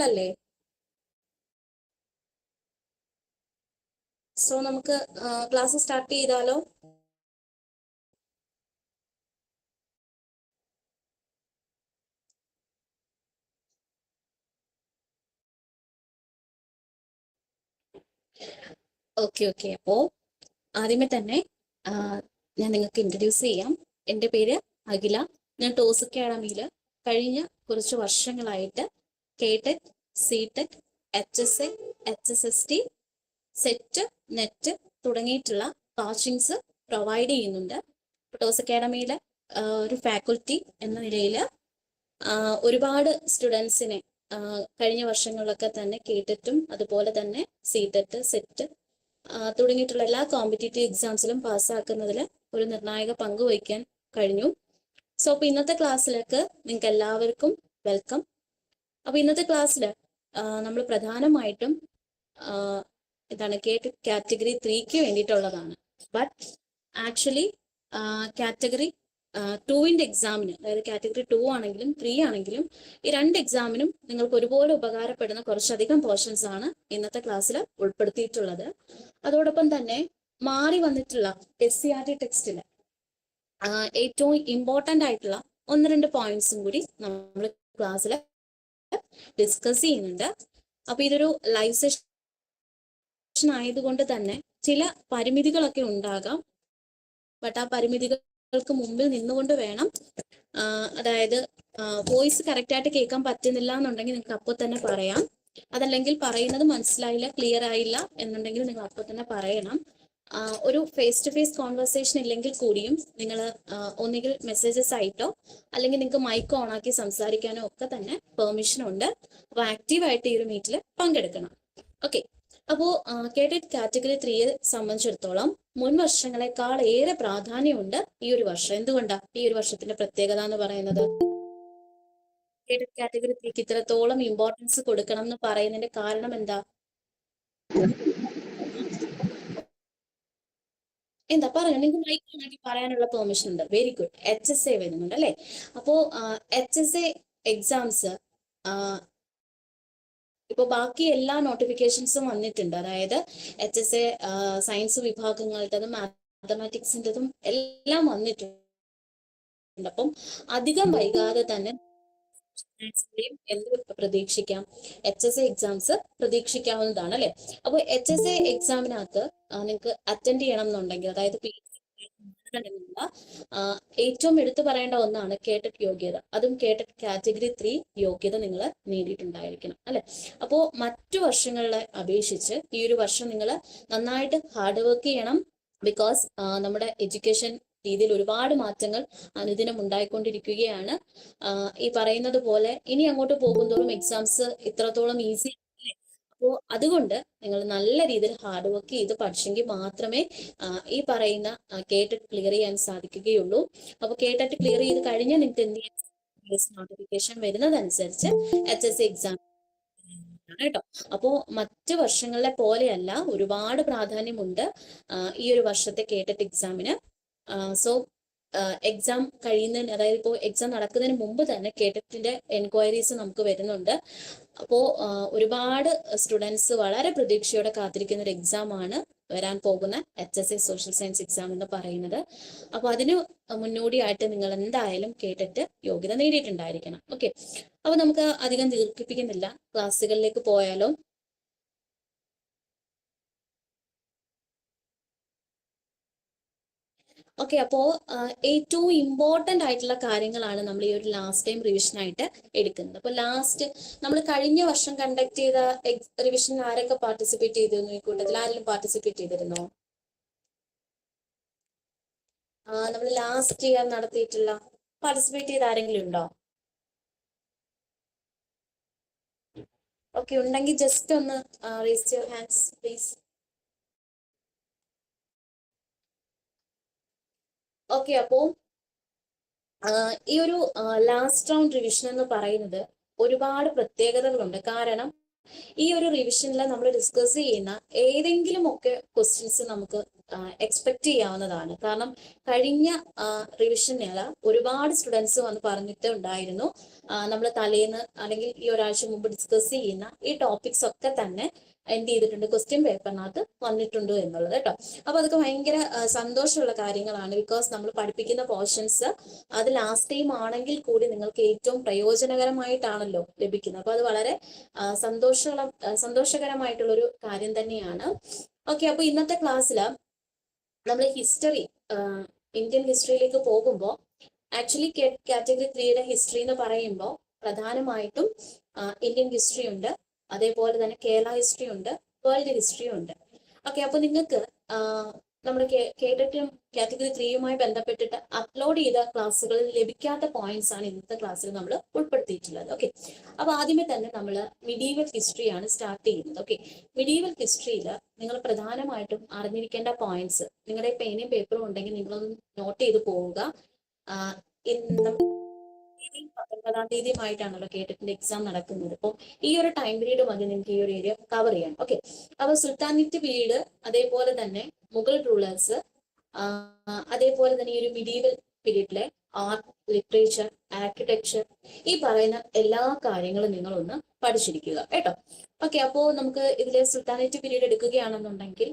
അല്ലേ? സോ നമുക്ക് class start ചെയ്താലോ? Okay okay. അപ്പോ ആദ്യമേ തന്നെ ഞാൻ നിങ്ങൾക്ക് ഇൻട്രൊഡ്യൂസ് ചെയ്യാം. എൻ്റെ പേര് അഖില. ഞാൻ ടോസ് അക്കാഡമിയിൽ കഴിഞ്ഞ കുറച്ച് വർഷങ്ങളായിട്ട് KTET, CTET, HSA, HSST, set, net തുടങ്ങിയിട്ടുള്ള കോച്ചിങ്സ് പ്രൊവൈഡ് ചെയ്യുന്നുണ്ട്. ടോസ് അക്കാഡമിയിലെ ഒരു ഫാക്കൽറ്റി എന്ന നിലയിൽ ഒരുപാട് സ്റ്റുഡൻസിനെ കഴിഞ്ഞ വർഷങ്ങളിലൊക്കെ തന്നെ KTET-ഉം അതുപോലെ തന്നെ CTET, സെറ്റ് തുടങ്ങിയിട്ടുള്ള എല്ലാ കോമ്പറ്റേറ്റീവ് എക്സാംസിലും പാസ്സാക്കുന്നതിൽ ഒരു നിർണായക പങ്ക് വഹിക്കാൻ കഴിഞ്ഞു. സോ അപ്പൊ ഇന്നത്തെ ക്ലാസ്സിലേക്ക് നിങ്ങൾക്ക് എല്ലാവർക്കും വെൽക്കം. അപ്പൊ ഇന്നത്തെ ക്ലാസ്സിൽ നമ്മൾ പ്രധാനമായിട്ടും എന്താണ് KTET കാറ്റഗറി 3ക്ക് വേണ്ടിയിട്ടുള്ളതാണ്. ബട്ട് ആക്ച്വലി കാറ്റഗറി 2ന്റെ എക്സാമിന്, അതായത് കാറ്റഗറി 2 ആണെങ്കിലും 3 ആണെങ്കിലും ഈ രണ്ട് എക്സാമിനും നിങ്ങൾക്ക് ഒരുപോലെ ഉപകാരപ്പെടുന്ന കുറച്ചധികം പോർഷൻസ് ആണ് ഇന്നത്തെ ക്ലാസ്സിൽ ഉൾപ്പെടുത്തിയിട്ടുള്ളത്. അതോടൊപ്പം തന്നെ മാറി വന്നിട്ടുള്ള SCERT ടെക്സ്റ്റില് ഏറ്റവും ഇമ്പോർട്ടൻ്റ് ആയിട്ടുള്ള 1-2 പോയിന്റ്സും കൂടി നമ്മൾ ക്ലാസ്സിൽ ഡിസ്കസ് ചെയ്യുന്നുണ്ട്. അപ്പൊ ഇതൊരു ലൈവ് സെഷൻ ആയതുകൊണ്ട് തന്നെ ചില പരിമിതികളൊക്കെ ഉണ്ടാകാം. ബട്ട് ആ പരിമിതികൾക്ക് മുമ്പിൽ നിന്നുകൊണ്ട് വേണം, അതായത് വോയിസ് കറക്റ്റായിട്ട് കേൾക്കാൻ പറ്റുന്നില്ല എന്നുണ്ടെങ്കിൽ നിങ്ങൾക്ക് അപ്പോൾ തന്നെ പറയാം. അതല്ലെങ്കിൽ പറയുന്നത് മനസ്സിലായില്ല, ക്ലിയർ ആയില്ല എന്നുണ്ടെങ്കിൽ നിങ്ങൾ അപ്പോൾ തന്നെ പറയണം. ഒരു ഫേസ് ടു ഫേസ് കോൺവെർസേഷൻ ഇല്ലെങ്കിൽ കൂടിയും നിങ്ങൾ ഒന്നുകിൽ മെസ്സേജസ് ആയിട്ടോ അല്ലെങ്കിൽ നിങ്ങൾക്ക് മൈക്ക് ഓൺ ആക്കി സംസാരിക്കാനോ ഒക്കെ തന്നെ പെർമിഷൻ ഉണ്ട്. അപ്പോൾ ആക്റ്റീവായിട്ട് ഈ ഒരു മീറ്റിൽ പങ്കെടുക്കണം. ഓക്കെ. അപ്പോൾ KTET കാറ്റഗറി 3യെ സംബന്ധിച്ചിടത്തോളം മുൻ വർഷങ്ങളെക്കാൾ ഏറെ പ്രാധാന്യമുണ്ട് ഈ ഒരു വർഷം. എന്തുകൊണ്ടാണ് ഈ ഒരു വർഷത്തിന്റെ പ്രത്യേകത എന്ന് പറയുന്നത്? KTET കാറ്റഗറി 3ക്ക് ഇത്രത്തോളം ഇമ്പോർട്ടൻസ് കൊടുക്കണം എന്ന് പറയുന്നതിന്റെ കാരണം എന്താ? എന്താ പറയാ? നിങ്ങൾക്ക് മൈക്ക് ഓണാക്കി പറയാനുള്ള പെർമിഷൻ ഉണ്ട്. Very good. HSA വരുന്നുണ്ട് അല്ലെ? അപ്പോ HSA എക്സാംസ് ഇപ്പോൾ ബാക്കി എല്ലാ നോട്ടിഫിക്കേഷൻസും വന്നിട്ടുണ്ട്. അതായത് HSA സയൻസ് വിഭാഗങ്ങളുടേതും മാത്തമാറ്റിക്സിൻ്റെതും എല്ലാം വന്നിട്ടുണ്ട്. അപ്പം അധികം വൈകാതെ തന്നെ എന്ത് പ്രതീക്ഷിക്കാം? HSA എക്സാംസ് പ്രതീക്ഷിക്കാവുന്നതാണ് അല്ലെ? അപ്പോൾ HSA എക്സാമിനകത്ത് നിങ്ങൾക്ക് അറ്റൻഡ് ചെയ്യണം എന്നുണ്ടെങ്കിൽ, അതായത് ഏറ്റവും എടുത്തു പറയേണ്ട ഒന്നാണ് KTET യോഗ്യത. അതും KTET കാറ്റഗറി 3 യോഗ്യത നിങ്ങൾ നേടിയിട്ടുണ്ടായിരിക്കണം അല്ലെ? അപ്പോൾ മറ്റു വർഷങ്ങളെ അപേക്ഷിച്ച് ഈ ഒരു വർഷം നിങ്ങൾ നന്നായിട്ട് ഹാർഡ് വർക്ക് ചെയ്യണം. ബിക്കോസ് നമ്മുടെ എഡ്യൂക്കേഷൻ രീതിയിൽ ഒരുപാട് മാറ്റങ്ങൾ അനുദിനം ഉണ്ടായിക്കൊണ്ടിരിക്കുകയാണ്. ഈ പറയുന്നത് പോലെ ഇനി അങ്ങോട്ട് പോകുന്തോറും എക്സാംസ് ഇത്രത്തോളം ഈസി. അപ്പോൾ അതുകൊണ്ട് നിങ്ങൾ നല്ല രീതിയിൽ ഹാർഡ് വർക്ക് ചെയ്ത് പഠിച്ചെങ്കിൽ മാത്രമേ ഈ പറയുന്ന KTET ക്ലിയർ ചെയ്യാൻ സാധിക്കുകയുള്ളൂ. അപ്പോൾ KTET ക്ലിയർ ചെയ്ത് കഴിഞ്ഞാൽ നിങ്ങൾക്ക് എന്ത് ചെയ്യാൻ നോട്ടിഫിക്കേഷൻ വരുന്നതനുസരിച്ച് HSA എക്സാം കേട്ടോ. അപ്പോൾ മറ്റു വർഷങ്ങളിലെ പോലെയല്ല, ഒരുപാട് പ്രാധാന്യമുണ്ട് ഈ ഒരു വർഷത്തെ KTET എക്സാമിന്. സോ എക്സാം കഴിയുന്നതിന്, അതായത് ഇപ്പോൾ എക്സാം നടക്കുന്നതിന് മുമ്പ് തന്നെ KTETന്റെ എൻക്വയറീസ് നമുക്ക് വരുന്നുണ്ട്. അപ്പോൾ ഒരുപാട് സ്റ്റുഡൻസ് വളരെ പ്രതീക്ഷയോടെ കാത്തിരിക്കുന്ന ഒരു എക്സാം ആണ് വരാൻ പോകുന്ന HSA സോഷ്യൽ സയൻസ് എക്സാം എന്ന് പറയുന്നത്. അപ്പോൾ അതിന് മുന്നോടിയായിട്ട് നിങ്ങൾ എന്തായാലും KTET യോഗ്യത നേടിയിട്ടുണ്ടായിരിക്കണം. ഓക്കെ. അപ്പോൾ നമുക്ക് അധികം ദീർഘിപ്പിക്കുന്നില്ല, ക്ലാസ്സുകളിലേക്ക് പോയാലോ? ഓക്കെ. അപ്പോ ഏറ്റവും ഇമ്പോർട്ടൻ്റ് ആയിട്ടുള്ള കാര്യങ്ങളാണ് നമ്മൾ ഈ ഒരു ലാസ്റ്റ് ടൈം റിവിഷനായിട്ട് എടുക്കുന്നത്. അപ്പോൾ ലാസ്റ്റ് നമ്മൾ കഴിഞ്ഞ വർഷം കണ്ടക്ട് ചെയ്ത റിവിഷനിൽ ആരൊക്കെ പാർട്ടിസിപ്പേറ്റ് ചെയ്തിരുന്നു? ഈ കൂട്ടത്തിൽ ആരെങ്കിലും പാർട്ടിസിപ്പേറ്റ് ചെയ്തിരുന്നോ? നമ്മൾ ലാസ്റ്റ് ഇയർ നടത്തിയിട്ടുള്ള പാർട്ടിസിപ്പേറ്റ് ചെയ്ത ആരെങ്കിലും ഉണ്ടോ? ഓക്കെ, ഉണ്ടെങ്കിൽ ജസ്റ്റ് ഒന്ന് raise your hands please. Okay. അപ്പോൾ ഈ ഒരു ലാസ്റ്റ് റൗണ്ട് റിവിഷൻ എന്ന് പറയുന്നത് ഒരുപാട് പ്രത്യേകതകളുണ്ട്. കാരണം ഈ ഒരു റിവിഷനിൽ നമ്മൾ ഡിസ്കസ് ചെയ്യുന്ന ഏതെങ്കിലും ഒക്കെ ക്വസ്റ്റ്യൻസ് നമുക്ക് എക്സ്പെക്ട് ചെയ്യാവുന്നതാണ്. കാരണം കഴിഞ്ഞ റിവിഷനിൽ ഒരുപാട് സ്റ്റുഡൻസ് വന്ന് പറഞ്ഞിട്ടുണ്ടായിരുന്നു നമ്മൾ തലേന്ന് അല്ലെങ്കിൽ ഈ ഒരാഴ്ച മുമ്പ് ഡിസ്കസ് ചെയ്യുന്ന ഈ ടോപ്പിക്സ് ഒക്കെ തന്നെ എന്ത് ചെയ്തിട്ടുണ്ട്, ക്വസ്റ്റ്യൻ പേപ്പറിനകത്ത് വന്നിട്ടുണ്ട് എന്നുള്ളത് കേട്ടോ. അപ്പൊ അതൊക്കെ ഭയങ്കര സന്തോഷമുള്ള കാര്യങ്ങളാണ്. ബിക്കോസ് നമ്മൾ പഠിപ്പിക്കുന്ന പോർഷൻസ് അത് ലാസ്റ്റ് ടൈം ആണെങ്കിൽ കൂടി നിങ്ങൾക്ക് ഏറ്റവും പ്രയോജനകരമായിട്ടാണല്ലോ ലഭിക്കുന്നത്. അപ്പൊ അത് വളരെ സന്തോഷകരമായിട്ടുള്ള ഒരു കാര്യം തന്നെയാണ്. ഓക്കെ, അപ്പൊ ഇന്നത്തെ ക്ലാസ്സിൽ നമ്മൾ ഹിസ്റ്ററി, ഇന്ത്യൻ ഹിസ്റ്ററിയിലേക്ക് പോകുമ്പോൾ ആക്ച്വലി കാറ്റഗറി 3യുടെ ഹിസ്റ്ററി എന്ന് പറയുമ്പോൾ പ്രധാനമായിട്ടും ഇന്ത്യൻ ഹിസ്റ്ററി ഉണ്ട്, അതേപോലെ തന്നെ കേരള ഹിസ്റ്ററി ഉണ്ട്, വേൾഡ് ഹിസ്റ്ററി ഉണ്ട്. ഓക്കെ, അപ്പൊ നിങ്ങൾക്ക് നമ്മൾ കേട്ടിട്ടും കാറ്റഗറി 3യുമായി ബന്ധപ്പെട്ടിട്ട് അപ്ലോഡ് ചെയ്ത ക്ലാസ്സുകളിൽ ലഭിക്കാത്ത പോയിന്റ്സ് ആണ് ഇന്നത്തെ ക്ലാസ്സിൽ നമ്മൾ ഉൾപ്പെടുത്തിയിട്ടുള്ളത്. ഓക്കെ, അപ്പൊ ആദ്യമേ തന്നെ നമ്മൾ മിഡീവൽ ഹിസ്റ്ററിയാണ് സ്റ്റാർട്ട് ചെയ്യുന്നത്. ഓക്കെ, മിഡീവൽ ഹിസ്റ്ററിയിൽ നിങ്ങൾ പ്രധാനമായിട്ടും അറിഞ്ഞിരിക്കേണ്ട പോയിന്റ്സ്, നിങ്ങളുടെ പേനയും പേപ്പറും ഉണ്ടെങ്കിൽ നിങ്ങളൊന്ന് നോട്ട് ചെയ്ത് പോവുക. 19-ാം തീയതിയുമായിട്ടാണല്ലോ കേട്ടിട്ടിന്റെ എക്സാം നടക്കുന്നത്. അപ്പോൾ ഈ ഒരു ടൈം പീരീഡ് മതി നിങ്ങൾക്ക് ഈ ഒരു ഏരിയ കവർ ചെയ്യാൻ. ഓക്കെ, അപ്പൊ സുൽത്താനേറ്റ് പീരീഡ്, അതേപോലെ തന്നെ മുഗൾ റൂളേഴ്സ്, അതേപോലെ തന്നെ ഈ ഒരു മിഡീവൽ പീരീഡിലെ ആർട്ട്, ലിറ്ററേച്ചർ, ആർക്കിടെക്ചർ, ഈ പറയുന്ന എല്ലാ കാര്യങ്ങളും നിങ്ങളൊന്ന് പഠിച്ചിരിക്കുക കേട്ടോ. ഓക്കെ, അപ്പോ നമുക്ക് ഇതിലെ സുൽത്താനേറ്റ് പീരീഡ് എടുക്കുകയാണെന്നുണ്ടെങ്കിൽ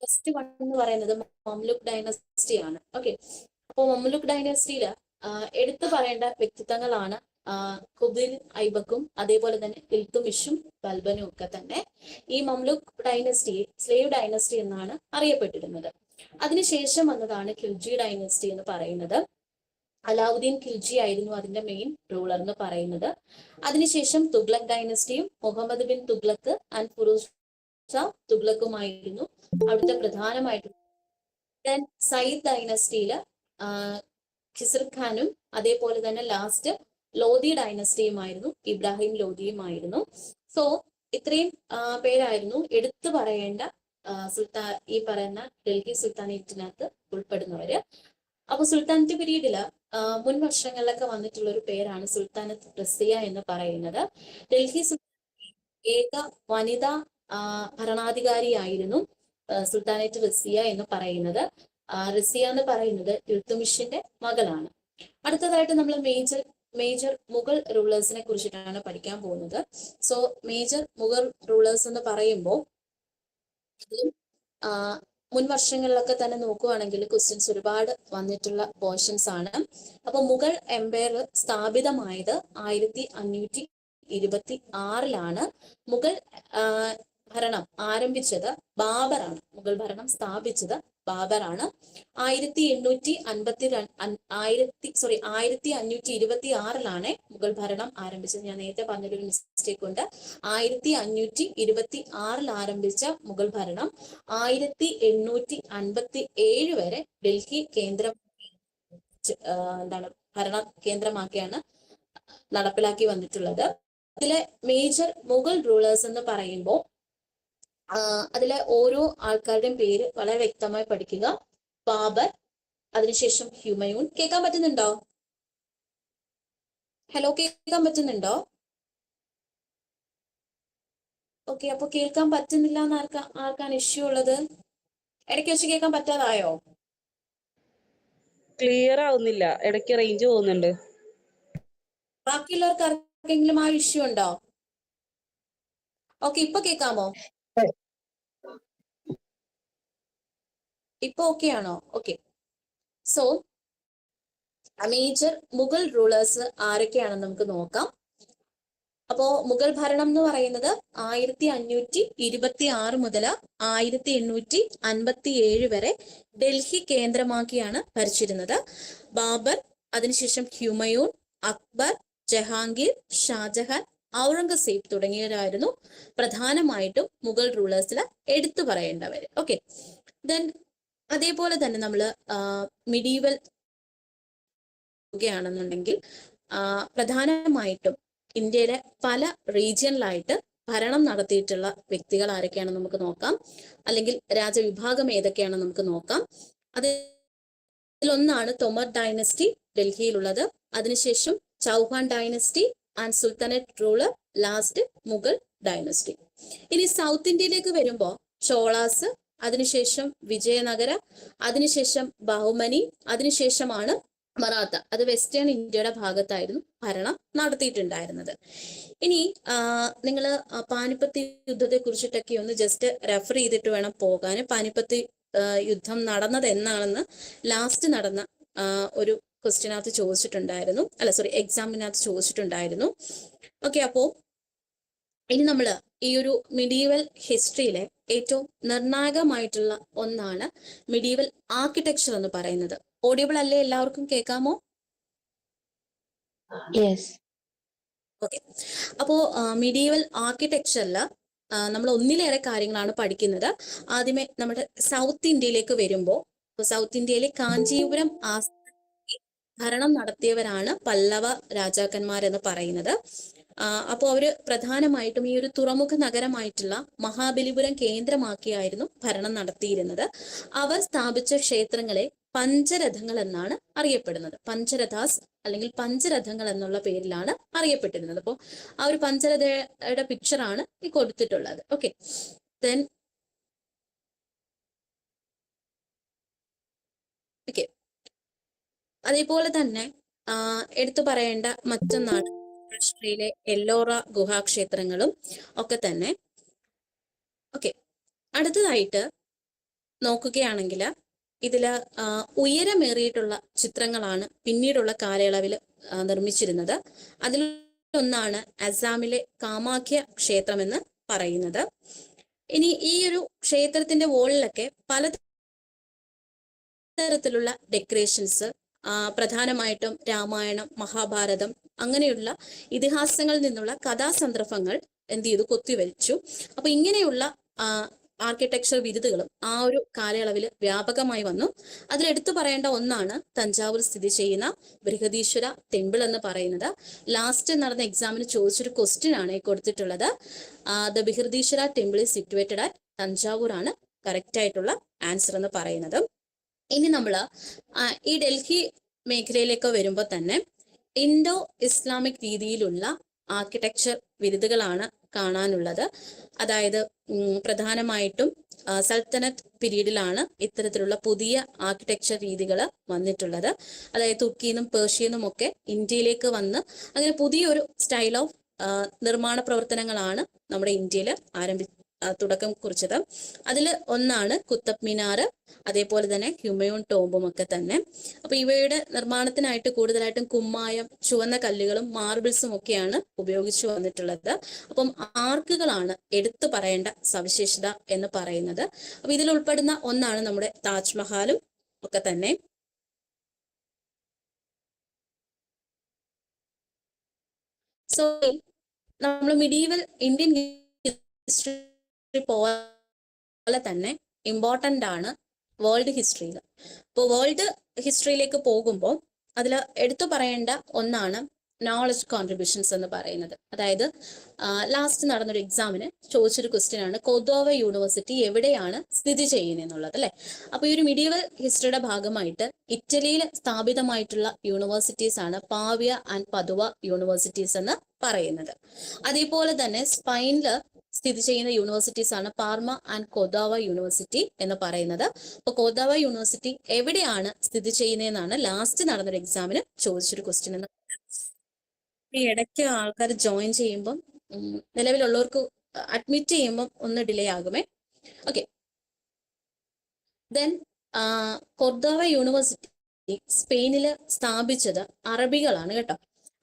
ഫസ്റ്റ് വൺ എന്ന് പറയുന്നത് മംലുക് ഡൈനസ്റ്റി ആണ്. ഓക്കെ, അപ്പോൾ മംലുക് ഡൈനസ്റ്റിയില് എടുത്തു പറയേണ്ട വ്യക്തിത്വങ്ങളാണ് ഖുബിൽ ഐബക്കും അതേപോലെ തന്നെ ഇൽത്തുമിഷും ബൽബനും ഒക്കെ തന്നെ. ഈ മംലുക് ഡൈനസ്റ്റി സ്ലേവ് ഡൈനസ്റ്റി എന്നാണ് അറിയപ്പെട്ടിരുന്നത്. അതിനുശേഷം വന്നതാണ് ഖിൽജി ഡൈനസ്റ്റി എന്ന് പറയുന്നത്. അലാവുദ്ദീൻ ഖിൽജി ആയിരുന്നു അതിന്റെ മെയിൻ റൂളർ എന്ന് പറയുന്നത്. അതിനുശേഷം തുഗ്ലക് ഡൈനസ്റ്റിയും മുഹമ്മദ് ബിൻ തുഗ്ലക്ക് ആൻഡ് ഫിറോസ് ഷാ തുഗ്ലക്കുമായിരുന്നു അവിടുത്തെ പ്രധാനമായിട്ടും. സയ്യിദ് ഡൈനസ്റ്റിയില് ഖിസ്ർ ഖാനും അതേപോലെ തന്നെ ലാസ്റ്റ് ലോധി ഡൈനസ്റ്റിയുമായിരുന്നു, ഇബ്രാഹിം ലോധിയുമായിരുന്നു. സോ ഇത്രയും പേരായിരുന്നു എടുത്തു പറയേണ്ട ഈ പറയുന്ന ഡൽഹി സുൽത്താനേറ്റിനകത്ത് ഉൾപ്പെടുന്നവര്. അപ്പൊ സുൽത്താനറ്റ് പീരീഡില് മുൻ വർഷങ്ങളിലൊക്കെ വന്നിട്ടുള്ള ഒരു പേരാണ് സുൽത്താനത്ത് റസിയ എന്ന് പറയുന്നത്. ഡൽഹി ഏക വനിതാ ഭരണാധികാരിയായിരുന്നു സുൽത്താനറ്റ് റസിയ എന്ന് പറയുന്നത്. റസിയ എന്ന് പറയുന്നത് ഇൽത്തുമിഷിന്റെ മകളാണ്. അടുത്തതായിട്ട് നമ്മൾ മേജർ മുഗൾ റൂളേഴ്സിനെ കുറിച്ചിട്ടാണ് പഠിക്കാൻ പോകുന്നത്. സോ മേജർ മുഗൾ റൂളേഴ്സ് എന്ന് പറയുമ്പോൾ ഇതിലും മുൻ വർഷങ്ങളിലൊക്കെ തന്നെ നോക്കുകയാണെങ്കിൽ ക്വസ്റ്റ്യൻസ് ഒരുപാട് വന്നിട്ടുള്ള പോർഷൻസ് ആണ്. അപ്പൊ മുഗൾ എംപയർ സ്ഥാപിതമായത് 1526 മുഗൾ ഭരണം ആരംഭിച്ചത് ബാബറാണ്. മുഗൾ ഭരണം സ്ഥാപിച്ചത് ബാബറാണ്. 1526 മുഗൾ ഭരണം ആരംഭിച്ചത്. ഞാൻ നേരത്തെ പറഞ്ഞൊരു മിസ്റ്റേക്ക് ഉണ്ട്. 1526 ആരംഭിച്ച മുഗൾ ഭരണം 1857 വരെ ഡൽഹി ഭരണ കേന്ദ്രമാക്കിയാണ് നടപ്പിലാക്കി വന്നിട്ടുള്ളത്. അതിലെ മേജർ മുഗൾ റൂളേഴ്സ് എന്ന് പറയുമ്പോൾ അതിലെ ഓരോ ആൾക്കാരുടെയും പേര് വളരെ വ്യക്തമായി പഠിക്കുക. ബാബർ, അതിനുശേഷം ഹുമയൂൺ. കേൾക്കാൻ പറ്റുന്നുണ്ടോ? ഹലോ, കേൾക്കാൻ പറ്റുന്നുണ്ടോ? ഓക്കെ, അപ്പൊ കേൾക്കാൻ പറ്റുന്നില്ല എന്ന് ആർക്കാണ് ഇഷ്യൂ ഉള്ളത്? ഇടയ്ക്ക് വെച്ച് കേൾക്കാൻ പറ്റാതായോ? ക്ലിയർ ആവുന്നില്ല, ഇടയ്ക്ക് റേഞ്ച് പോകുന്നുണ്ട്. ബാക്കിയുള്ളവർക്ക് ആർക്കെങ്കിലും ആ ഇഷ്യൂ ഉണ്ടോ? ഓക്കെ, ഇപ്പൊ കേൾക്കാമോ? ഇപ്പൊ ഓക്കെ ആണോ? Okay, so major Mughal rulers ആരൊക്കെയാണെന്ന് നമുക്ക് നോക്കാം. അപ്പോ മുഗൾ ഭരണം എന്ന് പറയുന്നത് 1526 മുതൽ 1857 വരെ ഡൽഹി കേന്ദ്രമാക്കിയാണ് ഭരിച്ചിരുന്നത്. ബാബർ, അതിനുശേഷം ഹുമയൂൺ, അക്ബർ, ജഹാംഗീർ, ഷാജഹാൻ, ഔറംഗസേബ് തുടങ്ങിയവരായിരുന്നു പ്രധാനമായിട്ടും മുഗൾ റൂളേഴ്സിൽ എടുത്തു പറയേണ്ടവര്. ഓക്കെ, ദെൻ അതേപോലെ തന്നെ നമ്മൾ മിഡീവൽ ണെന്നുണ്ടെങ്കിൽ പ്രധാനമായിട്ടും ഇന്ത്യയിലെ പല റീജിയനിലായിട്ട് ഭരണം നടത്തിയിട്ടുള്ള വ്യക്തികൾ ആരൊക്കെയാണെന്ന് നമുക്ക് നോക്കാം. അല്ലെങ്കിൽ രാജവിഭാഗം ഏതൊക്കെയാണെന്ന് നമുക്ക് നോക്കാം. അതിലൊന്നാണ് തൊമർ ഡൈനസ്റ്റി ഡൽഹിയിലുള്ളത്. അതിനുശേഷം Chauhan dynasty and sultanate ruler, last Mughal dynasty. ഇനി സൗത്ത് ഇന്ത്യയിലേക്ക് വരുമ്പോൾ ചോളാസ്, അതിനുശേഷം വിജയനഗര, അതിനുശേഷം ബഹുമനി, അതിനുശേഷമാണ് മറാത്ത. അത് വെസ്റ്റേൺ ഇന്ത്യയുടെ ഭാഗത്തായിരുന്നു ഭരണം നടത്തിയിട്ടുണ്ടായിരുന്നത്. ഇനി നിങ്ങൾ പാനിപ്പത്ത് യുദ്ധത്തെ കുറിച്ചിട്ടൊക്കെ ഒന്ന് ജസ്റ്റ് റെഫർ ചെയ്തിട്ട് വേണം പോകാൻ. പാനിപ്പത്ത് യുദ്ധം നടന്നത് എന്നാണെന്ന് ലാസ്റ്റ് നടന്ന ഒരു ക്വസ്റ്റ്യനകത്ത് ചോദിച്ചിട്ടുണ്ടായിരുന്നു, എക്സാമിനകത്ത് ചോദിച്ചിട്ടുണ്ടായിരുന്നു. ഓക്കെ, അപ്പോ ഇനി നമ്മൾ ഈ ഒരു മിഡീവൽ ഹിസ്റ്ററിയിലെ ഏറ്റവും നിർണായകമായിട്ടുള്ള ഒന്നാണ് മിഡീവൽ ആർക്കിടെക്ചർ എന്ന് പറയുന്നത്. ഓഡിയബിൾ അല്ലേ? എല്ലാവർക്കും കേൾക്കാമോ? ഓക്കെ, അപ്പോ മിഡീവൽ ആർക്കിടെക്ചറിൽ നമ്മൾ ഒന്നിലേറെ കാര്യങ്ങളാണ് പഠിക്കുന്നത്. ആദ്യമേ നമ്മുടെ സൗത്ത് ഇന്ത്യയിലേക്ക് വരുമ്പോൾ, സൗത്ത് ഇന്ത്യയിലെ കാഞ്ചീപുരം ഭരണം നടത്തിയവരാണ് പല്ലവ രാജാക്കന്മാരെന്ന് പറയുന്നത്. അപ്പോൾ അവര് പ്രധാനമായിട്ടും ഈ ഒരു തുറമുഖ നഗരമായിട്ടുള്ള മഹാബലിപുരം കേന്ദ്രമാക്കിയായിരുന്നു ഭരണം നടത്തിയിരുന്നത്. അവർ സ്ഥാപിച്ച ക്ഷേത്രങ്ങളെ പഞ്ചരഥങ്ങൾ എന്നാണ് അറിയപ്പെടുന്നത്. പഞ്ചരഥാസ് അല്ലെങ്കിൽ പഞ്ചരഥങ്ങൾ എന്നുള്ള പേരിലാണ് അറിയപ്പെട്ടിരുന്നത്. അപ്പോൾ ആ ഒരു പഞ്ചരഥയുടെ പിക്ചറാണ് ഈ കൊടുത്തിട്ടുള്ളത്. ഓക്കെ, ദെൻ ഓക്കെ, അതേപോലെ തന്നെ എടുത്തു പറയേണ്ട മറ്റൊന്നാണ് മഹാരാഷ്ട്രയിലെ എല്ലോറ ഗുഹാക്ഷേത്രങ്ങളും ഒക്കെ തന്നെ. ഓക്കെ, അടുത്തതായിട്ട് നോക്കുകയാണെങ്കിൽ ഇതില് ഉയരമേറിയിട്ടുള്ള ചിത്രങ്ങളാണ് പിന്നീടുള്ള കാലയളവിൽ നിർമ്മിച്ചിരുന്നത്. അതിലൊന്നാണ് അസാമിലെ കാമാഖ്യ ക്ഷേത്രം എന്ന് പറയുന്നത്. ഇനി ഈ ഒരു ക്ഷേത്രത്തിന്റെ വോളിലൊക്കെ പലതരത്തിലുള്ള ഡെക്കറേഷൻസ്, പ്രധാനമായിട്ടും രാമായണം, മഹാഭാരതം അങ്ങനെയുള്ള ഇതിഹാസങ്ങളിൽ നിന്നുള്ള കഥാസന്ദർഭങ്ങൾ എന്ത് ചെയ്തു, കൊത്തിവരിച്ചു. അപ്പൊ ഇങ്ങനെയുള്ള ആർക്കിടെക്ചർ വിരുതുകളും ആ ഒരു കാലയളവിൽ വ്യാപകമായി വന്നു. അതിലെടുത്തു പറയേണ്ട ഒന്നാണ് തഞ്ചാവൂർ സ്ഥിതി ചെയ്യുന്ന ബൃഹദീശ്വര ടെമ്പിൾ എന്ന് പറയുന്നത്. ലാസ്റ്റ് നടന്ന എക്സാമിന് ചോദിച്ചൊരു ക്വസ്റ്റ്യൻ ആണ് കൊടുത്തിട്ടുള്ളത്. The Brihadeeswara temple is situated at Thanjavur ആണ് കറക്റ്റ് ആയിട്ടുള്ള ആൻസർ എന്ന് പറയുന്നത്. ഇനി നമ്മൾ ഈ ഡൽഹി മേഖലയിലേക്ക് വരുമ്പോൾ തന്നെ ഇൻഡോ ഇസ്ലാമിക് രീതിയിലുള്ള ആർക്കിടെക്ചർ വിരുതുകളാണ് കാണാനുള്ളത്. അതായത് പ്രധാനമായിട്ടും സൽത്തനത്ത് പീരീഡിലാണ് ഇത്തരത്തിലുള്ള പുതിയ ആർക്കിടെക്ചർ രീതികൾ വന്നിട്ടുള്ളത്. അതായത് തുർക്കിന്നും പേർഷ്യന്നും ഒക്കെ ഇന്ത്യയിലേക്ക് വന്ന് അങ്ങനെ പുതിയൊരു സ്റ്റൈൽ ഓഫ് നിർമ്മാണ പ്രവർത്തനങ്ങളാണ് നമ്മുടെ ഇന്ത്യയിൽ തുടക്കം കുറിച്ചത്. അതിൽ ഒന്നാണ് കുത്തബ് മിനാർ, അതേപോലെ തന്നെ ഹ്യൂമയൂൺ ടോംബും ഒക്കെ തന്നെ. അപ്പൊ ഇവയുടെ നിർമ്മാണത്തിനായിട്ട് കൂടുതലായിട്ടും കുമ്മായം, ചുവന്ന കല്ലുകളും മാർബിൾസും ഒക്കെയാണ് ഉപയോഗിച്ചു വന്നിട്ടുള്ളത്. അപ്പം ആർക്കുകളാണ് എടുത്തു പറയേണ്ട സവിശേഷത എന്ന് പറയുന്നത്. അപ്പൊ ഇതിൽ ഉൾപ്പെടുന്ന ഒന്നാണ് നമ്മുടെ താജ്മഹാലും ഒക്കെ തന്നെ. സോ നമ്മൾ മിഡീവൽ ഇന്ത്യൻ ഹിസ്റ്ററി പോലെ തന്നെ ഇമ്പോർട്ടൻ്റ് ആണ് വേൾഡ് ഹിസ്റ്ററിയിൽ. ഇപ്പോൾ വേൾഡ് ഹിസ്റ്ററിയിലേക്ക് പോകുമ്പോൾ അതിൽ എടുത്തു പറയേണ്ട ഒന്നാണ് നോളജ് കോൺട്രിബ്യൂഷൻസ് എന്ന് പറയുന്നത്. അതായത് ലാസ്റ്റ് നടന്നൊരു എക്സാമിന് ചോദിച്ചൊരു ക്വസ്റ്റ്യൻ ആണ്, കൊർദോവ യൂണിവേഴ്സിറ്റി എവിടെയാണ് സ്ഥിതി ചെയ്യുന്നത് എന്നുള്ളത് അല്ലെ. അപ്പൊ ഈ ഒരു മിഡീവൽ ഹിസ്റ്ററിയുടെ ഭാഗമായിട്ട് ഇറ്റലിയിൽ സ്ഥാപിതമായിട്ടുള്ള യൂണിവേഴ്സിറ്റീസ് ആണ് പാവിയ ആൻഡ് പദുവ യൂണിവേഴ്സിറ്റീസ് എന്ന് പറയുന്നത്. അതേപോലെ തന്നെ സ്പെയിനിൽ സ്ഥിതി ചെയ്യുന്ന യൂണിവേഴ്സിറ്റീസ് ആണ് പാർമ ആൻഡ് കോർദോവ യൂണിവേഴ്സിറ്റി എന്ന് പറയുന്നത്. അപ്പൊ കോർദോവ യൂണിവേഴ്സിറ്റി എവിടെയാണ് സ്ഥിതി ചെയ്യുന്നതെന്നാണ് ലാസ്റ്റ് നടന്നൊരു എക്സാമിന് ചോദിച്ചൊരു ക്വസ്റ്റ്യൻ എന്ന്. ഈ ഇടയ്ക്ക് ആൾക്കാർ ജോയിൻ ചെയ്യുമ്പം നിലവിലുള്ളവർക്ക് അഡ്മിറ്റ് ചെയ്യുമ്പം ഒന്ന് ഡിലേ ആകുമേ. ഓക്കെ, ദെൻ കോർദോവ യൂണിവേഴ്സിറ്റി സ്പെയിനിൽ സ്ഥാപിച്ചത് അറബികളാണ് കേട്ടോ.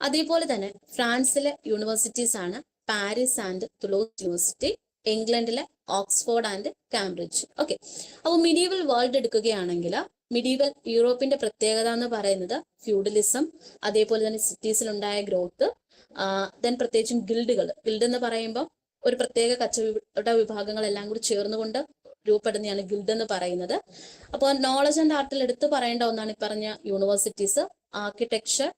അതേപോലെ തന്നെ ഫ്രാൻസിലെ യൂണിവേഴ്സിറ്റീസ് ആണ് പാരീസ് ആൻഡ് തുലോസ് യൂണിവേഴ്സിറ്റി, ഇംഗ്ലണ്ടിലെ ഓക്സ്ഫോർഡ് ആൻഡ് കാംബ്രിഡ്ജ്. ഓക്കെ, അപ്പോൾ മിഡീവൽ വേൾഡ് എടുക്കുകയാണെങ്കിൽ മിഡീവൽ യൂറോപ്പിന്റെ പ്രത്യേകത എന്ന് പറയുന്നത് ഫ്യൂഡലിസം, അതേപോലെ തന്നെ സിറ്റീസിലുണ്ടായ ഗ്രോത്ത്, ദെൻ പ്രത്യേകിച്ചും ഗിൽഡ് എന്ന് പറയുമ്പോൾ ഒരു പ്രത്യേക കച്ചവട വിഭാഗങ്ങളെല്ലാം കൂടി ചേർന്നുകൊണ്ട് രൂപപ്പെടുന്നതാണ് ഗിൽഡ് എന്ന് പറയുന്നത്. അപ്പോൾ നോളജ് ആൻഡ് ആർട്ടിൽ എടുത്തു പറയേണ്ട ഒന്നാണ് ഈ പറഞ്ഞ universities. Architecture,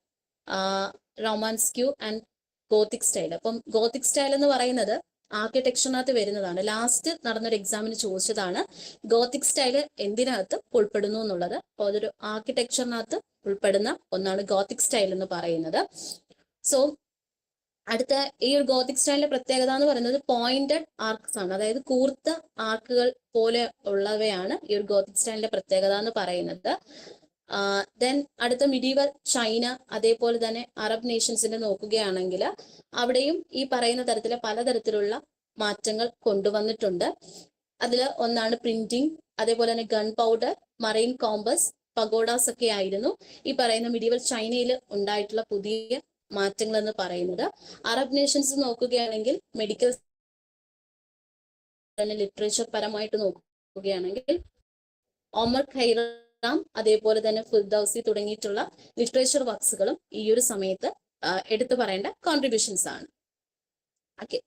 romanesque and gothic style. അപ്പം ഗോത്തിക് സ്റ്റൈൽ എന്ന് പറയുന്നത് ആർക്കിടെക്ചറിനകത്ത് വരുന്നതാണ്. ലാസ്റ്റ് നടന്നൊരു എക്സാമിന് ചോദിച്ചതാണ് ഗോത്തിക് സ്റ്റൈല് എന്തിനകത്ത് ഉൾപ്പെടുന്നു എന്നുള്ളത്. അപ്പോൾ അതൊരു ആർക്കിടെക്ചറിനകത്ത് ഉൾപ്പെടുന്ന ഒന്നാണ് ഗോത്തിക് സ്റ്റൈൽ എന്ന് പറയുന്നത്. സോ അടുത്ത ഈ ഒരു ഗോത്തിക് സ്റ്റൈലിന്റെ പ്രത്യേകത എന്ന് പറയുന്നത് പോയിന്റഡ് ആർക്സ് ആണ്, അതായത് കൂർത്ത ആർക്കുകൾ പോലെ ഉള്ളവയാണ് ഈ ഒരു ഗോത്തിക് സ്റ്റൈലിന്റെ പ്രത്യേകത എന്ന് പറയുന്നത്. ദെൻ അടുത്ത മിഡീവൽ ചൈന, അതേപോലെ തന്നെ അറബ് നേഷൻസിന്റെ നോക്കുകയാണെങ്കിൽ അവിടെയും ഈ പറയുന്ന തരത്തിലെ പലതരത്തിലുള്ള മാറ്റങ്ങൾ കൊണ്ടുവന്നിട്ടുണ്ട്. അതിൽ ഒന്നാണ് പ്രിന്റിംഗ്, അതേപോലെ തന്നെ gun powder, marine compass, pagodas ഒക്കെ ആയിരുന്നു ഈ പറയുന്ന മിഡീവൽ ചൈനയിൽ ഉണ്ടായിട്ടുള്ള പുതിയ മാറ്റങ്ങൾ എന്ന് പറയുന്നത്. അറബ് നേഷൻസ് നോക്കുകയാണെങ്കിൽ മെഡിക്കൽ ലിറ്ററേച്ചർ പരമായിട്ട് നോക്കുകയാണെങ്കിൽ ഒമർ ഖൈറാം, അതേപോലെ തന്നെ ഫിർദൌസി തുടങ്ങിയിട്ടുള്ള ലിറ്ററേച്ചർ വർക്ക്സുകളും ഈ ഒരു സമയത്ത് എടുത്തു പറയേണ്ട കോൺട്രിബ്യൂഷൻസ് ആണ്. ഓക്കെ,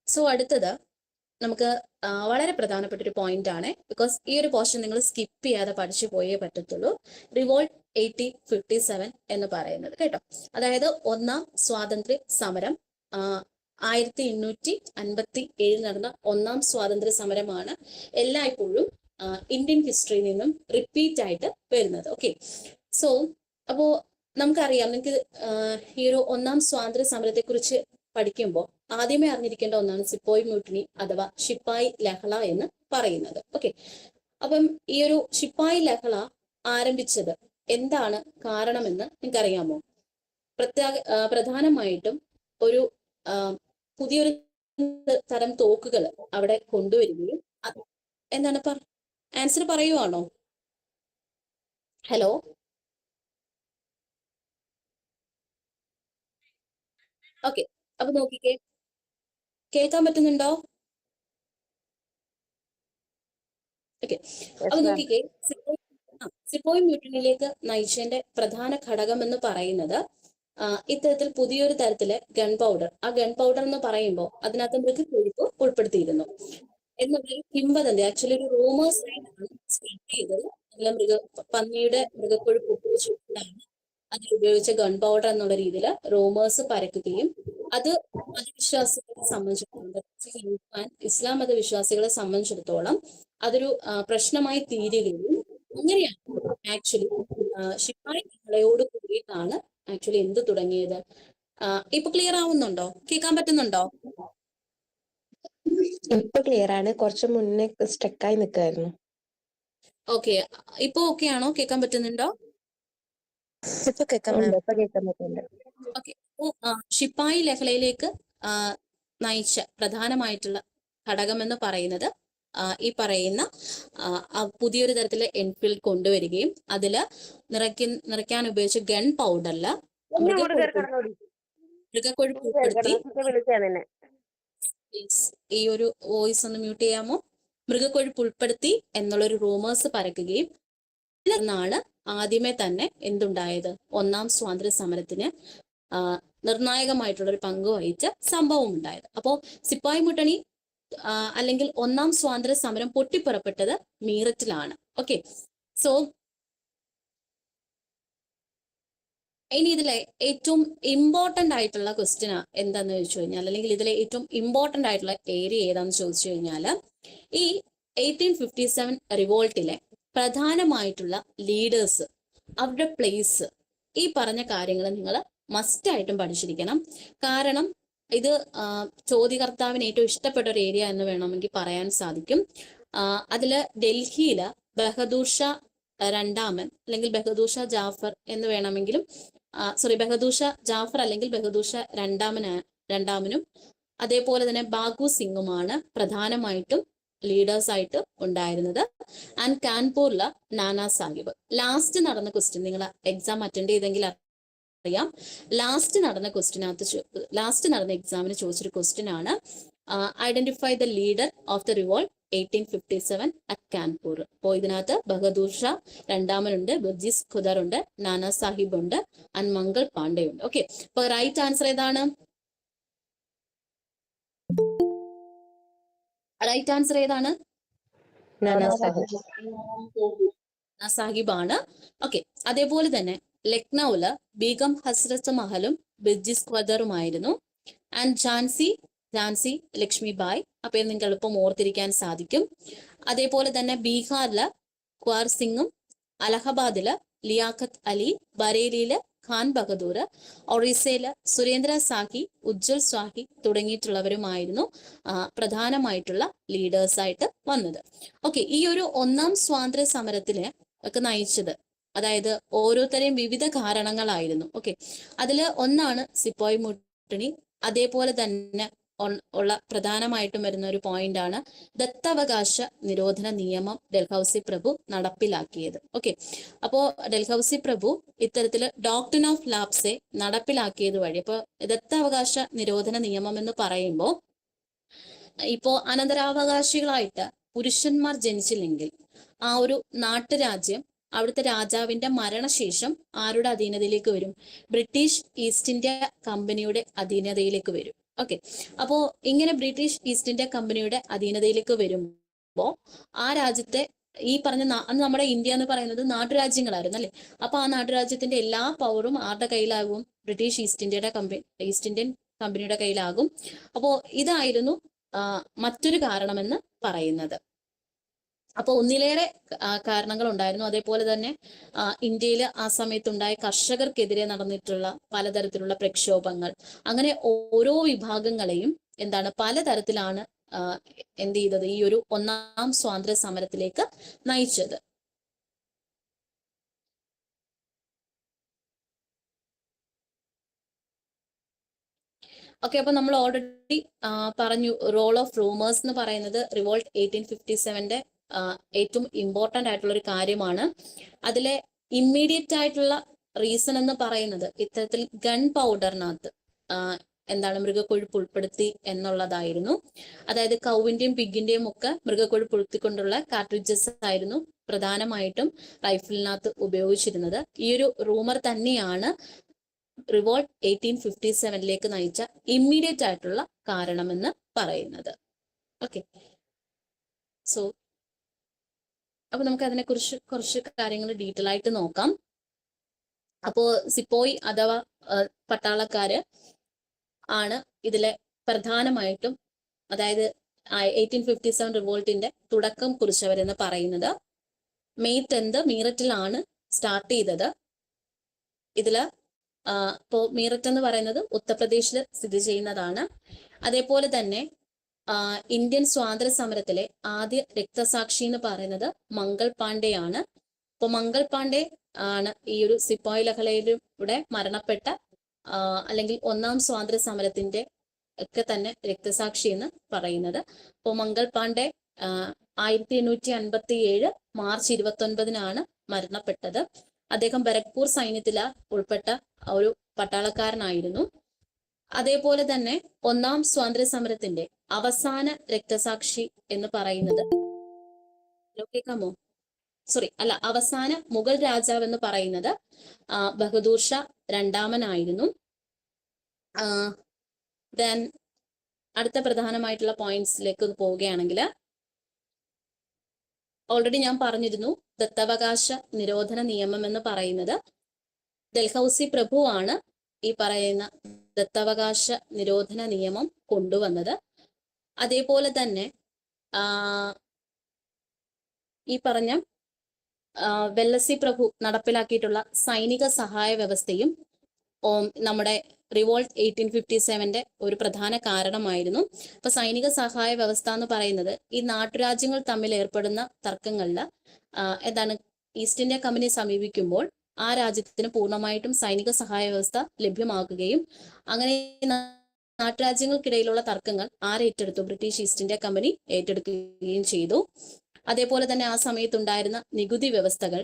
സോ അടുത്തത് നമുക്ക് വളരെ പ്രധാനപ്പെട്ട ഒരു പോയിന്റ് ആണ്, ബിക്കോസ് ഈ ഒരു പോർഷൻ നിങ്ങൾ സ്കിപ്പ് ചെയ്യാതെ പഠിച്ചു പോയേ പറ്റത്തുള്ളൂ. റിവോൾട്ട് 1857 എന്ന് പറയുന്നത് കേട്ടോ, അതായത് ഒന്നാം സ്വാതന്ത്ര്യ സമരം 1857 നടന്ന ഒന്നാം സ്വാതന്ത്ര്യ സമരമാണ് എല്ലായ്പ്പോഴും ഇന്ത്യൻ ഹിസ്റ്ററിയിൽ നിന്നും റിപ്പീറ്റ് ആയിട്ട് വരുന്നത്. ഓക്കെ, സോ അപ്പോ നമുക്കറിയാം, നിങ്ങൾക്ക് ഈ ഒരു ഒന്നാം സ്വാതന്ത്ര്യ സമരത്തെ കുറിച്ച് പഠിക്കുമ്പോൾ ആദ്യമേ അറിഞ്ഞിരിക്കേണ്ട ഒന്നാണ് സിപ്പോയ് മ്യൂട്ടിനി അഥവാ ശിപ്പായി ലഹള എന്ന് പറയുന്നത്. ഓക്കെ, അപ്പം ഈ ഒരു ശിപ്പായി ലഹള ആരംഭിച്ചത് എന്താണ് കാരണമെന്ന് നിങ്ങൾക്കറിയാമോ? പ്രധാനമായിട്ടും ഒരു പുതിയൊരു തരം തോക്കുകൾ അവിടെ കൊണ്ടുവരികയും എന്താണ് ആൻസർ പറയുവാണോ? ഹലോ, ഓക്കെ, അപ്പൊ നോക്കിക്കേ, കേൾക്കാൻ പറ്റുന്നുണ്ടോ? ഓക്കെ, അപ്പൊ നോക്കിക്കേ, സിപ്പോയ് മ്യൂട്ടിനിലേക്ക് നയിച്ചതിന്റെ പ്രധാന ഘടകം എന്ന് പറയുന്നത് ഇത്തരത്തിൽ പുതിയൊരു തരത്തിലെ ഗൺ പൗഡർ. ആ ഗൺ പൗഡർ എന്ന് പറയുമ്പോൾ അതിനകത്ത് മൃഗക്കൊഴുപ്പ് ഉൾപ്പെടുത്തിയിരുന്നു എന്നുള്ളൊരു കിംവദന്തി, ആക്ച്വലി ഒരു റൂമേഴ്സ് ആയിട്ടാണ് സ്പ്രെഡ് ചെയ്തത്. അതിലെ പന്നിയുടെ മൃഗക്കൊഴുപ്പ് ഉപയോഗിച്ചിട്ടാണ് അതിൽ ഉപയോഗിച്ച ഗൺ പൗഡർ എന്നുള്ള രീതിയിൽ റൂമേഴ്സ് പരക്കുകയും അത് മതവിശ്വാസികളെ സംബന്ധിച്ചിടത്തോളം, ഇസ്ലാം മതവിശ്വാസികളെ സംബന്ധിച്ചിടത്തോളം അതൊരു പ്രശ്നമായി തീരുകയും അങ്ങനെയാണ് ആക്ച്വലി ശിപ്പായി ലഹളയോട് കൂടിയിട്ടാണ് ആക്ച്വലി എന്ത് തുടങ്ങിയത്. ഇപ്പൊ ക്ലിയർ ആവുന്നുണ്ടോ? കേൾക്കാൻ പറ്റുന്നുണ്ടോ? ഇപ്പൊ ക്ലിയർ ആണ്, കുറച്ച് മുന്നേ സ്റ്റക്കായി നിൽക്കായിരുന്നു. ഓക്കെ, ഇപ്പൊ ഓക്കെ ആണോ? കേൾക്കാൻ പറ്റുന്നുണ്ടോ? ഇപ്പൊ കേൾക്കാൻ പറ്റുന്നുണ്ട്. ഓക്കെ, ശിപ്പായി ലഹളയിലേക്ക് നയിച്ച പ്രധാനമായിട്ടുള്ള ഘടകം എന്ന് പറയുന്നത് ഈ പറയുന്ന പുതിയൊരു തരത്തിലെ എൻഫീൽഡ് കൊണ്ടുവരികയും അതില് നിറയ്ക്കാൻ ഉപയോഗിച്ച ഗൺ പൗഡറില് മൃഗക്കൊഴുപ്പ് ഉൾപ്പെടുത്തി, ഈ ഒരു വോയിസ് ഒന്ന് മ്യൂട്ട് ചെയ്യാമോ? മൃഗക്കൊഴുപ്പ് ഉൾപ്പെടുത്തി എന്നുള്ളൊരു റൂമേഴ്സ് പരക്കുകയും എന്നാണ് ആദ്യമേ തന്നെ എന്തുണ്ടായത്, ഒന്നാം സ്വാതന്ത്ര്യ സമരത്തിന് നിർണായകമായിട്ടുള്ള ഒരു പങ്ക് വഹിച്ച സംഭവം ഉണ്ടായത്. അപ്പോ സിപ്പായി മുട്ടണി അല്ലെങ്കിൽ ഒന്നാം സ്വാതന്ത്ര്യ സമരം പൊട്ടിപ്പുറപ്പെട്ടത് മീററ്റിലാണ്. ഓക്കെ, സോ ഇനി ഇതിലെ ഏറ്റവും ഇമ്പോർട്ടന്റ് ആയിട്ടുള്ള ക്വസ്റ്റ്യൻ എന്താന്ന് ചോദിച്ചു കഴിഞ്ഞാൽ, അല്ലെങ്കിൽ ഇതിലെ ഏറ്റവും ഇമ്പോർട്ടന്റ് ആയിട്ടുള്ള ഏരിയ ഏതാന്ന് ചോദിച്ചു കഴിഞ്ഞാൽ, ഈ 1857 റിവോൾട്ടിലെ പ്രധാനമായിട്ടുള്ള ലീഡേഴ്സ്, അവരുടെ പ്ലേസ്, ഈ പറഞ്ഞ കാര്യങ്ങൾ നിങ്ങൾ മസ്റ്റ് ആയിട്ടും പഠിച്ചിരിക്കണം. കാരണം ഇത് ചോദ്യകർത്താവിന് ഏറ്റവും ഇഷ്ടപ്പെട്ട ഒരു ഏരിയ എന്ന് വേണമെങ്കിൽ പറയാൻ സാധിക്കും. അതില് ഡൽഹിയില് ബഹദൂർ ഷാ രണ്ടാമൻ അല്ലെങ്കിൽ ബഹദൂർ ഷാ ജാഫർ എന്ന് വേണമെങ്കിലും, ബഹദൂർ ഷാ ജാഫർ അല്ലെങ്കിൽ ബഹദൂർ ഷാ രണ്ടാമനും അതേപോലെ തന്നെ ബാഗു സിംഗുമാണ് പ്രധാനമായിട്ടും ലീഡേഴ്സ് ആയിട്ട് ഉണ്ടായിരുന്നത്. ആൻഡ് കാൺപൂരിലെ നാനാ സാഹിബ്. ലാസ്റ്റ് നടന്ന ക്വസ്റ്റ്യൻ നിങ്ങൾ എക്സാം അറ്റൻഡ് ചെയ്തെങ്കിൽ അറിയാം, ലാസ്റ്റ് നടന്ന എക്സാമിന് ചോദിച്ചൊരു ക്വസ്റ്റ്യൻ ആണ്, identify the leader of the revolt 1857 at Kanpur. അപ്പോൾ ഇതിനകത്ത് ബഹദൂർ ഷാ രണ്ടാമനുണ്ട്, ബർജീസ് ഖുദർ ഉണ്ട്, നാനാ സാഹിബ് ഉണ്ട്, ആൻഡ് മംഗൾ പാണ്ഡെ ഉണ്ട്. ഓക്കെ, അപ്പൊ റൈറ്റ് ആൻസർ ഏതാണ്? റൈറ്റ് ആൻസർ ഏതാണ്? നാനാ സാഹിബ് ആണ്. ഓക്കെ, അതേപോലെ തന്നെ ലക്നൌല് ബീഗം ഹസ്രത്ത് മഹലും ബിർജിസ് ഖദറുമായിരുന്നു. ആൻഡ് ഝാൻസി ലക്ഷ്മിബായ്. അപ്പൊ നിങ്ങൾക്ക് എളുപ്പം ഓർത്തിരിക്കാൻ സാധിക്കും. അതേപോലെ തന്നെ ബീഹാറില് ക്വാർ സിംഗും, അലഹബാദില് ലിയാഖത്ത് അലി, ബറേലിയില് ഖാൻ ബഹദൂർ, ഒറീസയില് സുരേന്ദ്ര സാഹി, ഉജ്ജ്വൽ സ്വാഹി തുടങ്ങിയിട്ടുള്ളവരുമായിരുന്നു പ്രധാനമായിട്ടുള്ള ലീഡേഴ്സ് ആയിട്ട് വന്നത്. ഓക്കെ, ഈ ഒരു ഒന്നാം സ്വാതന്ത്ര്യ സമരത്തിന് ഒക്കെ നയിച്ചത്, അതായത് ഓരോരുത്തരെയും വിവിധ കാരണങ്ങളായിരുന്നു. ഓക്കെ, അതില് ഒന്നാണ് സിപ്പോയ് മുട്ടണി. അതേപോലെ തന്നെ ഉള്ള പ്രധാനമായിട്ടും വരുന്ന ഒരു പോയിന്റ് ആണ് ദത്തവകാശ നിരോധന നിയമം ഡൽഹൌസി പ്രഭു നടപ്പിലാക്കിയത്. ഓക്കെ, അപ്പോ ഡൽഹൌസി പ്രഭു ഇത്തരത്തില് ഡോക്ട്രിൻ ഓഫ് ലാപ്സെ നടപ്പിലാക്കിയത് വഴി, ഇപ്പൊ ദത്താവകാശ നിരോധന നിയമം എന്ന് പറയുമ്പോൾ, ഇപ്പോ അനന്തരാവകാശികളായിട്ട് പുരുഷന്മാർ ജനിച്ചില്ലെങ്കിൽ ആ ഒരു നാട്ടുരാജ്യം അവിടുത്തെ രാജാവിന്റെ മരണശേഷം ആരുടെ അധീനതയിലേക്ക് വരും? ബ്രിട്ടീഷ് ഈസ്റ്റ് ഇന്ത്യ കമ്പനിയുടെ അധീനതയിലേക്ക് വരും. ഓക്കെ, അപ്പോ ഇങ്ങനെ ബ്രിട്ടീഷ് ഈസ്റ്റ് ഇന്ത്യ കമ്പനിയുടെ അധീനതയിലേക്ക് വരുമ്പോ ആ രാജ്യത്തെ ഈ പറഞ്ഞ അന്ന് നമ്മുടെ ഇന്ത്യ എന്ന് പറയുന്നത് നാട്ടുരാജ്യങ്ങളായിരുന്നു അല്ലെ. അപ്പൊ ആ നാട്ടുരാജ്യത്തിന്റെ എല്ലാ പവറും ആരുടെ കയ്യിലാകും? ബ്രിട്ടീഷ് ഈസ്റ്റ് ഇന്ത്യൻ കമ്പനിയുടെ കയ്യിലാകും. അപ്പോ ഇതായിരുന്നു മറ്റൊരു കാരണമെന്ന് പറയുന്നത്. അപ്പൊ ഒന്നിലേറെ കാരണങ്ങൾ ഉണ്ടായിരുന്നു. അതേപോലെ തന്നെ ഇന്ത്യയിൽ ആ സമയത്തുണ്ടായ കർഷകർക്കെതിരെ നടന്നിട്ടുള്ള പലതരത്തിലുള്ള പ്രക്ഷോഭങ്ങൾ, അങ്ങനെ ഓരോ വിഭാഗങ്ങളെയും പലതരത്തിലാണ് എന്ത് ചെയ്തത്, ഈ ഒരു ഒന്നാം സ്വാതന്ത്ര്യ സമരത്തിലേക്ക് നയിച്ചത്. ഓക്കെ, അപ്പൊ നമ്മൾ ഓൾറെഡി പറഞ്ഞു റോൾ ഓഫ് റൂമേഴ്സ് എന്ന് പറയുന്നത് റിവോൾട്ട് 1857 ഏറ്റവും ഇമ്പോർട്ടന്റ് ആയിട്ടുള്ള ഒരു കാര്യമാണ്. അതിലെ ഇമ്മീഡിയറ്റ് ആയിട്ടുള്ള റീസൺ എന്ന് പറയുന്നത് ഇത്തരത്തിൽ ഗൺ പൗഡറിനകത്ത് മൃഗക്കൊഴുപ്പ് ഉൾപ്പെടുത്തി എന്നുള്ളതായിരുന്നു. അതായത് കൗവിന്റെയും പിഗിന്റെയും ഒക്കെ മൃഗക്കൊഴുപ്പ് ഉൾപ്പെടുത്തിക്കൊണ്ടുള്ള കാർട്രിഡ്ജസ് ആയിരുന്നു പ്രധാനമായിട്ടും റൈഫിളിനകത്ത് ഉപയോഗിച്ചിരുന്നത്. ഈ ഒരു റൂമർ തന്നെയാണ് റിവോൾട്ട് 1857 നയിച്ച ഇമ്മീഡിയറ്റ് ആയിട്ടുള്ള കാരണമെന്ന് പറയുന്നത്. ഓക്കെ, സോ അപ്പൊ നമുക്ക് അതിനെ കുറിച്ച് കുറച്ച് കാര്യങ്ങൾ ഡീറ്റെയിൽ ആയിട്ട് നോക്കാം. അപ്പോ സിപ്പോയി അഥവാ പട്ടാളക്കാര് ആണ് ഇതിലെ പ്രധാനമായിട്ടും, അതായത് 1857 റിവോൾട്ടിന്റെ തുടക്കം കുറിച്ചവരെന്ന് പറയുന്നത്. മെയ് 10 മീററ്റിലാണ് സ്റ്റാർട്ട് ചെയ്തത്. ഇതില് ഇപ്പോ മീററ്റ് എന്ന് പറയുന്നത് ഉത്തർപ്രദേശിൽ സ്ഥിതി ചെയ്യുന്നതാണ്. അതേപോലെ തന്നെ ഇന്ത്യൻ സ്വാതന്ത്ര്യ സമരത്തിലെ ആദ്യ രക്തസാക്ഷി എന്ന് പറയുന്നത് മംഗൾ പാണ്ഡെ ആണ്. അപ്പൊ മംഗൾ പാണ്ഡെ ആണ് ഈ ഒരു സിപ്പായി ലഹളയിലൂടെ മരണപ്പെട്ട അല്ലെങ്കിൽ ഒന്നാം സ്വാതന്ത്ര്യ സമരത്തിന്റെ ഒക്കെ തന്നെ രക്തസാക്ഷി എന്ന് പറയുന്നത്. അപ്പോൾ മംഗൾ പാണ്ഡെ 1857 മാർച്ച് 29 മരണപ്പെട്ടത്. അദ്ദേഹം ബരക്പൂർ സൈന്യത്തിൽ ഉൾപ്പെട്ട ഒരു പട്ടാളക്കാരനായിരുന്നു. അതേപോലെ തന്നെ ഒന്നാം സ്വാതന്ത്ര്യ സമരത്തിന്റെ അവസാന രക്തസാക്ഷി എന്ന് പറയുന്നത്, കേൾക്കാമോ? അവസാന മുഗൾ രാജാവ് എന്ന് പറയുന്നത് ബഹദൂർ ഷാ രണ്ടാമനായിരുന്നു. ദെൻ അടുത്ത പ്രധാനമായിട്ടുള്ള പോയിന്റ്സിലേക്ക് പോവുകയാണെങ്കിൽ, ഓൾറെഡി ഞാൻ പറഞ്ഞിരുന്നു ദത്തവകാശ നിരോധന നിയമം എന്ന് പറയുന്നത് ഡൽഹൌസി പ്രഭു ആണ് ഈ പറയുന്ന ദത്തവകാശ നിരോധന നിയമം കൊണ്ടുവന്നത്. അതേപോലെ തന്നെ ഈ പറഞ്ഞ വെല്ലസി പ്രഭു നടപ്പിലാക്കിയിട്ടുള്ള സൈനിക സഹായ വ്യവസ്ഥയും നമ്മുടെ റിവോൾട്ട് 1857 ഒരു പ്രധാന കാരണമായിരുന്നു. അപ്പൊ സൈനിക സഹായ വ്യവസ്ഥ എന്ന് പറയുന്നത് ഈ നാട്ടുരാജ്യങ്ങൾ തമ്മിൽ ഏർപ്പെടുന്ന തർക്കങ്ങളിൽ ഈസ്റ്റ് ഇന്ത്യ കമ്പനി സമീപിക്കുമ്പോൾ ആ രാജ്യത്തിന് പൂർണ്ണമായിട്ടും സൈനിക സഹായ വ്യവസ്ഥ ലഭ്യമാക്കുകയും അങ്ങനെ നാട്ടുരാജ്യങ്ങൾക്കിടയിലുള്ള തർക്കങ്ങൾ ആരേറ്റെടുത്തു? ബ്രിട്ടീഷ് ഈസ്റ്റ് ഇന്ത്യ കമ്പനി ഏറ്റെടുക്കുകയും ചെയ്തു. അതേപോലെ തന്നെ ആ സമയത്തുണ്ടായിരുന്ന നികുതി വ്യവസ്ഥകൾ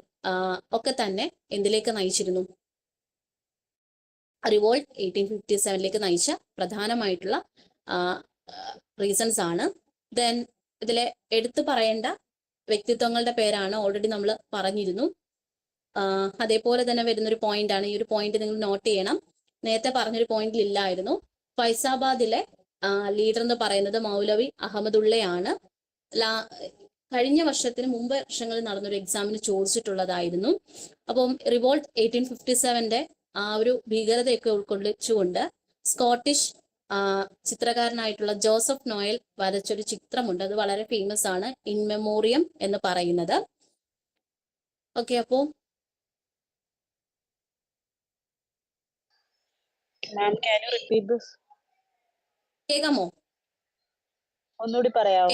ഒക്കെ തന്നെ എന്തിലേക്ക് നയിച്ചിരുന്നു? റിവോൾട്ട് 1857 നയിച്ച പ്രധാനമായിട്ടുള്ള റീസൺസ് ആണ്. ദെൻ ഇതിലെ എടുത്തു പറയേണ്ട വ്യക്തിത്വങ്ങളുടെ പേരാണ് ഓൾറെഡി നമ്മൾ പറഞ്ഞിരുന്നു. അതേപോലെ തന്നെ വരുന്നൊരു പോയിന്റ് ആണ്, ഈ ഒരു പോയിന്റ് നിങ്ങൾ നോട്ട് ചെയ്യണം. നേരത്തെ പറഞ്ഞൊരു പോയിന്റിൽ ഇല്ലായിരുന്നു. ഫൈസാബാദിലെ ലീഡർ എന്ന് പറയുന്നത് മൗലവി അഹമ്മദുള്ളയാണ്. കഴിഞ്ഞ മുമ്പ് വർഷങ്ങളിൽ നടന്നൊരു എക്സാമിന് ചോദിച്ചിട്ടുള്ളതായിരുന്നു. അപ്പം റിവോൾട്ട് 1857 ആ ഒരു ഭീകരതയൊക്കെ ഉൾക്കൊള്ളിച്ചുകൊണ്ട് സ്കോട്ടിഷ് ചിത്രകാരനായിട്ടുള്ള ജോസഫ് നോയൽ വരച്ചൊരു ചിത്രമുണ്ട്. അത് വളരെ ഫേമസ് ആണ്, ഇൻ മെമ്മോറിയം എന്ന് പറയുന്നത്. ഓക്കെ, അപ്പോൾ മാം ക്യാൻ യു റിപ്പീറ്റ് ദിസ്? കേൾക്കാമോ? ഒന്നുകൂടി പറയാമോ?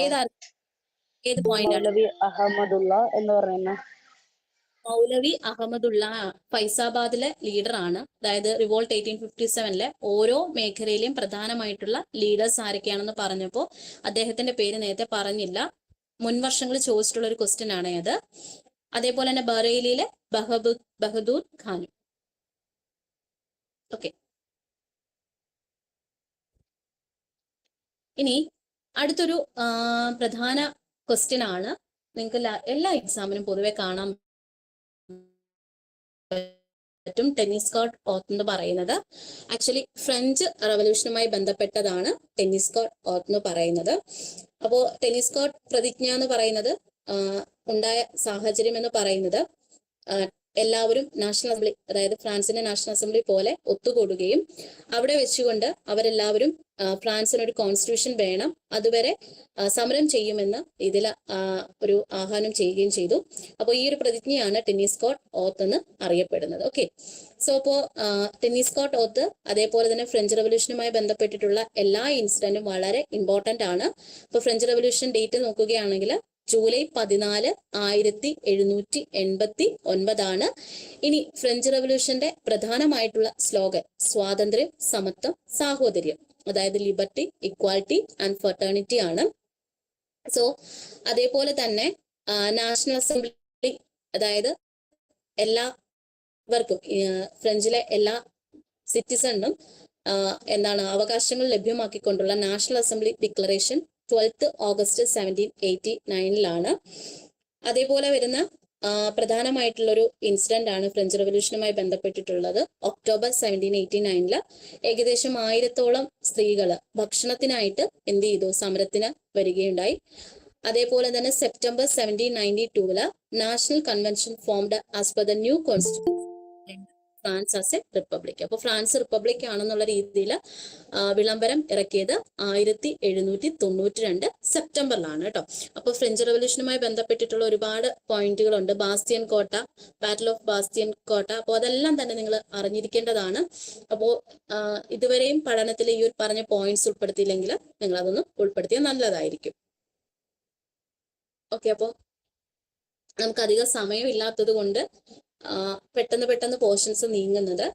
ഏത് പോയിന്റ് ആണ്? മൗലവി അഹമ്മദുള്ള എന്ന് പറയുന്ന മൗലവി അഹമ്മദുള്ള ഫൈസാബാദിലെ ലീഡറാണ്. അതായത് റിവോൾട്ട് 1857 ഓരോ മേഖലയിലെയും പ്രധാനമായിട്ടുള്ള ലീഡേഴ്സ് ആരൊക്കെയാണെന്ന് പറഞ്ഞപ്പോൾ അദ്ദേഹത്തിന്റെ പേര് നേരത്തെ പറഞ്ഞില്ല. മുൻവർഷങ്ങളിൽ ചോദിച്ചിട്ടുള്ള ഒരു ക്വസ്റ്റ്യൻ ആണ് അത്. അതേപോലെ തന്നെ ബറേലിയിലെ ബഹദൂർ ഖാനും. ഓക്കെ, ഇനി അടുത്തൊരു പ്രധാന ക്വസ്റ്റ്യൻ ആണ്. നിങ്ങൾക്ക് എല്ലാ എക്സാമിനും പൊതുവെ കാണാൻ പറ്റും. ടെന്നീസ് കോർട്ട് ഓത്ത് എന്ന് പറയുന്നത് ആക്ച്വലി ഫ്രഞ്ച് റവല്യൂഷനുമായി ബന്ധപ്പെട്ടതാണ് ടെന്നീസ് കോർട്ട് ഓത്ത് എന്ന് പറയുന്നത്. അപ്പോൾ ടെന്നീസ് കോർട്ട് പ്രതിജ്ഞ എന്ന് പറയുന്നത് ഉണ്ടായ സാഹചര്യം എന്ന് പറയുന്നത് എല്ലാവരും നാഷണൽ അസംബ്ലി, അതായത് ഫ്രാൻസിന്റെ നാഷണൽ അസംബ്ലി പോലെ ഒത്തുകൂടുകയും അവിടെ വെച്ചുകൊണ്ട് അവരെല്ലാവരും ഫ്രാൻസിനൊരു കോൺസ്റ്റിറ്റ്യൂഷൻ വേണം, അതുവരെ സമരം ചെയ്യുമെന്ന് ഇതിൽ ഒരു ആഹ്വാനം ചെയ്യുകയും ചെയ്തു. അപ്പോൾ ഈ ഒരു പ്രതിജ്ഞയാണ് ടെന്നീസ് കോർട്ട് ഓത്ത് എന്ന് അറിയപ്പെടുന്നത്. ഓക്കെ, സോ അപ്പോൾ ടെന്നീസ് കോർട്ട് ഓത്ത് അതേപോലെ തന്നെ ഫ്രഞ്ച് റവല്യൂഷനുമായി ബന്ധപ്പെട്ടിട്ടുള്ള എല്ലാ ഇൻസിഡന്റും വളരെ ഇമ്പോർട്ടന്റ് ആണ്. ഇപ്പോൾ ഫ്രഞ്ച് റവല്യൂഷൻ ഡേറ്റ് നോക്കുകയാണെങ്കിൽ ജൂലൈ 14, 1789. ഇനി ഫ്രഞ്ച് റവല്യൂഷന്റെ പ്രധാനമായിട്ടുള്ള സ്ലോഗൻ സ്വാതന്ത്ര്യം, സമത്വം, സാഹോദര്യം, അതായത് ലിബർട്ടി, ഇക്വാലിറ്റി ആൻഡ് ഫെർട്ടേണിറ്റി ആണ്. സോ അതേപോലെ തന്നെ നാഷണൽ അസംബ്ലി, അതായത് എല്ലാവർക്കും ഫ്രഞ്ചിലെ എല്ലാ സിറ്റിസണിനും എന്താണ് അവകാശങ്ങൾ ലഭ്യമാക്കിക്കൊണ്ടുള്ള നാഷണൽ അസംബ്ലി ഡിക്ലറേഷൻ 12 ഓഗസ്റ്റ് 1789 അതേപോലെ വരുന്ന പ്രധാനമായിട്ടുള്ളൊരു ഇൻസിഡന്റ് ആണ് ഫ്രഞ്ച് റവല്യൂഷനുമായി ബന്ധപ്പെട്ടിട്ടുള്ളത്. ഒക്ടോബർ 1789 ഏകദേശം 1000-ഓളം സ്ത്രീകൾ ഭക്ഷണത്തിനായിട്ട് എന്ത് ചെയ്തു, സമരത്തിന് വരികയുണ്ടായി. അതേപോലെ തന്നെ September 1792 national convention formed as per the new constitution France as A republic. അപ്പോൾ ഫ്രാൻസ് റിപ്പബ്ലിക് ആണെന്നുള്ള രീതിയിൽ വിളംബരം ഇറക്കിയത് 1792 സെപ്റ്റംബറിലാണ് കേട്ടോ. അപ്പോൾ ഫ്രഞ്ച് റവല്യൂഷനുമായി ബന്ധപ്പെട്ടിട്ടുള്ള ഒരുപാട് പോയിന്റുകളുണ്ട്. ബാസ്റ്റിയൻ കോട്ട, ബാറ്റിൽ ഓഫ് ബാസ്റ്റിയൻ കോട്ട, അപ്പോൾ അതെല്ലാം തന്നെ നിങ്ങൾ അറിഞ്ഞിരിക്കേണ്ടതാണ്. അപ്പോൾ ഇതുവരെയും പഠനത്തിൽ ഈ ഒരു പറഞ്ഞ പോയിന്റ്സ് ഉൾപ്പെടുത്തിയില്ലെങ്കിൽ നിങ്ങൾ അതൊന്ന് ഉൾപ്പെടുത്തിയാൽ നല്ലതായിരിക്കും. ഓക്കെ, അപ്പോൾ നമുക്ക് അധികം സമയമില്ലാത്തത് കൊണ്ട് പെട്ടെന്ന് പോർഷൻസ് നീങ്ങുന്നത്.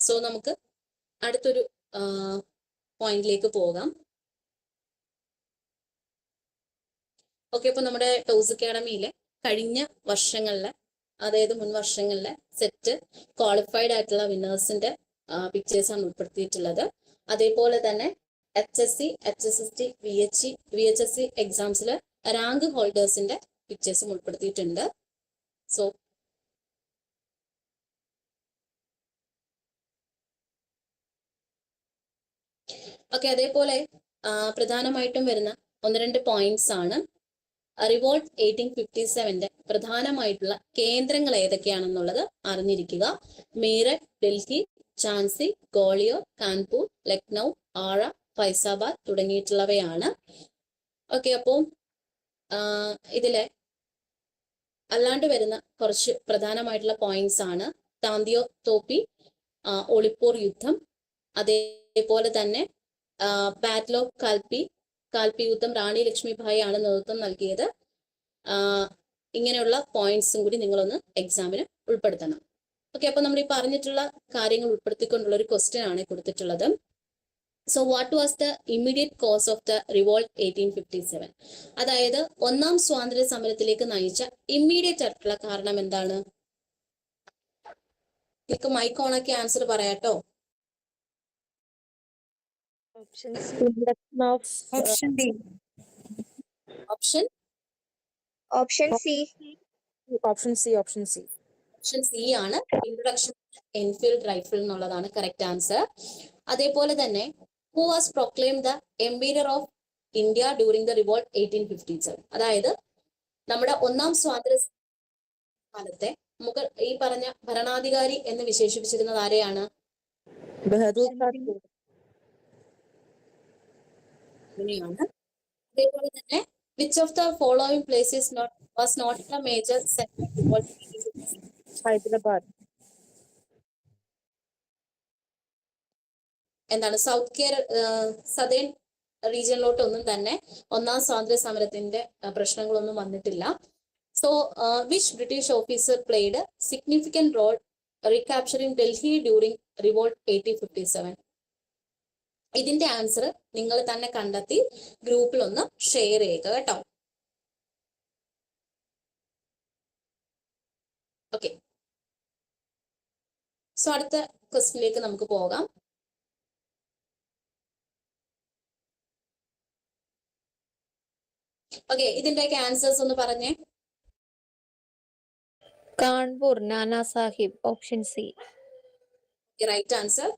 സോ നമുക്ക് അടുത്തൊരു പോയിന്റിലേക്ക് പോകാം. ഓക്കെ, അപ്പൊ നമ്മുടെ ടോസ് അക്കാഡമിയിലെ കഴിഞ്ഞ വർഷങ്ങളിലെ, അതായത് മുൻ വർഷങ്ങളിലെ സെറ്റ് ക്വാളിഫൈഡ് ആയിട്ടുള്ള വിന്നേഴ്സിന്റെ പിക്ചേഴ്സ് ആണ് ഉൾപ്പെടുത്തിയിട്ടുള്ളത്. അതേപോലെ തന്നെ HSC, HSST, VHSC എക്സാംസിൽ റാങ്ക് ഹോൾഡേഴ്സിന്റെ പിക്ചേഴ്സും ഉൾപ്പെടുത്തിയിട്ടുണ്ട്. സോ ഓക്കെ, അതേപോലെ പ്രധാനമായിട്ടും വരുന്ന 1-2 പോയിന്റ്സ് ആണ്. റിവോൾട്ട് 1857 പ്രധാനമായിട്ടുള്ള കേന്ദ്രങ്ങൾ ഏതൊക്കെയാണെന്നുള്ളത് അറിഞ്ഞിരിക്കുക. മീററ്റ്, ഡൽഹി, ഝാൻസി, ഗോളിയോർ, കാൺപൂർ, ലക്നൗ, ആറ, ഫൈസാബാദ് തുടങ്ങിയിട്ടുള്ളവയാണ്. ഓക്കെ, അപ്പോൾ ഇതിലെ അല്ലാണ്ട് വരുന്ന കുറച്ച് പ്രധാനമായിട്ടുള്ള പോയിന്റ്സ് ആണ്. താന്തിയോ തോപ്പി, ഒളിപ്പോർ യുദ്ധം, അതേപോലെ തന്നെ ബാറ്റിൽ ഓഫ് കാൽപ്പി യുദ്ധം റാണി ലക്ഷ്മിഭായി ആണ് നേതൃത്വം നൽകിയത്. ഇങ്ങനെയുള്ള പോയിന്റ്സും കൂടി നിങ്ങളൊന്ന് എക്സാമിന് ഉൾപ്പെടുത്തണം. ഓക്കെ, അപ്പൊ നമ്മൾ ഈ പറഞ്ഞിട്ടുള്ള കാര്യങ്ങൾ ഉൾപ്പെടുത്തിക്കൊണ്ടുള്ള ഒരു ക്വസ്റ്റ്യൻ ആണ് കൊടുത്തിട്ടുള്ളത്. So what was the immediate cause of the revolt 1857? അതായത് ഒന്നാം സ്വാതന്ത്ര്യ സമരത്തിലേക്ക് നയിച്ച ഇമ്മീഡിയറ്റ് ആയിട്ടുള്ള കാരണം എന്താണ്? നിങ്ങൾക്ക് മൈക്ക് ഓണാക്കി ആൻസർ പറയാട്ടോ. ഓപ്ഷൻ സി ആണ്. ഇൻട്രൊഡക്ഷൻ എൻഫീൽഡ് റൈഫിൾ എന്നുള്ളതാണ് കറക്റ്റ് ആൻസർ. അതേപോലെ തന്നെ who was proclaim the emperor of India during the revolt 1857? അതായത് നമ്മുടെ ഒന്നാം സ്വാതന്ത്ര്യ കാലത്തെ മുഗൾ ഈ പറഞ്ഞ ഭരണാധികാരി എന്ന് വിശേഷിപ്പിച്ചിരുന്നത് ആരെയാണ്? അങ്ങനെയാണ്. അതേപോലെ തന്നെ which of the following places was not a major center for Hyderabad. എന്താണ് സദേൺ റീജിയനിലോട്ടൊന്നും തന്നെ ഒന്നാം സ്വാതന്ത്ര്യ സമരത്തിന്റെ പ്രശ്നങ്ങളൊന്നും വന്നിട്ടില്ല. So which British officer played significant role recapturing Delhi during revolt 1857? ഇതിന്റെ ആൻസർ നിങ്ങൾ തന്നെ കണ്ടെത്തി ഗ്രൂപ്പിൽ ഒന്ന് ഷെയർ ചെയ്യുക കേട്ടോ. ഓക്കെ, സോ അടുത്ത ക്വസ്റ്റിനിലേക്ക് നമുക്ക് പോകാം. ഓക്കെ, ഇതിന്റെയൊക്കെ ആൻസേഴ്സ് ഒന്ന് പറഞ്ഞേ. Kanpur, Nana Sahib, option C. Right answer.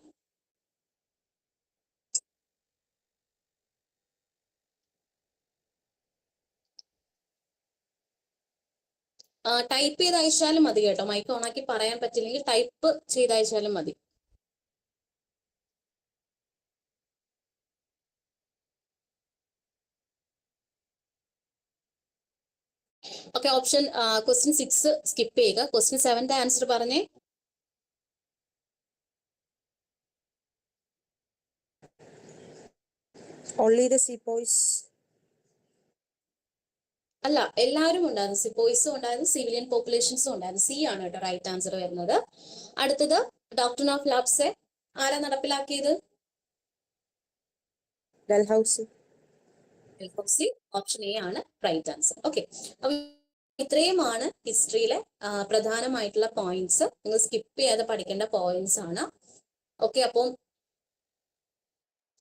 Type ചെയ്ത് അയച്ചാലും മതി കേട്ടോ. മൈക്ക് ഓണാക്കി പറയാൻ പറ്റില്ലെങ്കിൽ ടൈപ്പ് ചെയ്ത് അയച്ചാലും മതി. ഓക്കെ, ക്വസ്റ്റ്യൻ 6 സ്കിപ്പ് ചെയ്യുക. ക്വസ്റ്റ്യൻ 7ന്റെ ആൻസർ പറഞ്ഞേ. Only the sepoys. അല്ല, എല്ലാവരും ഉണ്ടായിരുന്നു. സിപ്പോയ്സും ഉണ്ടായിരുന്നു, സിവിലിയൻ പോപ്പുലേഷൻസും ഉണ്ടായിരുന്നു. സി ആണ് കേട്ടോ റൈറ്റ് ആൻസർ വരുന്നത്. അടുത്തത് ഡോക്ടർ ഓഫ് ലാപ്സെ ആരാ നടപ്പിലാക്കിയത്? Dalhousie. ഓപ്ഷൻ എ ആണ് റൈറ്റ് ആൻസർ. ഓക്കെ, അപ്പൊ ഇത്രയുമാണ് ഹിസ്റ്ററിയിലെ പ്രധാനമായിട്ടുള്ള പോയിന്റ്സ്. നിങ്ങൾ സ്കിപ്പ് ചെയ്യാതെ പഠിക്കേണ്ട പോയിന്റ്സ് ആണ്. ഓക്കെ, അപ്പം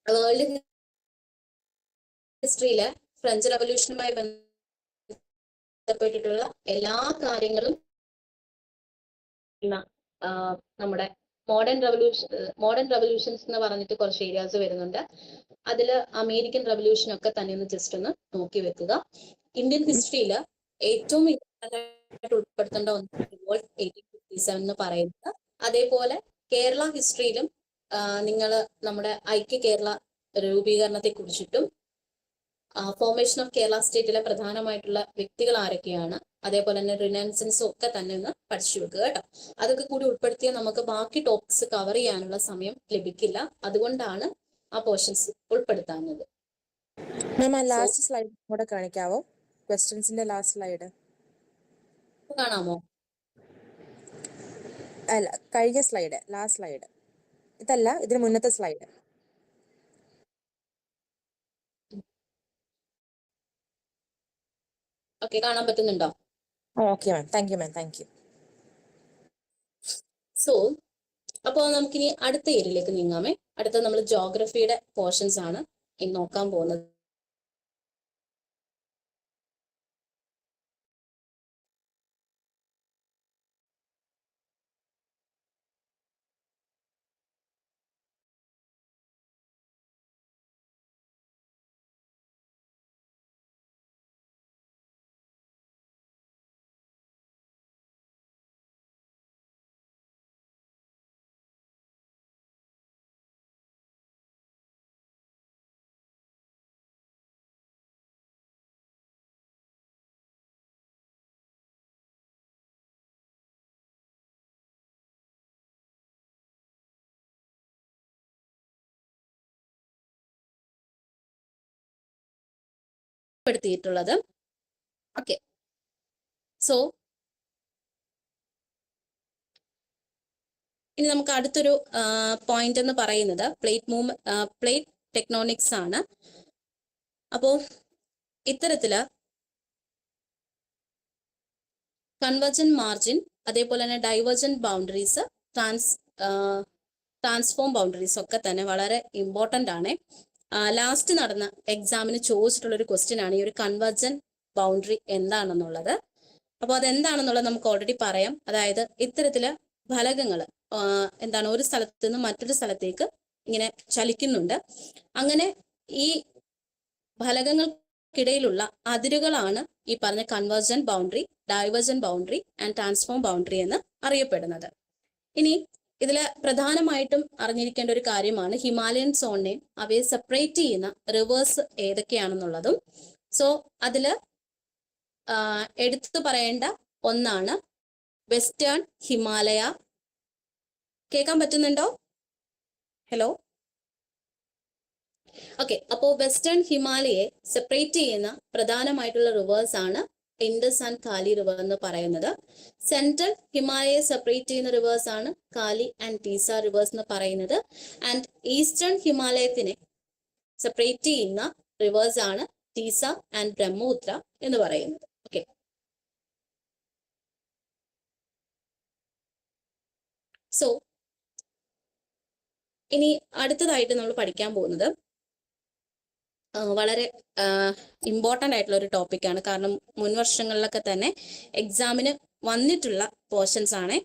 വേൾഡ് ഹിസ്റ്ററിയിലെ ഫ്രഞ്ച് റവല്യൂഷനുമായി ബന്ധപ്പെട്ടിട്ടുള്ള എല്ലാ കാര്യങ്ങളും നമ്മുടെ മോഡേൺ റവല്യൂഷൻസ് എന്ന് പറഞ്ഞിട്ട് കുറച്ച് ഏരിയാസ് വരുന്നുണ്ട്. അതിൽ അമേരിക്കൻ റവല്യൂഷൻ ഒക്കെ തന്നെ ഒന്ന് ജസ്റ്റ് ഒന്ന് നോക്കി വെക്കുക. ഇന്ത്യൻ ഹിസ്റ്ററിയിൽ ഏറ്റവും ഉൾപ്പെടുത്തേണ്ട ഒന്ന് റിവോൾട്ട് 1857 എന്ന് പറയുന്നത്. അതേപോലെ കേരള ഹിസ്റ്ററിയിലും നിങ്ങൾ നമ്മുടെ ഐക്യ കേരള രൂപീകരണത്തെ കുറിച്ചിട്ടും ഫോർമേഷൻ ഓഫ് കേരള സ്റ്റേറ്റിലെ പ്രധാനമായിട്ടുള്ള വ്യക്തികൾ ആരൊക്കെയാണ്, അതേപോലെ തന്നെ റിനൻസൻസും ഒക്കെ തന്നെ ഒന്ന് പഠിച്ചു വെക്കുക കേട്ടോ. അതൊക്കെ കൂടി ഉൾപ്പെടുത്തിയാൽ നമുക്ക് ബാക്കി ടോപ്പിക്സ് കവർ ചെയ്യാനുള്ള സമയം ലഭിക്കില്ല. അതുകൊണ്ടാണ് ആ പോർഷൻസ് ഉൾപ്പെടുത്താവുന്നത്. മാം, ലാസ്റ്റ് സ്ലൈഡ് കൂടെ കാണിക്കാവോ? ക്വസ്റ്റ്യൻസിന്റെ ലാസ്റ്റ് സ്ലൈഡ് കാണാമോ? അല്ല, കഴിഞ്ഞ സ്ലൈഡ്, ലാസ്റ്റ് സ്ലൈഡ്. ഇതല്ല, ഇതിന് മുന്നത്തെ സ്ലൈഡ്. ഓക്കെ, കാണാൻ പറ്റുന്നുണ്ടോ? Okay ma'am, thank you ma'am, thank you. So അപ്പോൾ നമുക്കിനി അടുത്ത ഏരിയയിലേക്ക് നീങ്ങാമേ. അടുത്ത നമ്മൾ ജോഗ്രഫിയുടെ പോർഷൻസ് ആണ് ഇനി നോക്കാൻ പോകുന്നത്. പ്പെടുത്തിയിട്ടുള്ളത്. ഓക്കെ, സോ ഇനി നമുക്ക് അടുത്തൊരു പോയിന്റ് എന്ന് പറയുന്നത് പ്ലേറ്റ് ടെക്നോണിക്സ് ആണ്. അപ്പോൾ ഇത്തരത്തില് കൺവെർജൻ മാർജിൻ, അതേപോലെ തന്നെ ഡൈവേർജൻ ബൗണ്ടറീസ്, ട്രാൻസ്ഫോം ബൗണ്ടറീസ് ഒക്കെ തന്നെ വളരെ ഇമ്പോർട്ടൻ്റ് ആണ്. ലാസ്റ്റ് നടന്ന എക്സാമിന് ചോദിച്ചിട്ടുള്ള ഒരു ക്വസ്റ്റ്യൻ ആണ് ഈ ഒരു കൺവെർജൻ ബൗണ്ടറി എന്താണെന്നുള്ളത്. അപ്പോൾ അതെന്താണെന്നുള്ളത് നമുക്ക് ഓൾറെഡി പറയാം. അതായത് ഇത്തരത്തില് ഫലകങ്ങൾ എന്താണ് ഒരു സ്ഥലത്ത് നിന്ന് മറ്റൊരു സ്ഥലത്തേക്ക് ഇങ്ങനെ ചലിക്കുന്നുണ്ട്. അങ്ങനെ ഈ ഫലകങ്ങൾക്കിടയിലുള്ള അതിരുകളാണ് ഈ പറഞ്ഞ കൺവെർജൻ boundary, divergent boundary and transform boundary എന്ന് അറിയപ്പെടുന്നത്. ഇനി ഇതിൽ പ്രധാനമായിട്ടും അറിഞ്ഞിരിക്കേണ്ട ഒരു കാര്യമാണ് ഹിമാലയൻ സോണിനെയും അവയെ സെപ്പറേറ്റ് ചെയ്യുന്ന റിവേഴ്സ് ഏതൊക്കെയാണെന്നുള്ളതും. സോ അതിൽ എടുത്തു പറയേണ്ട ഒന്നാണ് വെസ്റ്റേൺ ഹിമാലയ. കേൾക്കാൻ പറ്റുന്നുണ്ടോ? ഹലോ, ഓക്കെ, അപ്പോൾ വെസ്റ്റേൺ ഹിമാലയെ സെപ്പറേറ്റ് ചെയ്യുന്ന പ്രധാനമായിട്ടുള്ള റിവേഴ്സ് ആണ് ഇൻഡസ് ആൻഡ് കാലി റിവർ എന്ന് പറയുന്നത്. സെൻട്രൽ ഹിമാലയെ സെപ്പറേറ്റ് ചെയ്യുന്ന റിവേഴ്സ് ആണ് കാലി ആൻഡ് ടീസ റിവേഴ്സ് എന്ന് പറയുന്നത്. ആൻഡ് ഈസ്റ്റേൺ ഹിമാലയത്തിനെ സെപ്പറേറ്റ് ചെയ്യുന്ന റിവേഴ്സ് ആണ് ടീസ ആൻഡ് ബ്രഹ്മപുത്ര എന്ന് പറയുന്നത്. ഓക്കെ, സോ ഇനി അടുത്തതായിട്ട് നമ്മൾ പഠിക്കാൻ പോകുന്നത് വളരെ ഇമ്പോർട്ടൻ്റ് ആയിട്ടുള്ള ഒരു ടോപ്പിക്കാണ്. കാരണം മുൻ വർഷങ്ങളിലൊക്കെ തന്നെ എക്സാമിന് വന്നിട്ടുള്ള പോർഷൻസ് ആണ്.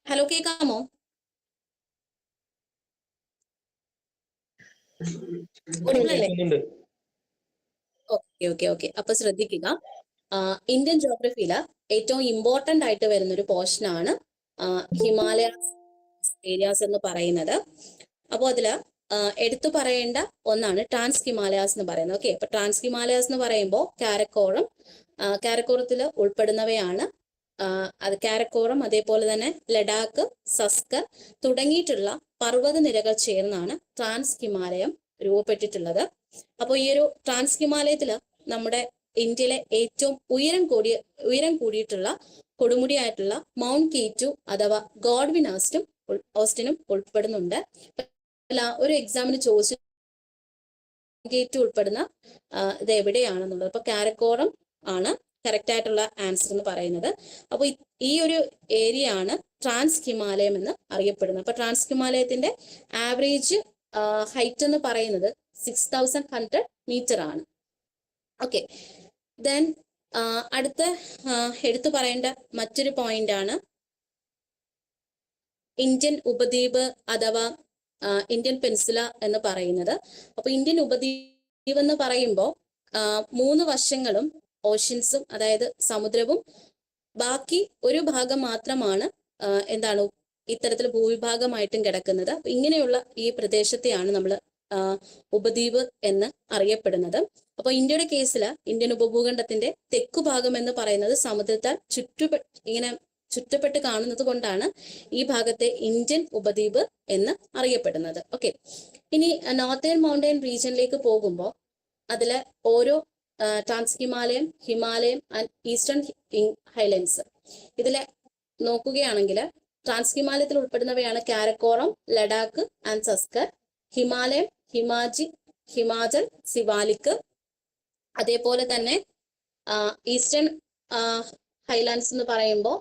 ഹലോ, കേൾക്കാമോ? ഓക്കെ. അപ്പൊ ശ്രദ്ധിക്കുക, ഇന്ത്യൻ ജോഗ്രഫിയില് ഏറ്റവും ഇമ്പോർട്ടന്റ് ആയിട്ട് വരുന്ന ഒരു പോർഷൻ ആണ് ഹിമാലയാസ് ഏരിയാസ് എന്ന് പറയുന്നത്. അപ്പോൾ അതില് എടുത്തു പറയേണ്ട ഒന്നാണ് ട്രാൻസ് ഹിമാലയാസ് എന്ന് പറയുന്നത്. ഓക്കെ, അപ്പൊ ട്രാൻസ് ഹിമാലയാസ് എന്ന് പറയുമ്പോൾ കാരക്കോറത്തിൽ ഉൾപ്പെടുന്നവയാണ്. അത് കാരക്കോറം, അതേപോലെ തന്നെ ലഡാക്ക്, സസ്കർ തുടങ്ങിയിട്ടുള്ള പർവ്വത നിരകൾ ചേർന്നാണ് ട്രാൻസ് ഹിമാലയം രൂപപ്പെട്ടിട്ടുള്ളത്. അപ്പോൾ ഈ ഒരു ട്രാൻസ് ഹിമാലയത്തില് നമ്മുടെ ഇന്ത്യയിലെ ഏറ്റവും ഉയരം കൂടിയിട്ടുള്ള കൊടുമുടിയായിട്ടുള്ള മൗണ്ട് കീറ്റു അഥവാ ഗോഡ്വിൻ ഓസ്റ്റിനും ഉൾപ്പെടുന്നുണ്ട്. ഒരു എക്സാമിന് ചോദിച്ചു കീറ്റു ഉൾപ്പെടുന്ന ഇത് എവിടെയാണെന്നുള്ളത്. അപ്പൊ കാരക്കോറം ആണ് കറക്റ്റ് ആയിട്ടുള്ള ആൻസർ എന്ന് പറയുന്നത്. അപ്പോൾ ഈ ഒരു ഏരിയ ആണ് ട്രാൻസ് ഹിമാലയം എന്ന് അറിയപ്പെടുന്നത്. അപ്പൊ ട്രാൻസ് ഹിമാലയത്തിന്റെ ആവറേജ് ഹൈറ്റ് എന്ന് പറയുന്നത് 6100 മീറ്റർ ആണ്. ഓക്കെ, ദെൻ അടുത്ത എടുത്തു പറയേണ്ട മറ്റൊരു പോയിന്റ് ആണ് ഇന്ത്യൻ ഉപദ്വീപ് അഥവാ ഇന്ത്യൻ പെൻസില എന്ന് പറയുന്നത്. അപ്പൊ ഇന്ത്യൻ ഉപദ്വീപ് എന്ന് പറയുമ്പോൾ 3 വശങ്ങളും ഓഷ്യൻസും, അതായത് സമുദ്രവും, ബാക്കി ഒരു ഭാഗം മാത്രമാണ് എന്താണ് ഇത്തരത്തിൽ ഭൂവിഭാഗമായിട്ടും കിടക്കുന്നത്. അപ്പൊ ഇങ്ങനെയുള്ള ഈ പ്രദേശത്തെയാണ് നമ്മൾ ഉപദ്വീപ് എന്ന് അറിയപ്പെടുന്നത്. അപ്പൊ ഇന്ത്യയുടെ കേസിൽ ഇന്ത്യൻ ഉപഭൂഖണ്ഡത്തിന്റെ തെക്കു ഭാഗം എന്ന് പറയുന്നത് സമുദ്രത്താൽ ചുറ്റപ്പെട്ട് കാണുന്നത് കൊണ്ടാണ് ഈ ഭാഗത്തെ ഇന്ത്യൻ ഉപദ്വീപ് എന്ന് അറിയപ്പെടുന്നത്. ഓക്കെ, ഇനി നോർത്തേൺ മൗണ്ടൈൻ റീജിയനിലേക്ക് പോകുമ്പോൾ അതില് ഓരോ trans Himalaya and eastern highlands ഇതിലെ നോക്കുകയാണെങ്കിൽ ട്രാൻസ് ഹിമാലയത്തിൽ ഉൾപ്പെടുന്നവയാണ് കാരക്കോറം, ലഡാക്ക് ആൻഡ് സസ്കർ. ഹിമാലയം, ഹിമാചൽ, സിവാലിക്. അതേപോലെ തന്നെ ഈസ്റ്റേൺ ഹൈലാൻഡ്സ് എന്ന് പറയുമ്പോൾ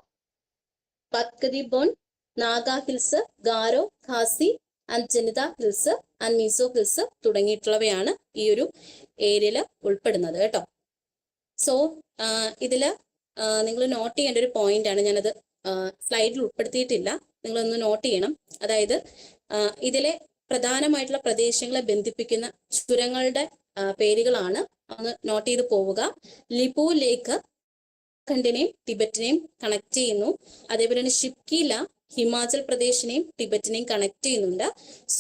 പത്കദിബോൺ, Naga hills, Garo, Khasi and Jaintia hills and Mizo hills തുടങ്ങിയിട്ടുള്ളവയാണ് ഈ ഒരു ഏരിയയിൽ ഉൾപ്പെടുന്നത് കേട്ടോ. സോ ഇതില് നിങ്ങൾ നോട്ട് ചെയ്യേണ്ട ഒരു പോയിന്റ് ആണ്, ഞാനത് സ്ലൈഡിൽ ഉൾപ്പെടുത്തിയിട്ടില്ല, നിങ്ങളൊന്ന് നോട്ട് ചെയ്യണം. അതായത് ഇതിലെ പ്രധാനമായിട്ടുള്ള പ്രദേശങ്ങളെ ബന്ധിപ്പിക്കുന്ന ചുരങ്ങളുടെ പേരുകളാണ്, ഒന്ന് നോട്ട് ചെയ്ത് പോവുക. ലിപു ലേക്ക് ഉത്തരാഖണ്ഡിനെയും ടിബറ്റിനെയും കണക്ട് ചെയ്യുന്നു. അതേപോലെ തന്നെ ഷിപ്കില ഹിമാചൽ പ്രദേശിനെയും ടിബറ്റിനെയും കണക്ട് ചെയ്യുന്നുണ്ട്.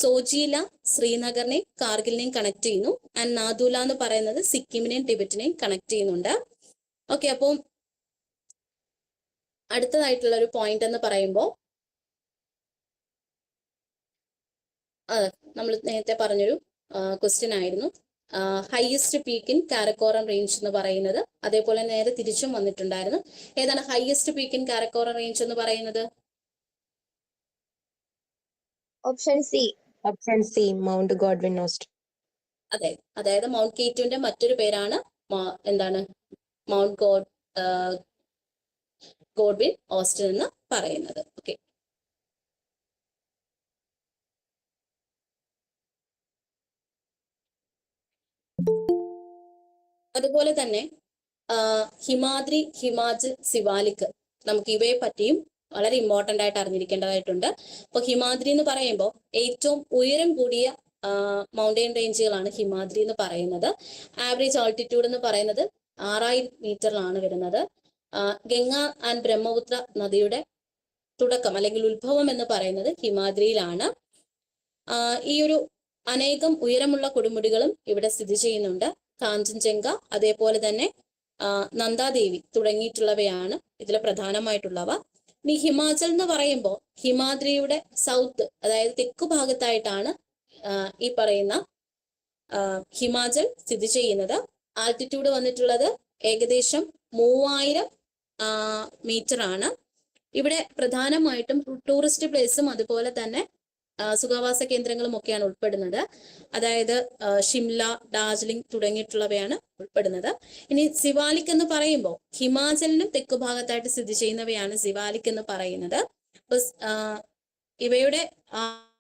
സോജില ശ്രീനഗറിനെയും കാർഗിലിനെയും കണക്ട് ചെയ്യുന്നു. ആൻഡ് നാദുല എന്ന് പറയുന്നത് സിക്കിമിനെയും ടിബറ്റിനെയും കണക്ട് ചെയ്യുന്നുണ്ട്. ഓക്കെ, അപ്പോൾ അടുത്തതായിട്ടുള്ള ഒരു പോയിന്റ് എന്ന് പറയുമ്പോൾ നമ്മൾ നേരത്തെ പറഞ്ഞൊരു ക്വസ്റ്റ്യൻ ആയിരുന്നു, highest peak in Karakoram range എന്ന് പറയുന്നത്. അതേപോലെ നേരെ തിരിച്ചും വന്നിട്ടുണ്ടായിരുന്നു. ഏതാണ് highest peak in Karakoram range എന്ന് പറയുന്നത്? Option C mount Godwin ഓസ്റ്റ്. അതെ, അതായത് മൗണ്ട് കീറ്റുവിന്റെ മറ്റൊരു പേരാണ് എന്താണ് മൗണ്ട് ഗോഡ്വിൻ ഓസ്റ്റിൻ എന്ന് പറയുന്നത്. ഓക്കെ, അതുപോലെ തന്നെ ഹിമാദ്രി, ഹിമാചൽ, സിവാലിക്, നമുക്ക് ഇവയെ പറ്റിയും വളരെ ഇമ്പോർട്ടന്റ് ആയിട്ട് അറിഞ്ഞിരിക്കേണ്ടതായിട്ടുണ്ട്. അപ്പൊ ഹിമാദ്രി എന്ന് പറയുമ്പോൾ ഏറ്റവും ഉയരം കൂടിയ മൗണ്ടെയിൻ റേഞ്ചുകളാണ് ഹിമാദ്രി എന്ന് പറയുന്നത്. ആവറേജ് ആൾട്ടിറ്റ്യൂഡ് എന്ന് പറയുന്നത് 6000 മീറ്ററിലാണ് വരുന്നത്. ഗംഗ ആൻഡ് ബ്രഹ്മപുത്ര നദിയുടെ തുടക്കം അല്ലെങ്കിൽ ഉത്ഭവം എന്ന് പറയുന്നത് ഹിമാദ്രിയിലാണ്. ഈ ഒരു അനേകം ഉയരമുള്ള കൊടുമുടികളും ഇവിടെ സ്ഥിതി ചെയ്യുന്നുണ്ട്. കാഞ്ചൻജംഗ, അതേപോലെ തന്നെ നന്ദാദേവി തുടങ്ങിയിട്ടുള്ളവയാണ് ഇതിൽ പ്രധാനമായിട്ടുള്ളവ. ഇനി ഹിമാചൽ എന്ന് പറയുമ്പോൾ ഹിമാദ്രിയുടെ സൗത്ത്, അതായത് തെക്കു ഭാഗത്തായിട്ടാണ് ഈ പറയുന്ന ഹിമാചൽ സ്ഥിതി ചെയ്യുന്നത്. ആൾട്ടിറ്റ്യൂഡ് വന്നിട്ടുള്ളത് ഏകദേശം 3000 മീറ്റർ ആണ്. ഇവിടെ പ്രധാനമായിട്ടും ടൂറിസ്റ്റ് പ്ലേസും അതുപോലെ തന്നെ സുഖവാസ കേന്ദ്രങ്ങളും ഒക്കെയാണ് ഉൾപ്പെടുന്നത്. അതായത് ഷിംല, ഡാർജിലിംഗ് തുടങ്ങിയിട്ടുള്ളവയാണ് ഉൾപ്പെടുന്നത്. ഇനി സിവാലിക് എന്ന് പറയുമ്പോൾ ഹിമാചലിനും തെക്കു ഭാഗത്തായിട്ട് സ്ഥിതി ചെയ്യുന്നവയാണ് സിവാലിക് എന്ന് പറയുന്നത്. അപ്പൊ ഇവയുടെ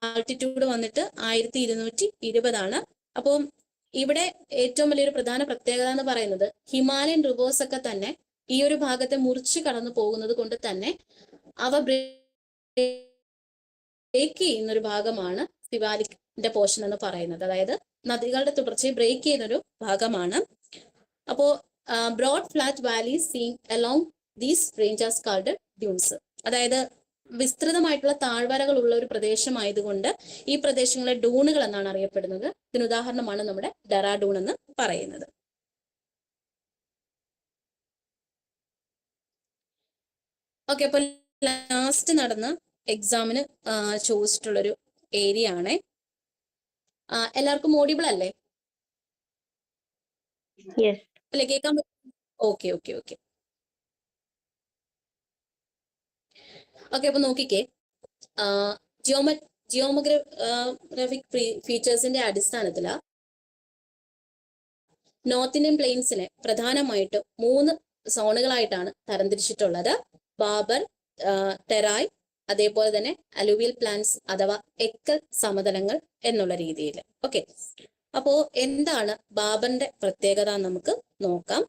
ആൾട്ടിറ്റ്യൂഡ് വന്നിട്ട് 1220 ആണ്. അപ്പം ഇവിടെ ഏറ്റവും വലിയൊരു പ്രധാന പ്രത്യേകത എന്ന് പറയുന്നത് ഹിമാലയൻ റിവേഴ്സ് ഒക്കെ തന്നെ ഈ ഒരു ഭാഗത്തെ മുറിച്ച് കടന്നു പോകുന്നത് കൊണ്ട് തന്നെ അവ ബ്രേക്ക് ചെയ്യുന്ന ഒരു ഭാഗമാണ് സിവാലിക്കിന്റെ പോർഷൻ എന്ന് പറയുന്നത്. അതായത് നദികളുടെ തുടർച്ചയെ ബ്രേക്ക് ചെയ്യുന്ന ഒരു ഭാഗമാണ്. അപ്പോ broad flat valleys seen along these ranges called duns. അതായത് വിസ്തൃതമായിട്ടുള്ള താഴ്വരകൾ ഉള്ള ഒരു പ്രദേശമായതുകൊണ്ട് ഈ പ്രദേശങ്ങളെ ഡൂണുകൾ എന്നാണ് അറിയപ്പെടുന്നത്. ഇതിന് ഉദാഹരണമാണ് നമ്മുടെ ഡെറാഡൂൺ എന്ന് പറയുന്നത്. ഓക്കെ, അപ്പൊ ലാസ്റ്റ് നടന്ന എക്സാമിന് ചോദിച്ചിട്ടുള്ളൊരു ഏരിയ ആണ്. എല്ലാവർക്കും ഓഡിബിൾ അല്ലേ? അല്ലെ, കേൾക്കാൻ പറ്റും? ഓക്കെ ഓക്കെ ഓക്കെ ഓക്കെ അപ്പൊ നോക്കിക്കേ, ജിയോഗ്രഫിക് ഫീച്ചേഴ്സിന്റെ അടിസ്ഥാനത്തില് നോർത്ത് ഇന്ത്യൻ പ്ലെയിൻസിനെ പ്രധാനമായിട്ട് 3 സോണുകളായിട്ടാണ് തരംതിരിച്ചിട്ടുള്ളത്. ബാബർ, ടെറായ്, അതേപോലെ തന്നെ അലൂവിയൽ പ്ലാൻസ് അഥവാ എക്കൽ സമതലങ്ങൾ എന്നുള്ള രീതിയിൽ. ഓക്കെ, അപ്പോ എന്താണ് ബാബറിന്റെ പ്രത്യേകത നമുക്ക് നോക്കാം.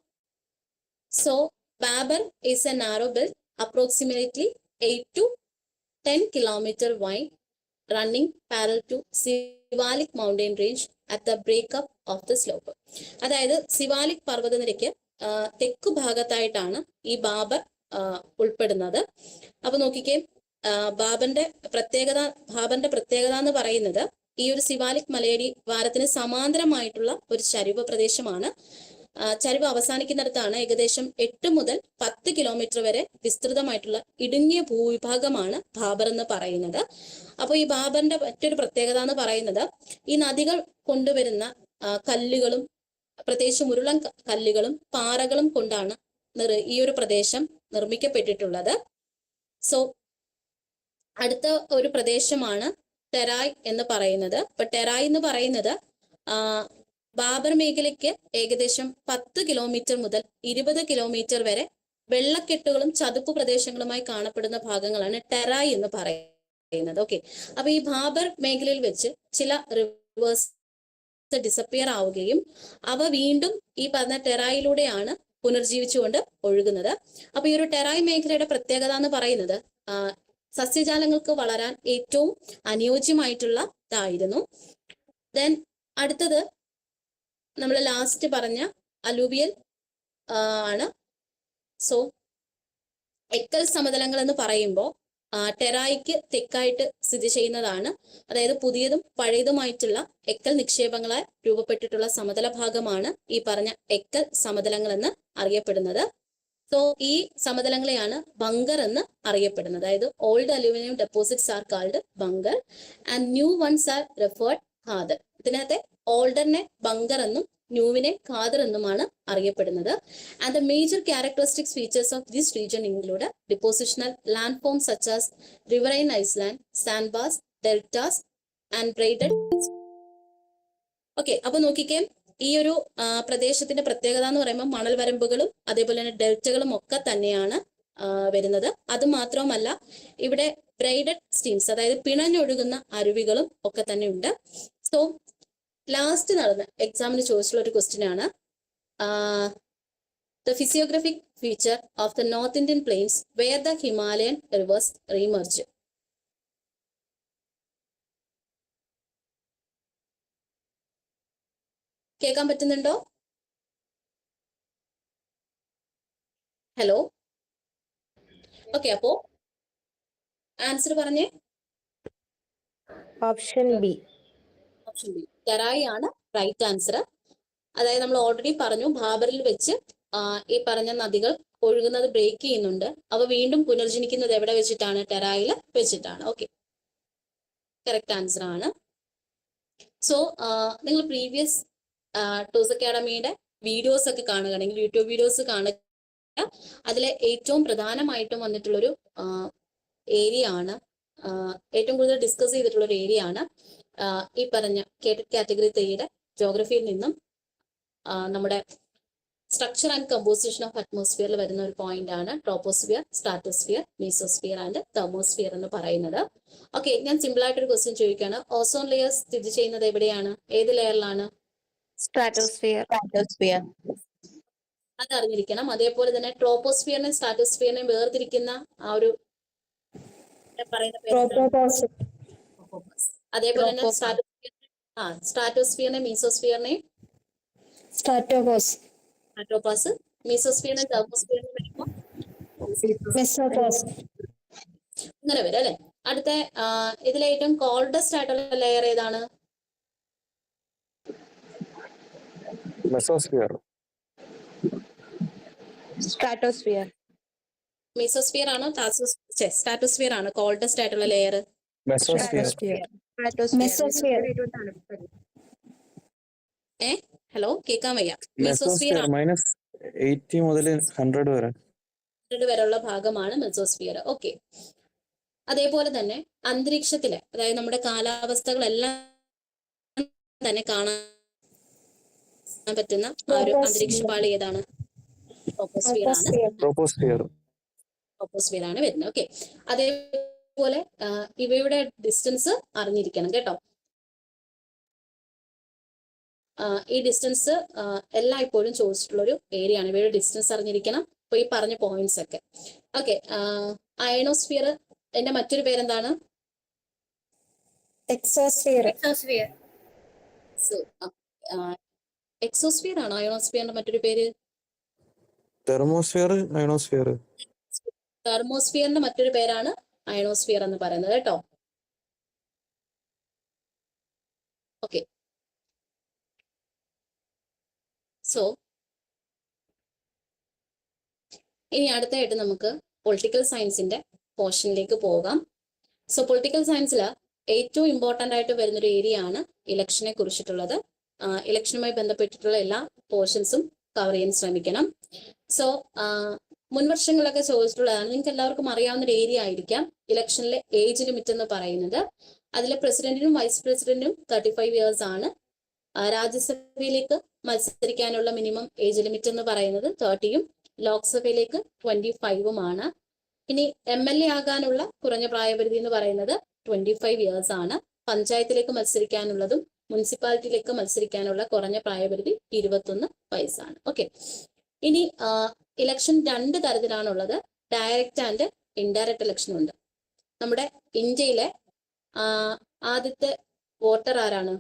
സോ Bhabar is a narrow belt approximately 8 to 10 kilometer wide, running parallel to Sivalik mountain range at the breakup of the slope. അതായത് സിവാലിക് പർവ്വതനിരയ്ക്ക് തെക്കു ഭാഗത്തായിട്ടാണ് ഈ ബാബർ ഉൾപ്പെടുന്നത്. അപ്പൊ നോക്കിക്കേ, ബാബറിന്റെ പ്രത്യേകത എന്ന് പറയുന്നത് ഈ ഒരു സിവാലിക് മലയടി വാരത്തിന് സമാന്തരമായിട്ടുള്ള ഒരു ചരിവ് പ്രദേശമാണ്. ചരിവ് അവസാനിക്കുന്നിടത്താണ് ഏകദേശം 8 മുതൽ 10 കിലോമീറ്റർ വരെ വിസ്തൃതമായിട്ടുള്ള ഇടുങ്ങിയ ഭൂവിഭാഗമാണ് ബാബർ എന്ന് പറയുന്നത്. അപ്പൊ ഈ ബാബറിന്റെ മറ്റൊരു പ്രത്യേകത എന്ന് പറയുന്നത് ഈ നദികൾ കൊണ്ടുവരുന്ന കല്ലുകളും പ്രത്യേകിച്ച് മുരുളൻ കല്ലുകളും പാറകളും കൊണ്ടാണ് ഈ ഒരു പ്രദേശം നിർമ്മിക്കപ്പെട്ടിട്ടുള്ളത്. സോ അടുത്ത ഒരു പ്രദേശമാണ് ടെറായ് എന്ന് പറയുന്നത്. അപ്പൊ ടെറായ് എന്ന് പറയുന്നത് ബാബർ മേഖലയ്ക്ക് ഏകദേശം 10 കിലോമീറ്റർ മുതൽ 20 കിലോമീറ്റർ വരെ വെള്ളക്കെട്ടുകളും ചതുപ്പ് പ്രദേശങ്ങളുമായി കാണപ്പെടുന്ന ഭാഗങ്ങളാണ് ടെറായ് എന്ന് പറയുന്നത്. ഓക്കെ, അപ്പൊ ഈ ബാബർ മേഖലയിൽ വെച്ച് ചില റിവേഴ്സ് ഡിസപ്പിയർ ആവുകയും അവ വീണ്ടും ഈ പറഞ്ഞ ടെറായിലൂടെയാണ് പുനർജീവിച്ചുകൊണ്ട് ഒഴുകുന്നത്. അപ്പൊ ഈ ഒരു ടെറായ് മേഖലയുടെ പ്രത്യേകത എന്ന് പറയുന്നത് സസ്യജാലങ്ങൾക്ക് വളരാൻ ഏറ്റവും അനുയോജ്യമായിട്ടുള്ളതായിരുന്നു. ദെൻ അടുത്തത് നമ്മൾ ലാസ്റ്റ് പറഞ്ഞ അലൂവിയൽ ആണ്. സോ എക്കൽ സമതലങ്ങൾ എന്ന് പറയുമ്പോൾ ടെറായിക്ക് തെക്കായിട്ട് സ്ഥിതി ചെയ്യുന്നതാണ്. അതായത് പുതിയതും പഴയതുമായിട്ടുള്ള എക്കൽ നിക്ഷേപങ്ങളാൽ രൂപപ്പെട്ടിട്ടുള്ള സമതല ഭാഗമാണ് ഈ പറഞ്ഞ എക്കൽ സമതലങ്ങൾ എന്ന് അറിയപ്പെടുന്നത്. സോ ഈ സമതലങ്ങളെയാണ് ബങ്കർ എന്ന് അറിയപ്പെടുന്നത്. അതായത് old alluvium deposits are called Bangar and new ones are referred Khadar. ഇതിനകത്തെ ഓൾഡറിനെ ബങ്കർ എന്നും ന്യൂവിനെ ഖാദർ എന്നുമാണ് അറിയപ്പെടുന്നത്. And the major characteristics features of this region include depositional land form such as riverine island, sand bars, deltas and braided. Okay, അപ്പൊ നോക്കിക്കേ, ഈ ഒരു പ്രദേശത്തിന്റെ പ്രത്യേകത എന്ന് പറയുമ്പോൾ മണൽ വരമ്പുകളും അതേപോലെ തന്നെ ഡെൽറ്റകളും ഒക്കെ തന്നെയാണ് വരുന്നത്. അത് മാത്രമല്ല ഇവിടെ ബ്രൈഡഡ് സ്ട്രീംസ്, അതായത് പിണഞ്ഞൊഴുകുന്ന അരുവികളും ഒക്കെ തന്നെ ഉണ്ട്. സോ ലാസ്റ്റ് നടന്ന എക്സാമിന് ചോദിച്ചിട്ടുള്ള ഒരു ക്വസ്റ്റ്യൻ ആണ്, the physiographic feature of the North Indian plains where the Himalayan rivers remerge. കേൾക്കാൻ പറ്റുന്നുണ്ടോ? Hello, okay. അപ്പോ ആൻസർ പറഞ്ഞേ. Option B. Option B, Terai ആണ് റൈറ്റ് ആൻസർ. അതായത് നമ്മൾ ഓൾറെഡി പറഞ്ഞു, ഭാബറിൽ വെച്ച് ഈ പറഞ്ഞ നദികൾ ഒഴുകുന്നത് ബ്രേക്ക് ചെയ്യുന്നുണ്ട്. അവ വീണ്ടും പുനർജനിക്കുന്നത് എവിടെ വെച്ചിട്ടാണ്? ടെറായിൽ വെച്ചിട്ടാണ്. ഓക്കെ, കറക്റ്റ് ആൻസർ ആണ്. സോ നിങ്ങൾ പ്രീവിയസ് ടോസ് അക്കാഡമിയുടെ വീഡിയോസ് ഒക്കെ കാണുകയാണെങ്കിൽ, യൂട്യൂബ് വീഡിയോസ് കാണുക, അതിലെ ഏറ്റവും പ്രധാനമായിട്ടും വന്നിട്ടുള്ളൊരു ഏരിയ ആണ്, ഏറ്റവും കൂടുതൽ ഡിസ്കസ് ചെയ്തിട്ടുള്ള ഒരു ഏരിയ ആണ് ഈ പറഞ്ഞ കാറ്റഗറി 3യുടെ ജോഗ്രഫിയിൽ നിന്നും നമ്മുടെ സ്ട്രക്ചർ ആൻഡ് കമ്പോസിഷൻ ഓഫ് അറ്റ്മോസ്ഫിയറിൽ വരുന്ന ഒരു പോയിന്റ് ആണ് troposphere, stratosphere, mesosphere and thermosphere എന്ന് പറയുന്നത്. ഓക്കെ, ഞാൻ സിമ്പിൾ ആയിട്ടൊരു ക്വസ്റ്റ്യൻ ചോദിക്കുകയാണ്. ഓസോൺ ലെയർ സ്ഥിതി ചെയ്യുന്നത് എവിടെയാണ്? ഏത് ലെയറിലാണ്? Stratosphere. അത് അറിഞ്ഞിരിക്കണം. അതേപോലെ തന്നെ ട്രോപ്പോസ്ഫിയറിനെയും സ്ട്രാറ്റോസ്ഫിയറിനെയും വേർതിരിക്കുന്ന ആ ഒരു പറയുന്ന പേര്, അതേപോലെ തന്നെ സ്ട്രാറ്റോസ്ഫിയറിനെയും മീസോസ്ഫിയറിനെയും Stratopause. സ്ട്രാറ്റോപാസ്, മീസോസ്ഫിയറിനെയും തെർമോസ്ഫിയറിനെയും വരുമ്പോൾ Mesopause. ഇങ്ങനെ വരും അല്ലെ. അടുത്ത ഇതിലെ ഏറ്റവും കോൾഡസ്റ്റ് ആയിട്ടുള്ള ലെയർ ഏതാണ്? മെസോസ്ഫിയർ. Stratosphere. മീസോസ്ഫിയർ ആണോ സ്ട്രാറ്റോസ്ഫിയർ ആണോ കോൾഡസ്റ്റ് ആയിട്ടുള്ള ലെയർ? മെസോസ്ഫിയർ. Mesosphere. ഹലോ, കേൾക്കാൻ വയ്യ. മെസോസ്ഫിയർ -80 മുതൽ 100 വരെ വരെയുള്ള ഭാഗമാണ് മെസോസ്ഫിയർ. ഓക്കെ, അതേപോലെ തന്നെ അന്തരീക്ഷത്തിലെ, അതായത് നമ്മുടെ കാലാവസ്ഥകളെല്ലാം തന്നെ കാണാൻ പറ്റുന്ന ആ ഒരു അന്തരീക്ഷ പാളി ഏതാണ്? ട്രോപ്പോസ്ഫിയർ ആണ്. ട്രോപ്പോസ്ഫിയർ ആണ് വരുന്നത്. ഓക്കെ, അതേപോലെ ഇവയുടെ ഡിസ്റ്റൻസ് അറിഞ്ഞിരിക്കണം കേട്ടോ. ഈ ഡിസ്റ്റൻസ് എല്ലായ്പ്പോഴും ചോദിച്ചിട്ടുള്ള ഒരു ഏരിയ ആണ്. ഇവയുടെ ഡിസ്റ്റൻസ് അറിഞ്ഞിരിക്കണം. അപ്പൊ ഈ പറഞ്ഞ പോയിന്റ്സ് ഒക്കെ. ഓക്കെ, അയണോസ്ഫിയർ എന്റെ മറ്റൊരു പേരെന്താണ്? Exosphere. എക്സോസ്ഫിയർ ആണോ അയണോസ്ഫിയറിന്റെ മറ്റൊരു പേര്? Thermosphere, ionosphere. തെർമോസ്ഫിയറിന്റെ മറ്റൊരു പേരാണ് അയണോസ്ഫിയർ എന്ന് പറയുന്നത് കേട്ടോ. ഓക്കെ, സോ ഇനി അടുത്തായിട്ട് നമുക്ക് പൊളിറ്റിക്കൽ സയൻസിന്റെ പോർഷനിലേക്ക് പോകാം. സോ പൊളിറ്റിക്കൽ സയൻസിൽ ഏറ്റവും ഇമ്പോർട്ടന്റ് ആയിട്ട് വരുന്നൊരു ഏരിയ ആണ് ഇലക്ഷനെ കുറിച്ചിട്ടുള്ളത്. ഇലക്ഷനുമായി ബന്ധപ്പെട്ടിട്ടുള്ള എല്ലാ പോർഷൻസും കവർ ചെയ്യാൻ ശ്രമിക്കണം. സോ മുൻവർഷങ്ങളൊക്കെ ചോദിച്ചിട്ടുള്ളതാണ്, നിങ്ങൾക്ക് എല്ലാവർക്കും അറിയാവുന്ന ഒരു ഏരിയ ആയിരിക്കാം ഇലക്ഷനിലെ ഏജ് ലിമിറ്റ് എന്ന് പറയുന്നത്. അതിലെ പ്രസിഡന്റിനും വൈസ് പ്രസിഡന്റിനും 35 ഇയേഴ്സ് ആണ്. രാജ്യസഭയിലേക്ക് മത്സരിക്കാനുള്ള മിനിമം ഏജ് ലിമിറ്റ് എന്ന് പറയുന്നത് 30യും ലോക്സഭയിലേക്ക് 25ഉമാണ്. ഇനി MLA ആകാനുള്ള കുറഞ്ഞ പ്രായപരിധി എന്ന് പറയുന്നത് 25 ഇയേഴ്സ് ആണ്. പഞ്ചായത്തിലേക്ക് മത്സരിക്കാനുള്ളതും മുനിസിപ്പാലിറ്റിയിലേക്ക് മത്സരിക്കാനുള്ള കുറഞ്ഞ പ്രായപരിധി 21 വയസ്സാണ്. ഓക്കെ, ഇനി ഇലക്ഷൻ 2 തരത്തിലാണുള്ളത്. ഡയറക്റ്റ് ആൻഡ് ഇൻഡയറക്റ്റ് ഇലക്ഷൻ ഉണ്ട്. നമ്മുടെ ഇന്ത്യയിലെ ആദ്യത്തെ വോട്ടർ ആരാണ്?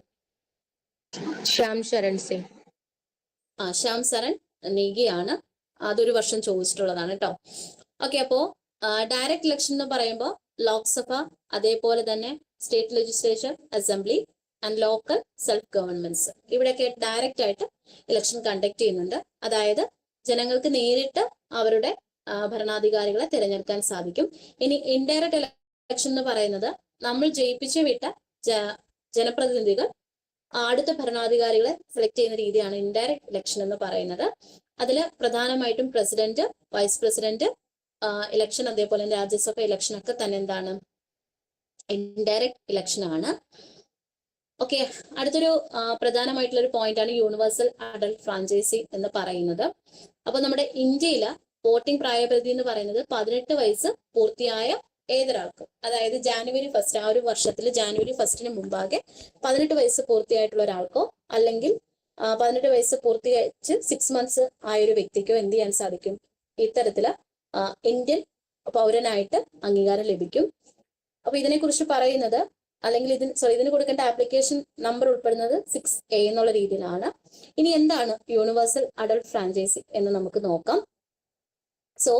Shyam Charan Singh. Shyam Saran നേഗിയാണ്. അതൊരു വർഷം ചോദിച്ചിട്ടുള്ളതാണ് കേട്ടോ. ഓക്കെ, അപ്പോ ഡയറക്റ്റ് ഇലക്ഷൻ എന്ന് പറയുമ്പോൾ ലോക്സഭ, അതേപോലെ തന്നെ state legislature, assembly and local self governments, ഇവിടെയൊക്കെ ഡയറക്റ്റ് ആയിട്ട് ഇലക്ഷൻ കണ്ടക്ട് ചെയ്യുന്നുണ്ട്. അതായത് ജനങ്ങൾക്ക് നേരിട്ട് അവരുടെ ഭരണാധികാരികളെ തിരഞ്ഞെടുക്കാൻ സാധിക്കും. ഇനി ഇൻഡയറക്റ്റ് ഇലക്ഷൻ എന്ന് പറയുന്നത് നമ്മൾ ജയിപ്പിച്ചു വിട്ട ജനപ്രതിനിധികൾ അടുത്ത ഭരണാധികാരികളെ സെലക്ട് ചെയ്യുന്ന രീതിയാണ് ഇൻഡയറക്റ്റ് ഇലക്ഷൻ എന്ന് പറയുന്നത്. അതിൽ പ്രധാനമായിട്ടും പ്രസിഡന്റ്, വൈസ് പ്രസിഡന്റ് ഇലക്ഷൻ, അതേപോലെ രാജ്യസഭ ഇലക്ഷൻ ഒക്കെ തന്നെ എന്താണ്? ഇൻഡയറക്റ്റ് ഇലക്ഷൻ ആണ്. ഓക്കെ, അടുത്തൊരു പ്രധാനമായിട്ടുള്ള ഒരു പോയിന്റ് ആണ് യൂണിവേഴ്സൽ അഡൽട്ട് ഫ്രാഞ്ചൈസി എന്ന് പറയുന്നത്. അപ്പൊ നമ്മുടെ ഇന്ത്യയില് വോട്ടിംഗ് പ്രായപരിധി എന്ന് പറയുന്നത് 18 വയസ്സ് പൂർത്തിയായ ഏതൊരാൾക്കും, അതായത് ജാനുവരി 1 ആ ഒരു വർഷത്തിൽ ജാനുവരി 1 മുമ്പാകെ 18 വയസ്സ് പൂർത്തിയായിട്ടുള്ള ഒരാൾക്കോ അല്ലെങ്കിൽ 18 വയസ്സ് പൂർത്തീകരിച്ച് 6 months ആയ ഒരു വ്യക്തിക്കോ എന്ത് ചെയ്യാൻ സാധിക്കും? ഇത്തരത്തില് ഇന്ത്യൻ പൗരനായിട്ട് അംഗീകാരം ലഭിക്കും. അപ്പൊ ഇതിനെക്കുറിച്ച് പറയുന്നത് അല്ലെങ്കിൽ ഇതിന് കൊടുക്കേണ്ട ആപ്ലിക്കേഷൻ നമ്പർ ഉൾപ്പെടുന്നത് 6A എന്നുള്ള രീതിയിലാണ്. ഇനി എന്താണ് യൂണിവേഴ്സൽ അഡൾട്ട് ഫ്രാഞ്ചൈസി എന്ന് നമുക്ക് നോക്കാം. So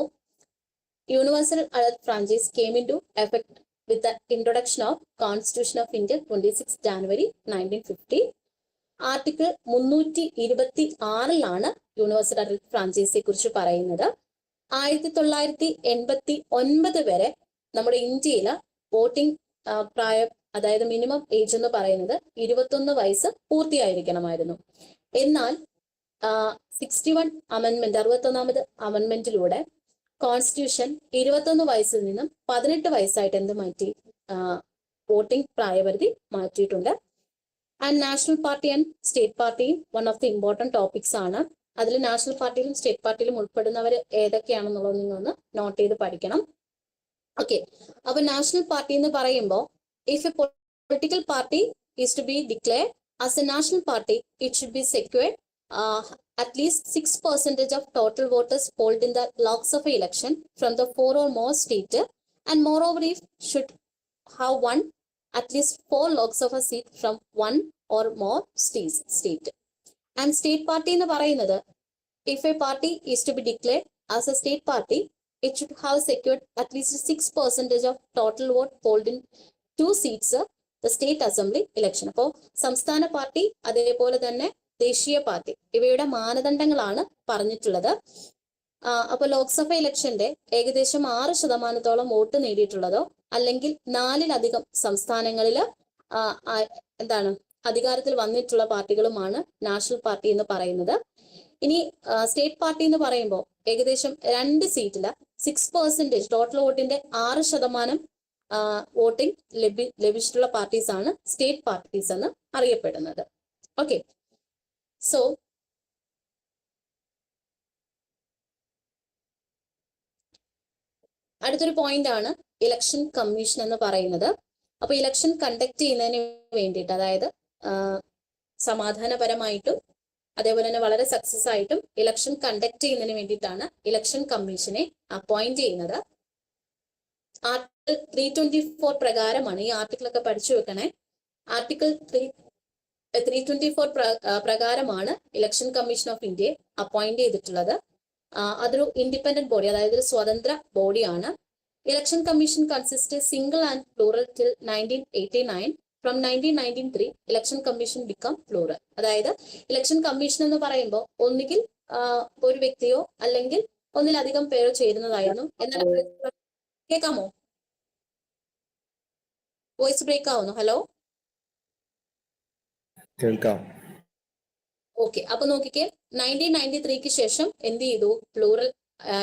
universal adult franchise came into effect with the introduction of Constitution of India 26 January 1950. Article 326 universal adult ഫ്രാഞ്ചൈസിയെ കുറിച്ച് പറയുന്നത്. 1989 വരെ നമ്മുടെ ഇന്ത്യയിൽ വോട്ടിംഗ് പ്രായം, അതായത് മിനിമം ഏജ് എന്ന് പറയുന്നത് 21 വയസ്സ് പൂർത്തിയായിരിക്കണമായിരുന്നു. എന്നാൽ 61 അമെന്റ്മെന്റ് 61ാമത് അമെന്റ്മെന്റിലൂടെ കോൺസ്റ്റിറ്റ്യൂഷൻ 21 വയസ്സിൽ നിന്നും 18 വയസ്സായിട്ട് എന്ത് മാറ്റി? വോട്ടിംഗ് പ്രായപരിധി മാറ്റിയിട്ടുണ്ട്. And national party and state പാർട്ടിയും one of the important topics ആണ്. അതിൽ നാഷണൽ പാർട്ടിയിലും സ്റ്റേറ്റ് പാർട്ടിയിലും ഉൾപ്പെടുന്നവർ ഏതൊക്കെയാണെന്നുള്ളത് നിങ്ങളൊന്ന് നോട്ട് ചെയ്ത് പഠിക്കണം. ഓക്കെ, അപ്പൊ നാഷണൽ പാർട്ടി എന്ന് പറയുമ്പോൾ if a political party is to be declared as a national party it should be secured at least 6% of total voters polled in the Lok Sabha election from the 4 or more states, and moreover it should have won at least 4 Lok Sabha seats from 1 or more state. And state party എന്ന് പറയുന്നത്, if a party is to be declared as a state party, it should have secured at least 6% of total vote polled in 2 seats the state assembly election. അപ്പോൾ സംസ്ഥാന party അതേപോലെ തന്നെ ദേശീയ party ഇവയുടെ മാനദണ്ഡങ്ങളാണ് പറഞ്ഞിട്ടുള്ളത്. അപ്പൊ ലോക്സഭ ഇലക്ഷന്റെ ഏകദേശം 6% വോട്ട് നേടിയിട്ടുള്ളതോ അല്ലെങ്കിൽ 4-ലധികം സംസ്ഥാനങ്ങളിൽ എന്താണ് അധികാരത്തിൽ വന്നിട്ടുള്ള പാർട്ടികളുമാണ് നാഷണൽ പാർട്ടി എന്ന് പറയുന്നത്. ഇനി സ്റ്റേറ്റ് പാർട്ടി എന്ന് പറയുമ്പോൾ ഏകദേശം 2 സീറ്റില് 6% ടോട്ടൽ വോട്ടിന്റെ 6% വോട്ടിംഗ് ലഭിച്ചിട്ടുള്ള പാർട്ടീസ് ആണ് സ്റ്റേറ്റ് പാർട്ടീസ് എന്ന് അറിയപ്പെടുന്നത്. ഓക്കെ, സോ അടുത്തൊരു പോയിന്റ് ആണ് ഇലക്ഷൻ കമ്മീഷൻ എന്ന് പറയുന്നത്. അപ്പൊ ഇലക്ഷൻ കണ്ടക്ട് ചെയ്യുന്നതിന് വേണ്ടിയിട്ട്, അതായത് സമാധാനപരമായിട്ടും അതേപോലെ തന്നെ വളരെ സക്സസ് ആയിട്ടും ഇലക്ഷൻ കണ്ടക്ട് ചെയ്യുന്നതിന് വേണ്ടിയിട്ടാണ് ഇലക്ഷൻ കമ്മീഷനെ അപ്പോയിന്റ് ചെയ്യുന്നത്. ആർട്ടിക്കിൾ 324 പ്രകാരമാണ്, ഈ ആർട്ടിക്കിളൊക്കെ പഠിച്ചു വെക്കണേ. ആർട്ടിക്കിൾ 324 പ്രകാരമാണ് ഇലക്ഷൻ കമ്മീഷൻ ഓഫ് ഇന്ത്യയെ അപ്പോയിന്റ് ചെയ്തിട്ടുള്ളത്. അതൊരു ഇൻഡിപെൻഡന്റ് ബോഡി, അതായത് ഒരു സ്വതന്ത്ര ബോഡിയാണ്. Election commission consist single and plural till 1989. From 1993 election commission become plural. അതായത് ഇലക്ഷൻ കമ്മീഷൻ എന്ന് പറയുമ്പോൾ ഒന്നുകിൽ ഒരു വ്യക്തിയോ അല്ലെങ്കിൽ ഒന്നിലധികം പേരോ ചേരുന്നതായിരുന്നു. എന്നാൽ കേൾക്കാമോ? വോയിസ് ബ്രേക്ക് ആവുന്നു. ഹലോ, കേൾക്കാം. ഓക്കെ, അപ്പൊ നോക്കിക്കേ, 1993 ശേഷം എന്ത് ചെയ്തു? പ്ലൂറൽ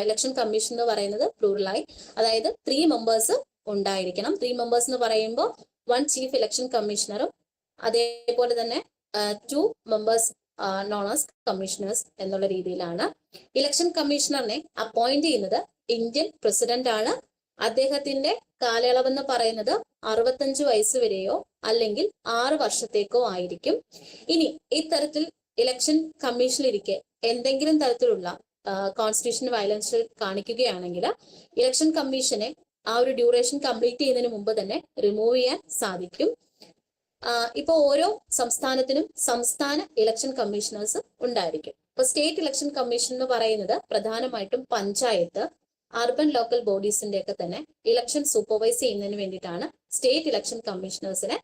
ഇലക്ഷൻ കമ്മീഷൻ എന്ന് പറയുന്നത് പ്ലൂറലായി. അതായത് 3 മെമ്പേഴ്സ് ഉണ്ടായിരിക്കണം. 3 മെമ്പേഴ്സ് എന്ന് പറയുമ്പോൾ 1 ചീഫ് ഇലക്ഷൻ കമ്മീഷണറും അതേപോലെ തന്നെ 2 മെമ്പേഴ്സ് നോൺ ആസ് കമ്മീഷണേഴ്സ് എന്നുള്ള രീതിയിലാണ്. ഇലക്ഷൻ കമ്മീഷണറിനെ അപ്പോയിന്റ് ചെയ്യുന്നത് ഇന്ത്യൻ പ്രസിഡന്റ് ആണ്. അദ്ദേഹത്തിന്റെ കാലയളവെന്ന് പറയുന്നത് 65 വയസ്സ് വരെയോ അല്ലെങ്കിൽ 6 വർഷത്തേക്കോ ആയിരിക്കും. ഇനി ഇത്തരത്തിൽ ഇലക്ഷൻ കമ്മീഷനിലിരിക്കെ എന്തെങ്കിലും തരത്തിലുള്ള കോൺസ്റ്റിറ്റ്യൂഷൻ വയലൻസ് കാണിക്കുകയാണെങ്കിൽ ഇലക്ഷൻ കമ്മീഷനെ ആ ഒരു ഡ്യൂറേഷൻ കംപ്ലീറ്റ് ചെയ്യുന്നതിന് മുമ്പ് തന്നെ റിമൂവ് ചെയ്യാൻ സാധിക്കും. ഇപ്പൊ ഓരോ സംസ്ഥാനത്തിനും സംസ്ഥാന ഇലക്ഷൻ കമ്മീഷണേഴ്സ് ഉണ്ടായിരിക്കും. ഇപ്പൊ സ്റ്റേറ്റ് ഇലക്ഷൻ കമ്മീഷൻ എന്ന് പറയുന്നത് പ്രധാനമായിട്ടും പഞ്ചായത്ത്, അർബൻ ലോക്കൽ ബോഡീസിന്റെ ഒക്കെ തന്നെ ഇലക്ഷൻ സൂപ്പർവൈസ് ചെയ്യുന്നതിന് വേണ്ടിയിട്ടാണ് സ്റ്റേറ്റ് ഇലക്ഷൻ കമ്മീഷണേഴ്സിനെ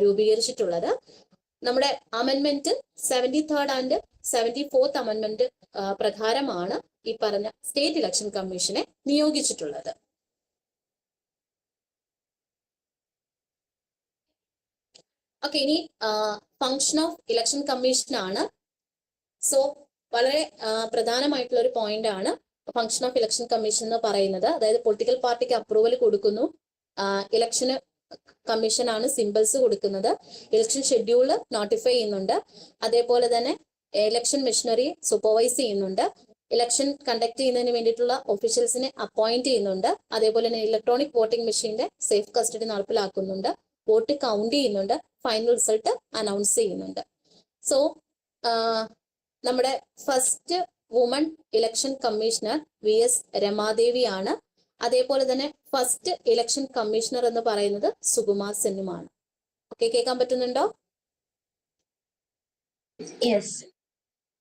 രൂപീകരിച്ചിട്ടുള്ളത്. നമ്മുടെ amendment 73rd and 74th amendment പ്രകാരമാണ് ഈ പറഞ്ഞ സ്റ്റേറ്റ് ഇലക്ഷൻ കമ്മീഷനെ നിയോഗിച്ചിട്ടുള്ളത്. ഓക്കെ, ഇനി ഫങ്ഷൻ ഓഫ് ഇലക്ഷൻ കമ്മീഷൻ ആണ്. സോ വളരെ പ്രധാനമായിട്ടുള്ള ഒരു പോയിന്റ് ആണ് ഫങ്ഷൻ ഓഫ് ഇലക്ഷൻ കമ്മീഷൻ എന്ന് പറയുന്നത്. അതായത് പൊളിറ്റിക്കൽ പാർട്ടിക്ക് അപ്രൂവൽ കൊടുക്കുന്നു, ഇലക്ഷന് കമ്മീഷനാണ് സിംബൽസ് കൊടുക്കുന്നത്, ഇലക്ഷൻ ഷെഡ്യൂള് നോട്ടിഫൈ ചെയ്യുന്നുണ്ട്, അതേപോലെ തന്നെ ഇലക്ഷൻ മെഷീനറി സൂപ്പർവൈസ് ചെയ്യുന്നുണ്ട്, ഇലക്ഷൻ കണ്ടക്ട് ചെയ്യുന്നതിന് വേണ്ടിയിട്ടുള്ള ഒഫീഷ്യൽസിനെ അപ്പോയിന്റ് ചെയ്യുന്നുണ്ട്, അതേപോലെ തന്നെ ഇലക്ട്രോണിക് വോട്ടിംഗ് മെഷീന്റെ സേഫ് കസ്റ്റഡി നടപ്പിലാക്കുന്നുണ്ട്, വോട്ട് കൗണ്ട് ചെയ്യുന്നുണ്ട്, ഫൈനൽ റിസൾട്ട് അനൗൺസ് ചെയ്യുന്നുണ്ട്. സോ നമ്മുടെ first woman election commissioner VS രമാദേവിയാണ്. അതേപോലെ തന്നെ ഫസ്റ്റ് ഇലക്ഷൻ കമ്മീഷണർ എന്ന് പറയുന്നത് സുകുമാർ സെന്നുമാണ്. ഓക്കെ, കേൾക്കാൻ പറ്റുന്നുണ്ടോ? യെസ്.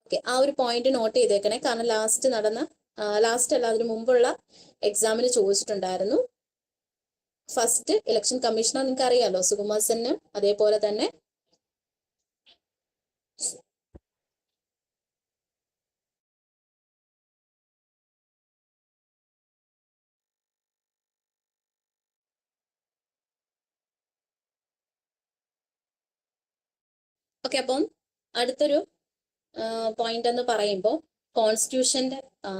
ഓക്കെ, ആ ഒരു പോയിന്റ് നോട്ട് ചെയ്തേക്കണേ. കാരണം ലാസ്റ്റ് അല്ല, അതിന് മുമ്പുള്ള എക്സാമിന് ചോദിച്ചിട്ടുണ്ടായിരുന്നു. ഫസ്റ്റ് ഇലക്ഷൻ കമ്മീഷണർ നിങ്ങൾക്ക് അറിയാലോ, സുകുമാർ സെന്നും. അതേപോലെ തന്നെ ഓക്കെ, അപ്പം അടുത്തൊരു പോയിന്റ് എന്ന് പറയുമ്പോൾ കോൺസ്റ്റിറ്റ്യൂഷന്റെ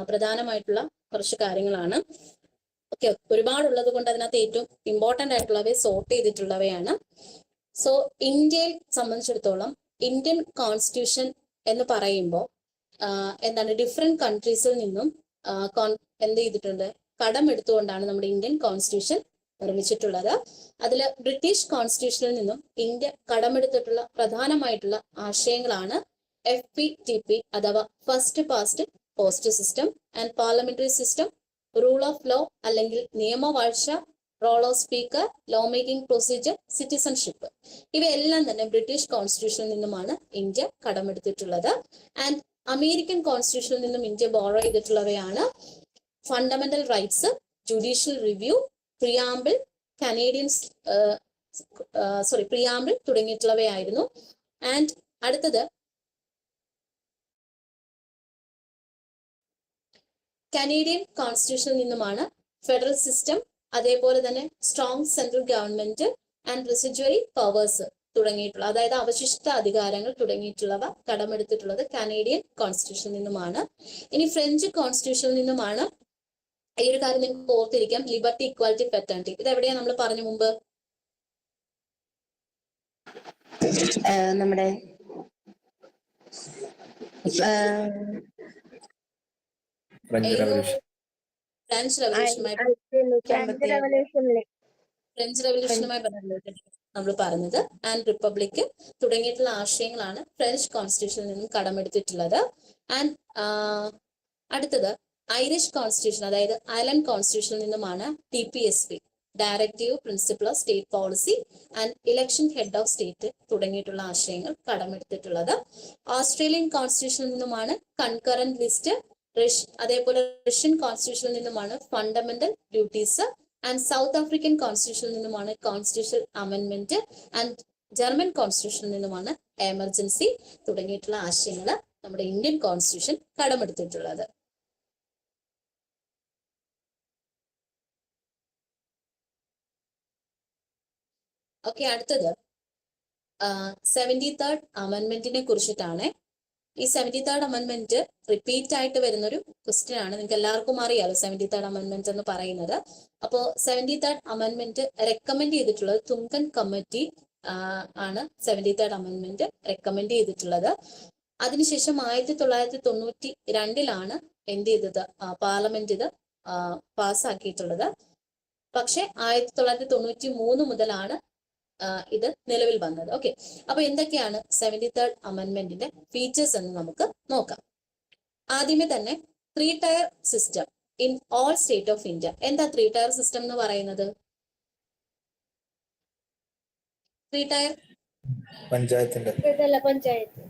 പ്രധാനമായിട്ടുള്ള കുറച്ച് കാര്യങ്ങളാണ്. ഓക്കെ, ഒരുപാടുള്ളത് കൊണ്ട് അതിനകത്ത് ഏറ്റവും ഇമ്പോർട്ടന്റ് ആയിട്ടുള്ളവയെ സോർട്ട് ചെയ്തിട്ടുള്ളവയാണ്. സോ ഇന്ത്യയെ സംബന്ധിച്ചിടത്തോളം ഇന്ത്യൻ കോൺസ്റ്റിറ്റ്യൂഷൻ എന്ന് പറയുമ്പോൾ എന്താണ്, ഡിഫറെന്റ് കൺട്രീസിൽ നിന്നും എന്ത് ചെയ്തിട്ടുണ്ട്, കടമെടുത്തുകൊണ്ടാണ് നമ്മുടെ ഇന്ത്യൻ കോൺസ്റ്റിറ്റ്യൂഷൻ നിർമ്മിച്ചിട്ടുള്ളത്. അതിൽ ബ്രിട്ടീഷ് കോൺസ്റ്റിറ്റ്യൂഷനിൽ നിന്നും ഇന്ത്യ കടമെടുത്തിട്ടുള്ള പ്രധാനമായിട്ടുള്ള ആശയങ്ങളാണ് FPTP അഥവാ first past post system and parliamentary system, rule of law അല്ലെങ്കിൽ നിയമവാഴ്ച, role of speaker, law making procedure, citizenship. ഇവയെല്ലാം തന്നെ ബ്രിട്ടീഷ് കോൺസ്റ്റിറ്റ്യൂഷനിൽ നിന്നുമാണ് ഇന്ത്യ കടമെടുത്തിട്ടുള്ളത്. ആൻഡ് അമേരിക്കൻ കോൺസ്റ്റിറ്റ്യൂഷനിൽ നിന്നും ഇന്ത്യ ബോറോ ചെയ്തിട്ടുള്ളവയാണ് fundamental rights, judicial review, preamble, preamble തുടങ്ങിയിട്ടുള്ളവയായിരുന്നു. ആൻഡ് അടുത്തത് കനേഡിയൻ കോൺസ്റ്റിറ്റ്യൂഷനിൽ നിന്നുമാണ് ഫെഡറൽ സിസ്റ്റം, അതേപോലെ തന്നെ strong central government and residuary powers തുടങ്ങിയിട്ടുള്ള, അതായത് അവശിഷ്ട അധികാരങ്ങൾ തുടങ്ങിയിട്ടുള്ളവ കടമെടുത്തിട്ടുള്ളത് കനേഡിയൻ കോൺസ്റ്റിറ്റ്യൂഷനിൽ നിന്നുമാണ്. ഇനി ഫ്രഞ്ച് കോൺസ്റ്റിറ്റ്യൂഷനിൽ നിന്നുമാണ്. ഈ ഒരു കാര്യം നിങ്ങൾക്ക് ഓർത്തിരിക്കാം, ലിബർട്ടി, ഇക്വാലിറ്റി, ഫ്രറ്റേണിറ്റി. ഇത് എവിടെയാണ് നമ്മൾ പറഞ്ഞു മുമ്പ്? നമ്മുടെ ഫ്രഞ്ച് റെവല്യൂഷൻ. ഫ്രഞ്ച് റെവല്യൂഷനുമായി ബന്ധപ്പെട്ട് നമ്മൾ പറഞ്ഞത്. ആൻഡ് റിപ്പബ്ലിക് തുടങ്ങിയിട്ടുള്ള ആശയങ്ങളാണ് ഫ്രഞ്ച് കോൺസ്റ്റിറ്റ്യൂഷനിൽ നിന്നും കടമെടുത്തിട്ടുള്ളത്. ആൻഡ് അടുത്തത് ഐറിഷ് കോൺസ്റ്റിറ്റ്യൂഷൻ, അതായത് അയർലൻഡ് കോൺസ്റ്റിറ്റ്യൂഷനിൽ നിന്നുമാണ് TPSP, directive principle of state policy and election head of state തുടങ്ങിയിട്ടുള്ള ആശയങ്ങൾ കടമെടുത്തിട്ടുള്ളത്. ഓസ്ട്രേലിയൻ കോൺസ്റ്റിറ്റ്യൂഷനിൽ നിന്നുമാണ് കൺകറന്റ് ലിസ്റ്റ്, അതേപോലെ റഷ്യൻ കോൺസ്റ്റിറ്റ്യൂഷനിൽ നിന്നുമാണ് fundamental duties, and South African കോൺസ്റ്റിറ്റ്യൂഷനിൽ നിന്നുമാണ് കോൺസ്റ്റിറ്റ്യൂഷണൽ അമെൻമെന്റ്, ആൻഡ് ജർമ്മൻ കോൺസ്റ്റിറ്റ്യൂഷനിൽ നിന്നുമാണ് എമർജൻസി തുടങ്ങിയിട്ടുള്ള ആശയങ്ങൾ നമ്മുടെ ഇന്ത്യൻ കോൺസ്റ്റിറ്റ്യൂഷൻ കടമെടുത്തിട്ടുള്ളത്. ഓക്കെ, അടുത്തത് 73rd അമെൻമെന്റിനെ കുറിച്ചിട്ടാണ്. ഈ 73rd അമെൻമെന്റ് റിപ്പീറ്റ് ആയിട്ട് വരുന്നൊരു ക്വസ്റ്റ്യൻ ആണ്. നിങ്ങൾക്ക് എല്ലാവർക്കും അറിയാലോ 73rd അമെൻമെന്റ് എന്ന് പറയുന്നത്. അപ്പോൾ 73rd അമെൻമെന്റ് റെക്കമെൻഡ് ചെയ്തിട്ടുള്ളത് തുങ്കൻ കമ്മിറ്റി ആണ് 73rd അമെൻമെന്റ് റെക്കമെൻഡ് ചെയ്തിട്ടുള്ളത്. അതിനുശേഷം 1992 എന്ത് ചെയ്തത്, പാർലമെന്റ് ഇത് പാസ്സാക്കിയിട്ടുള്ളത്. പക്ഷെ 1993 മുതലാണ് ഇത് നിലവിൽ വന്നത്. ഓക്കെ, അപ്പൊ എന്തൊക്കെയാണ് 73rd അമെൻമെന്റിന്റെ ഫീച്ചേഴ്സ് എന്ന് നമുക്ക് നോക്കാം. ആദ്യമേ തന്നെ 3 tier system in all state of India. എന്താ 3 ടയർ സിസ്റ്റം എന്ന് പറയുന്നത്? 3 ടയർ പഞ്ചായത്തിന്റെ പഞ്ചായത്ത്,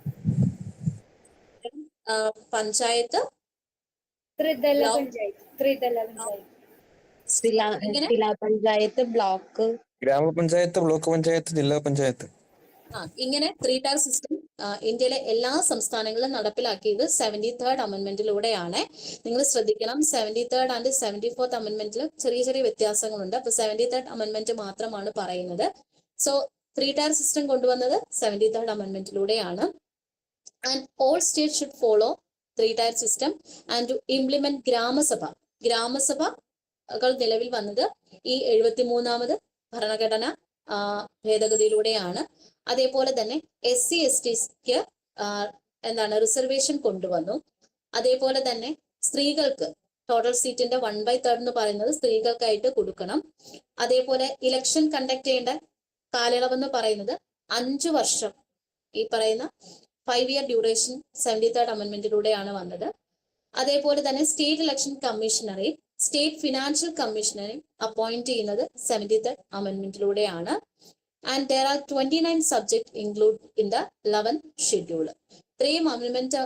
ജില്ലാ പഞ്ചായത്ത്, ബ്ലോക്ക്, ഗ്രാമപഞ്ചായത്ത്, ബ്ലോക്ക് പഞ്ചായത്ത്, ജില്ലാ പഞ്ചായത്ത്. ഇങ്ങനെ 3 ടയർ സിസ്റ്റം ഇന്ത്യയിലെ എല്ലാ സംസ്ഥാനങ്ങളിലും നടപ്പിലാക്കിയത് 73rd അമെൻമെന്റിലൂടെയാണ്. നിങ്ങൾ ശ്രദ്ധിക്കണം, 73rd ആൻഡ് 74th അമെൻമെന്റിൽ ചെറിയ ചെറിയ വ്യത്യാസങ്ങളുണ്ട്. അപ്പൊ 73rd അമെൻമെന്റ് മാത്രമാണ് പറയുന്നത്. സോ 3 ടയർ സിസ്റ്റം കൊണ്ടുവന്നത് 73rd അമെൻമെന്റിലൂടെയാണ്. And all state should follow 3 tier system and to implement ഗ്രാമസഭകൾ നിലവിൽ വന്നത് ഈ 73ാമത് ഭരണഘടന ഭേദഗതിയിലൂടെയാണ്. അതേപോലെ തന്നെ SC/STക്ക് റിസർവേഷൻ കൊണ്ടുവന്നു. അതേപോലെ തന്നെ സ്ത്രീകൾക്ക് ടോട്ടൽ സീറ്റിന്റെ 1/3 എന്ന് പറയുന്നത് സ്ത്രീകൾക്കായിട്ട് കൊടുക്കണം. അതേപോലെ ഇലക്ഷൻ കണ്ടക്ട് ചെയ്യേണ്ട കാലയളവെന്ന് പറയുന്നത് 5 വർഷം. ഈ പറയുന്ന 5 ഇയർ ഡ്യൂറേഷൻ 73rd അമെന്റ്മെന്റിലൂടെയാണ് വന്നത്. അതേപോലെ തന്നെ സ്റ്റേറ്റ് ഇലക്ഷൻ കമ്മീഷണറെ, സ്റ്റേറ്റ് ഫിനാൻഷ്യൽ കമ്മീഷണറെ അപ്പോയിന്റ് ചെയ്യുന്നത് 73rd അമെന്റ്മെന്റിലൂടെയാണ്. And there are 29 subject include in the 11th schedule. ഇത്രയും അമെന്റ്മെന്റ്,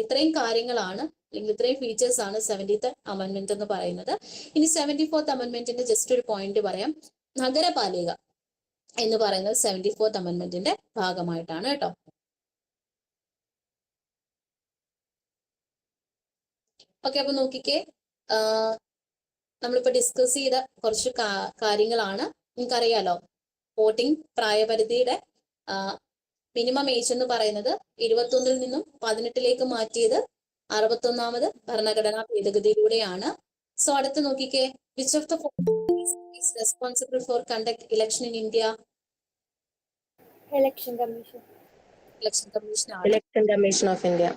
ഇത്രയും കാര്യങ്ങളാണ് അല്ലെങ്കിൽ ഇത്രയും ഫീച്ചേഴ്സ് ആണ് 73rd അമെന്റ്മെന്റ് എന്ന് പറയുന്നത്. ഇനി 74th അമെന്റ്മെന്റിന്റെ ജസ്റ്റ് ഒരു പോയിന്റ് പറയാം. നഗരപാലിക എന്ന് പറയുന്നത് 74th അമെന്റ്മെന്റിന്റെ ഭാഗമായിട്ടാണ് കേട്ടോ. ഓക്കെ, അപ്പൊ നോക്കിക്കേ, നമ്മളിപ്പോ ഡിസ്കസ് ചെയ്ത കുറച്ച് കാര്യങ്ങളാണ്. നിങ്ങൾക്കറിയാലോ, വോട്ടിംഗ് പ്രായപരിധിയുടെ മിനിമം ഏജ് എന്ന് പറയുന്നത് 21 നിന്നും 18 മാറ്റിയത് 61ാമത് ഭരണഘടനാ ഭേദഗതിയിലൂടെയാണ്. സോ അടുത്ത് നോക്കിക്കേ, which of the is responsible for conduct election in India? Election commission. Election commission ആണ്. Election commission of India.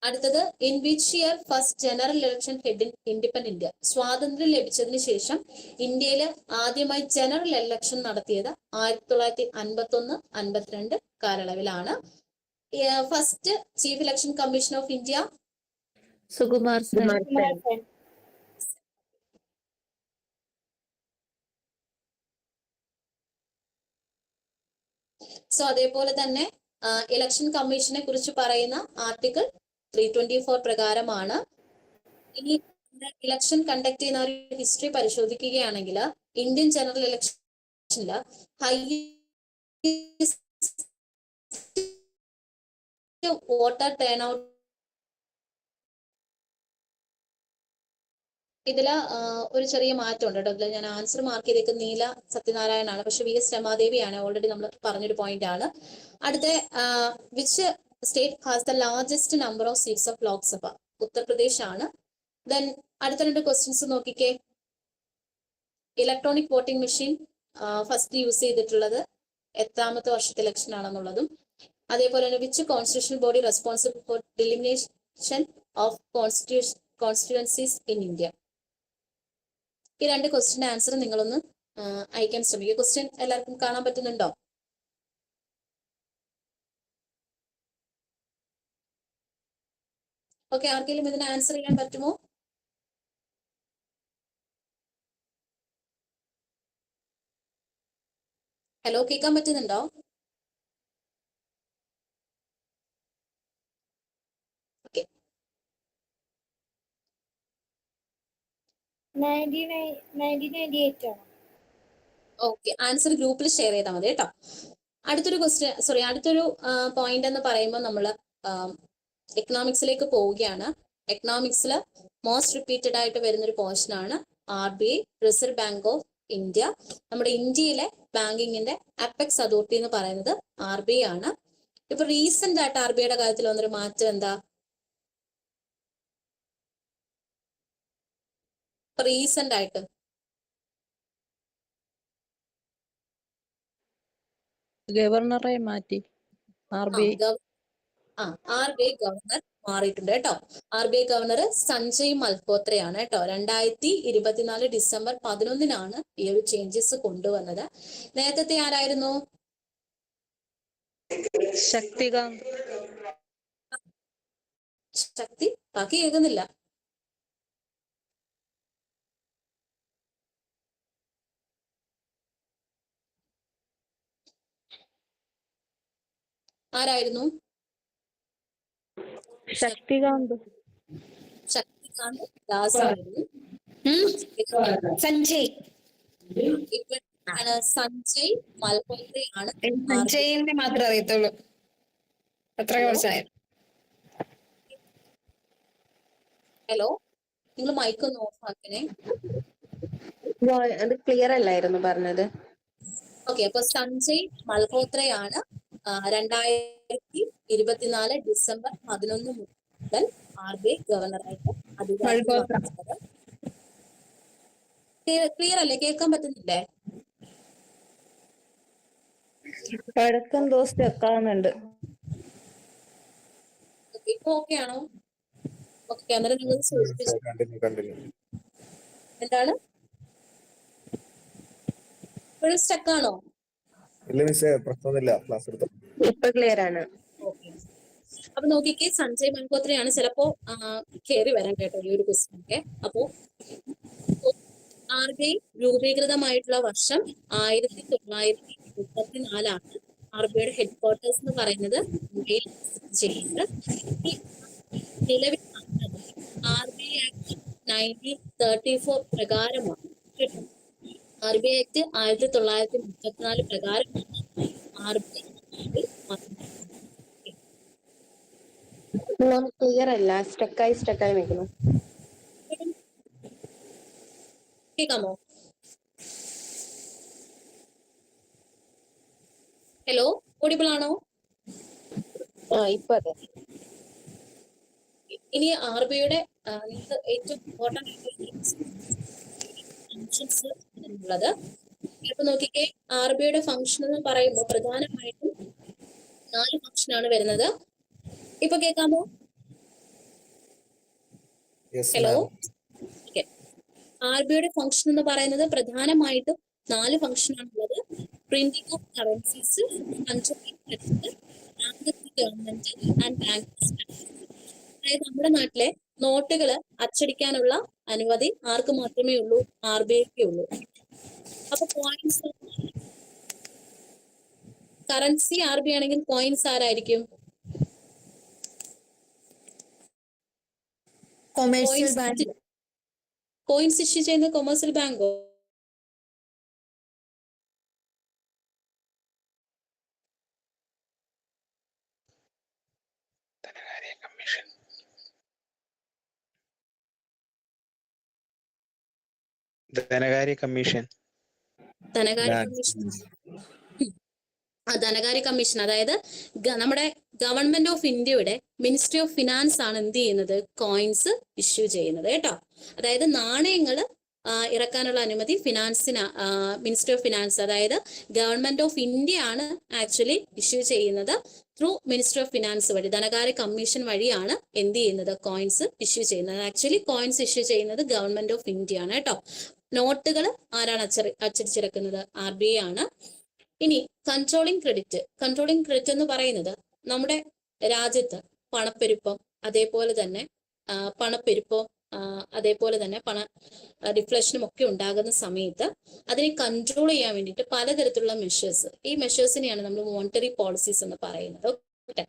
അടുത്തത്, in which year first general election head in independent India? സ്വാതന്ത്ര്യം ലഭിച്ചതിന് ശേഷം ഇന്ത്യയിൽ ആദ്യമായി ജനറൽ ഇലക്ഷൻ നടത്തിയത് 1951-52 കാലയളവിലാണ്. First chief election commission of India Sukumar Sen. So അതേപോലെ തന്നെ ഇലക്ഷൻ കമ്മീഷനെ കുറിച്ച് പറയുന്ന ആർട്ടിക്കിൾ 324 പ്രകാരമാണ്. ഇനി ഇലക്ഷൻ കണ്ടക്ട് ചെയ്യുന്ന ഒരു ഹിസ്റ്ററി പരിശോധിക്കുകയാണെങ്കിൽ ഇന്ത്യൻ ജനറൽ ഇലക്ഷനിൽ ഹൈയസ്റ്റ് വോട്ടർ ടേൺ ഔട്ട് ഇതില് ഒരു ചെറിയ മാറ്റം ഉണ്ട് കേട്ടോ. ഇതിൽ ഞാൻ ആൻസർ മാർക്ക് ചെയ്തേക്കുന്നത് നീല സത്യനാരായണാണ്, പക്ഷെ VS രമാദേവിയാണ്. ഓൾറെഡി നമ്മൾ പറഞ്ഞൊരു പോയിന്റ് ആണ്. അടുത്ത, which state has the largest number of seats of Lok Sabha? Uttar Pradesh ആണ്. ദെൻ അടുത്ത 2 ക്വസ്റ്റ്യൻസ് നോക്കിക്കേ. Electronic voting machine first use ചെയ്തിട്ടുള്ളത് എത്രാമത്തെ വർഷത്തെ ഇലക്ഷൻ ആണെന്നുള്ളതും, അതേപോലെ തന്നെ which constitutional body responsible for ഡിലിമിനേഷൻ of constituencies in India? ഈ 2 ക്വസ്റ്റ്യന്റെ ആൻസർ നിങ്ങളൊന്ന് അയക്കാൻ ശ്രമിക്കുക. ക്വസ്റ്റ്യൻ എല്ലാവർക്കും കാണാൻ പറ്റുന്നുണ്ടോ? ഓക്കെ, ആർക്കെങ്കിലും ഇതിന് ആൻസർ ചെയ്യാൻ പറ്റുമോ? ഹലോ, കേൾക്കാൻ പറ്റുന്നുണ്ടോ? ഓക്കെ, 1998 ആണ്. ഓക്കെ, ആൻസർ ഗ്രൂപ്പിൽ ഷെയർ ചെയ്താൽ മതി കേട്ടോ. അടുത്തൊരു പോയിന്റ് എന്ന് പറയുമ്പോൾ നമ്മൾ എക്കണോമിക്സിലേക്ക് പോവുകയാണ്. എക്കണോമിക്സിൽ മോസ്റ്റ് റിപ്പീറ്റഡ് ആയിട്ട് വരുന്നൊരു പോർഷൻ ആണ് RBI, reserve bank of India. നമ്മുടെ ഇന്ത്യയിലെ ബാങ്കിങ്ങിന്റെ അപ്പെക്സ് അതോറിറ്റി എന്ന് പറയുന്നത് RBI ആണ്. ഇപ്പൊ റീസെന്റ് ആയിട്ട് RBIയുടെ കാര്യത്തിൽ വന്നൊരു മാറ്റം എന്താ? റീസെന്റ് ആയിട്ട് ഗവർണറെ മാറ്റി. RBI RBI ഗവർണർ മാറിയിട്ടുണ്ട് കേട്ടോ. RBI ഗവർണർ സഞ്ജയ് മൽഹോത്രയാണ് കേട്ടോ. 2024 ഡിസംബർ 11 ഈ ഒരു ചേഞ്ചസ് കൊണ്ടുവന്നത്. നേരത്തെ ആരായിരുന്നു? ശക്തികാന്ത്. ശക്തി, ബാക്കി കേൾക്കുന്നില്ല. ആരായിരുന്നു? ശക്തികാന്ത്. ശക്തികാന്ത് ദാസ് ആയിരുന്നു. സഞ്ജയ്. ഇപ്പൊ സഞ്ജയ് മൽഹോത്രയാണ്. സഞ്ജയിന്റെ മാത്രമേ അറിയത്തുള്ളൂ. അത്ര കുറച്ചായി. ഹലോ, നിങ്ങൾ മൈക്ക് ഒന്ന് ഓഫ് ആക്കണേ. അത് ക്ലിയർ അല്ലായിരുന്നു പറഞ്ഞത്. ഓക്കെ, അപ്പൊ സഞ്ജയ് മൽഹോത്രയാണ് 2024 ഡിസംബർ 11 മുതൽ RBI ഗവർണറായിട്ട് അധികാരത്തിൽ വന്നത്. ക്ലിയർ അല്ലേ? കേൾക്കാൻ പറ്റുന്നില്ലേ? എന്തോ സ്റ്റക്ക് ആവുന്നുണ്ട്. ഇപ്പൊ ഓക്കെ ആണോ? ഓക്കെ, അന്നേരം നിങ്ങൾ സൂചിപ്പിച്ചു. എന്താണ് ഇപ്പോഴും സ്റ്റക്ക് ആണോ? ഇല്ല മിസ്സേ, പ്രശ്നമൊന്നുമില്ല. ക്ലാസ് എടുത്തു. ഇപ്പൊ ക്ലിയർ ആണ്. അപ്പൊ നോക്കിക്കേ, സഞ്ജയ് മൽഹോത്രയാണ് ചിലപ്പോ കയറി വരാൻ കേട്ടോ ഈ ഒരു ക്വസ്റ്റ്യൻ ഒക്കെ. അപ്പോ ആർ ബി ഐ രൂപീകൃതമായിട്ടുള്ള വർഷം 1934 ആർ ബി ഐയുടെ ഹെഡ് ക്വാർട്ടേഴ്സ് എന്ന് പറയുന്നത് മുംബൈയിൽ ചെയ്യുന്നത്. ഈ നിലവിൽ വന്നത് ആർ ബി ഐ ആക്ട് 1934 പ്രകാരമാണ് കേട്ടോ. ആർ ബി ഐ ആക്ട് 1934 പ്രകാരമാണ് R B I ma'am clear അല്ല, സ്റ്റക്കായി നിൽക്കുന്നു. കേൾക്കാമോ? ഹലോ, ഓഡിബിൾ ആണോ? ഇപ്പൊ അതെ. ഇനി ആർ ബി ഐയുടെ ഏറ്റവും ഇമ്പോർട്ടന്റ് ഫങ്ഷൻസ് എന്നുള്ളത് ഇപ്പൊ നോക്കിക്കേ, ആർ ബി ഐയുടെ ഫംഗ്ഷൻ എന്ന് പറയുമ്പോൾ പ്രധാനമായിട്ടും 4 ഫംഗ്ഷനാണ് വരുന്നത്. ഇപ്പൊ കേൾക്കാമോ? Hello, okay. ആർ ബി ഐയുടെ ഫംഗ്ഷൻ എന്ന് പറയുന്നത് പ്രധാനമായിട്ടും 4 ഫംഗ്ഷനാണുള്ളത്. Printing of currencies, controlling credit, government and bank. അതായത് നമ്മുടെ നാട്ടിലെ നോട്ടുകൾ അച്ചടിക്കാനുള്ള അനുമതി ആർക്ക് മാത്രമേ ഉള്ളൂ? ആർ ബി ഐക്ക് ഉള്ളൂ. അപ്പൊ കോയിൻസ്, കറൻസി ആർ ബി ആണെങ്കിൽ കോയിൻസ് ആരായിരിക്കും? കോയിൻസ് ഇഷ്യൂ ചെയ്യുന്നത് കൊമേഴ്സ്യൽ ബാങ്കോ? ധനകാര്യ കമ്മീഷൻ. ധനകാര്യ കമ്മീഷൻ, അതായത് നമ്മുടെ ഗവൺമെന്റ് ഓഫ് ഇന്ത്യയുടെ മിനിസ്ട്രി ഓഫ് ഫിനാൻസ് ആണ് എന്ത് ചെയ്യുന്നത്? കോയിൻസ് ഇഷ്യൂ ചെയ്യുന്നത് കേട്ടോ. അതായത് നാണയങ്ങൾ ഇറക്കാനുള്ള അനുമതി മിനിസ്ട്രി ഓഫ് ഫിനാൻസ്, അതായത് ഗവൺമെന്റ് ഓഫ് ഇന്ത്യ ആണ് ആക്ച്വലി ഇഷ്യൂ ചെയ്യുന്നത്. ത്രൂ മിനിസ്ട്രി ഓഫ് ഫിനാൻസ് വഴി, ധനകാര്യ കമ്മീഷൻ വഴിയാണ് എന്ത് ചെയ്യുന്നത്? കോയിൻസ് ഇഷ്യൂ ചെയ്യുന്നത്. ആക്ച്വലി കോയിൻസ് ഇഷ്യൂ ചെയ്യുന്നത് ഗവൺമെന്റ് ഓഫ് ഇന്ത്യ ആണ് കേട്ടോ. നോട്ടുകൾ ആരാണ് അച്ചടിച്ചിറക്കുന്നത്? ആർ ബി ഐ ആണ്. ഇനി കൺട്രോളിംഗ് ക്രെഡിറ്റ്. കൺട്രോളിംഗ് ക്രെഡിറ്റ് എന്ന് പറയുന്നത് നമ്മുടെ രാജ്യത്ത് പണപ്പെരുപ്പം, അതേപോലെ തന്നെ പണ ഡിഫ്ലേഷനും ഒക്കെ ഉണ്ടാകുന്ന സമയത്ത് അതിനെ കൺട്രോൾ ചെയ്യാൻ വേണ്ടിയിട്ട് പലതരത്തിലുള്ള മെഷേഴ്സ്, ഈ മെഷേഴ്സിനെയാണ് നമ്മൾ മോണിറ്ററി പോളിസീസ് എന്ന് പറയുന്നത്. ഓക്കെ,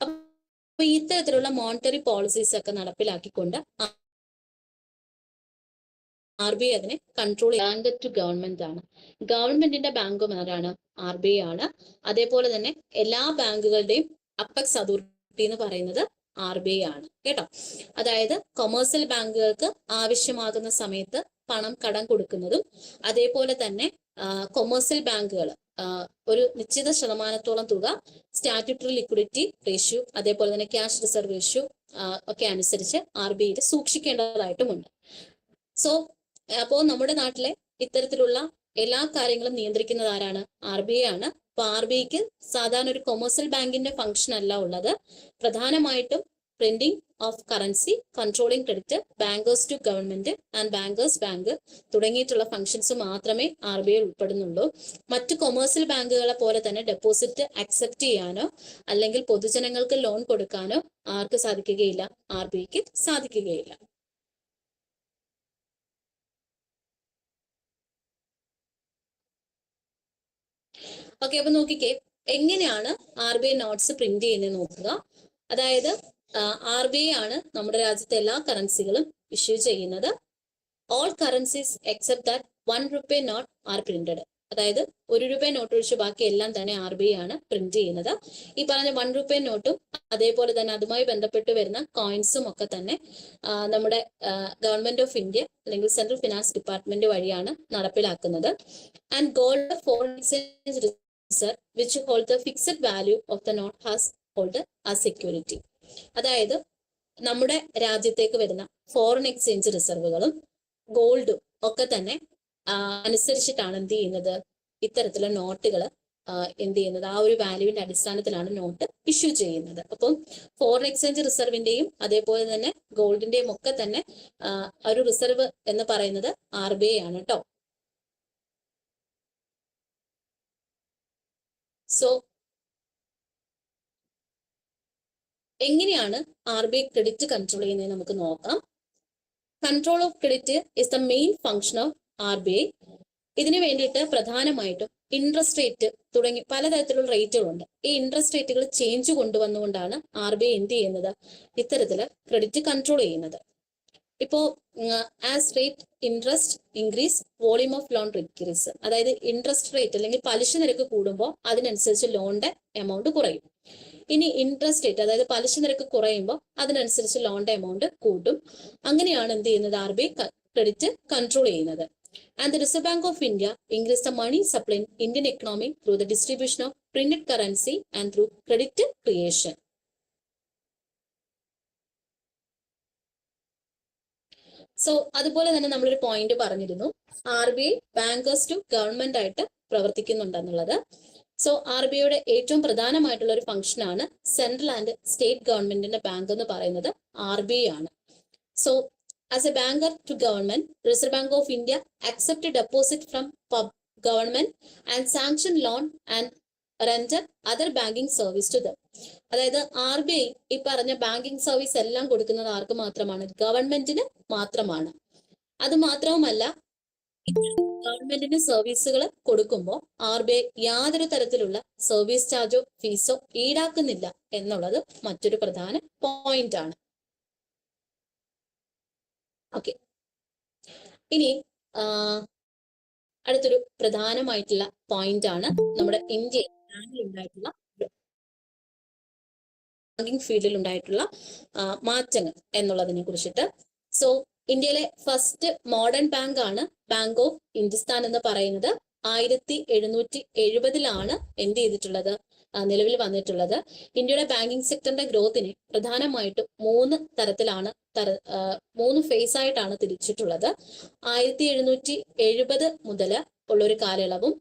അപ്പൊ ഇത്തരത്തിലുള്ള മോണിറ്ററി പോളിസീസ് ഒക്കെ നടപ്പിലാക്കിക്കൊണ്ട് ആർ ബി ഐ അതിനെ കൺട്രോൾ ബാങ്ക് ടു ഗവൺമെന്റ് ആണ്. ഗവൺമെന്റിന്റെ ബാങ്കും ആരാണ്? ആർ ബി ഐ ആണ്. അതേപോലെ തന്നെ എല്ലാ ബാങ്കുകളുടെയും അപ്പെക്സ് അതോറിറ്റി എന്ന് പറയുന്നത് ആർ ബി ഐ ആണ് കേട്ടോ. അതായത് കൊമേഴ്സ്യൽ ബാങ്കുകൾക്ക് ആവശ്യമാകുന്ന സമയത്ത് പണം കടം കൊടുക്കുന്നതും, അതേപോലെ തന്നെ കൊമേഴ്സ്യൽ ബാങ്കുകൾ ഒരു നിശ്ചിത ശതമാനത്തോളം തുക സ്റ്റാറ്റ്യൂട്ടറി ലിക്വിഡിറ്റി റേഷ്യോ, അതേപോലെ തന്നെ ക്യാഷ് റിസർവ് റേഷ്യോ ഒക്കെ അനുസരിച്ച് ആർ ബി ഐയിൽ സൂക്ഷിക്കേണ്ടതായിട്ടുമുണ്ട്. സോ അപ്പോൾ നമ്മുടെ നാട്ടിലെ ഇത്തരത്തിലുള്ള എല്ലാ കാര്യങ്ങളും നിയന്ത്രിക്കുന്നത് ആരാണ്? ആർ ബി ഐ ആണ്. അപ്പൊ ആർ ബി ഐക്ക് സാധാരണ ഒരു കൊമേഴ്സ്യൽ ബാങ്കിന്റെ ഫംഗ്ഷൻ അല്ല ഉള്ളത്. പ്രധാനമായിട്ടും printing of currency, controlling credit, bankers to government and bankers bank തുടങ്ങിയിട്ടുള്ള ഫംഗ്ഷൻസ് മാത്രമേ ആർ ബി ഐ ഉൾപ്പെടുന്നുള്ളൂ. മറ്റ് കൊമേഴ്സ്യൽ ബാങ്കുകളെ പോലെ തന്നെ ഡെപ്പോസിറ്റ് അക്സെപ്റ്റ് ചെയ്യാനോ അല്ലെങ്കിൽ പൊതുജനങ്ങൾക്ക് ലോൺ കൊടുക്കാനോ ആർക്ക് സാധിക്കുകയില്ല? ആർ ബി ഐക്ക് സാധിക്കുകയില്ല. ഓക്കെ, അപ്പൊ നോക്കിക്കേ, എങ്ങനെയാണ് R B I notes print ചെയ്യുന്നത് നോക്കുക. അതായത് ആർ ബി ഐ ആണ് നമ്മുടെ രാജ്യത്തെ എല്ലാ കറൻസികളും ഇഷ്യൂ ചെയ്യുന്നത്. ഓൾ കറൻസീസ് എക്സെപ്റ്റ് ദാറ്റ് 1 രൂപ നോട്ട് ആർ പ്രിന്റഡ്. അതായത് 1 രൂപ നോട്ട് ഒഴിച്ച് ബാക്കി എല്ലാം തന്നെ ആർ ബി ഐ ആണ് പ്രിന്റ് ചെയ്യുന്നത്. ഈ പറഞ്ഞ 1 രൂപ നോട്ടും അതേപോലെ തന്നെ അതുമായി ബന്ധപ്പെട്ട് വരുന്ന കോയിൻസും ഒക്കെ തന്നെ നമ്മുടെ ഗവൺമെന്റ് ഓഫ് ഇന്ത്യ അല്ലെങ്കിൽ സെൻട്രൽ ഫിനാൻസ് ഡിപ്പാർട്ട്മെന്റ് വഴിയാണ് നടപ്പിലാക്കുന്നത്. And gold foreign exchange reserve which hold the fixed value of the note has hold as security. അതായത് നമ്മുടെ രാജ്യത്തേക്ക് വരുന്ന ഫോറിൻ എക്സ്ചേഞ്ച് റിസർവുകളും ഗോൾഡും ഒക്കെ തന്നെ അനുസരിച്ചിട്ടാണ് എന്ത് ചെയ്യുന്നത്? ഇത്തരത്തിലുള്ള നോട്ടുകൾ എന്ത് ചെയ്യുന്നത്? ആ ഒരു വാല്യൂവിന്റെ അടിസ്ഥാനത്തിലാണ് നോട്ട് ഇഷ്യൂ ചെയ്യുന്നത്. അപ്പം ഫോറിൻ എക്സ്ചേഞ്ച് റിസർവിന്റെയും അതേപോലെ തന്നെ ഗോൾഡിന്റെയും ഒക്കെ തന്നെ ഒരു റിസർവ് എന്ന് പറയുന്നത് ആർ ബി ഐ ആണ് കേട്ടോ. സോ എങ്ങനെയാണ് RBI ക്രെഡിറ്റ് കൺട്രോൾ ചെയ്യുന്നത് നമുക്ക് നോക്കാം. Control of credit is the main function of RBI. ഇതിനു വേണ്ടിയിട്ട് പ്രധാനമായിട്ടും ഇൻട്രസ്റ്റ് റേറ്റ് തുടങ്ങി പലതരത്തിലുള്ള റേറ്റുകളുണ്ട്. ഈ ഇൻട്രസ്റ്റ് റേറ്റുകൾ ചേഞ്ച് കൊണ്ടുവന്നുകൊണ്ടാണ് RBI എന്ത് ചെയ്യുന്നത്, ഇത്തരത്തില് ക്രെഡിറ്റ് കൺട്രോൾ ചെയ്യുന്നത്. ഇപ്പോ as rate interest increase volume of loan decrease, അതായത് ഇൻട്രസ്റ്റ് റേറ്റ് അല്ലെങ്കിൽ പലിശ നിരക്ക് കൂടുമ്പോൾ അതിനനുസരിച്ച് ലോണിന്റെ എമൗണ്ട് കുറയും. ഇനി ഇൻട്രസ്റ്റ് റേറ്റ് അതായത് പലിശ നിരക്ക് കുറയുമ്പോൾ അതിനനുസരിച്ച് ലോണിന്റെ എമൗണ്ട് കൂട്ടും. അങ്ങനെയാണ് എന്ത് ചെയ്യുന്നത്, RBI ക്രെഡിറ്റ് കൺട്രോൾ ചെയ്യുന്നത്. And the Reserve Bank of India increased the money supply in Indian economy through the distribution of printed currency and through credit creation. So അതുപോലെ തന്നെ നമ്മളൊരു പോയിന്റ് പറഞ്ഞിരുന്നു, RBI ബാങ്കേഴ്സ് ടു ഗവൺമെന്റ് ആയിട്ട് പ്രവർത്തിക്കുന്നുണ്ടെന്നുള്ളത്. So RBIയുടെ ഏറ്റവും പ്രധാനമായിട്ടുള്ള ഒരു function ആണ് central and state ഗവൺമെന്റിന്റെ ബാങ്ക് എന്ന് പറയുന്നത് RBI ആണ്. So as a banker to government, Reserve Bank of India accept a deposit from government and sanction loan and render other banking service to them. അതായത് RBI ഈ പറഞ്ഞ banking service എല്ലാം കൊടുക്കുന്നത് ആർക്ക് മാത്രമാണ്, ഗവൺമെന്റിന് മാത്രമാണ്. അത് മാത്രവുമല്ല, ഗവൺമെന്റിന് സർവീസുകൾ കൊടുക്കുമ്പോൾ RBI യാതൊരു തരത്തിലുള്ള സർവീസ് ചാർജോ ഫീസോ ഈടാക്കുന്നില്ല എന്നുള്ളത് മറ്റൊരു പ്രധാന പോയിന്റ് ആണ്. ഓക്കെ, ഇനി അടുത്തൊരു പ്രധാനമായിട്ടുള്ള പോയിന്റ് ആണ് നമ്മുടെ ഇന്ത്യയിൽ ഉണ്ടായിട്ടുള്ള ബാങ്കിങ് ഫീൽഡിൽ ഉണ്ടായിട്ടുള്ള മാറ്റങ്ങൾ എന്നുള്ളതിനെ കുറിച്ചിട്ട്. സോ ഇന്ത്യയിലെ ഫസ്റ്റ് മോഡേൺ ബാങ്ക് ആണ് ബാങ്ക് ഓഫ് ഹിന്ദുസ്ഥാൻ എന്ന് പറയുന്നത്. 1770 എന്ത് ചെയ്തിട്ടുള്ളത്, നിലവിൽ വന്നിട്ടുള്ളത്. ഇന്ത്യയുടെ ബാങ്കിങ് സെക്ടറിന്റെ ഗ്രോത്തിനെ പ്രധാനമായിട്ടും 3 തരത്തിലാണ് 3 ഫേസ് ആയിട്ടാണ് തിരിച്ചിട്ടുള്ളത്. 1770 മുതൽ ഉള്ളൊരു കാലയളവും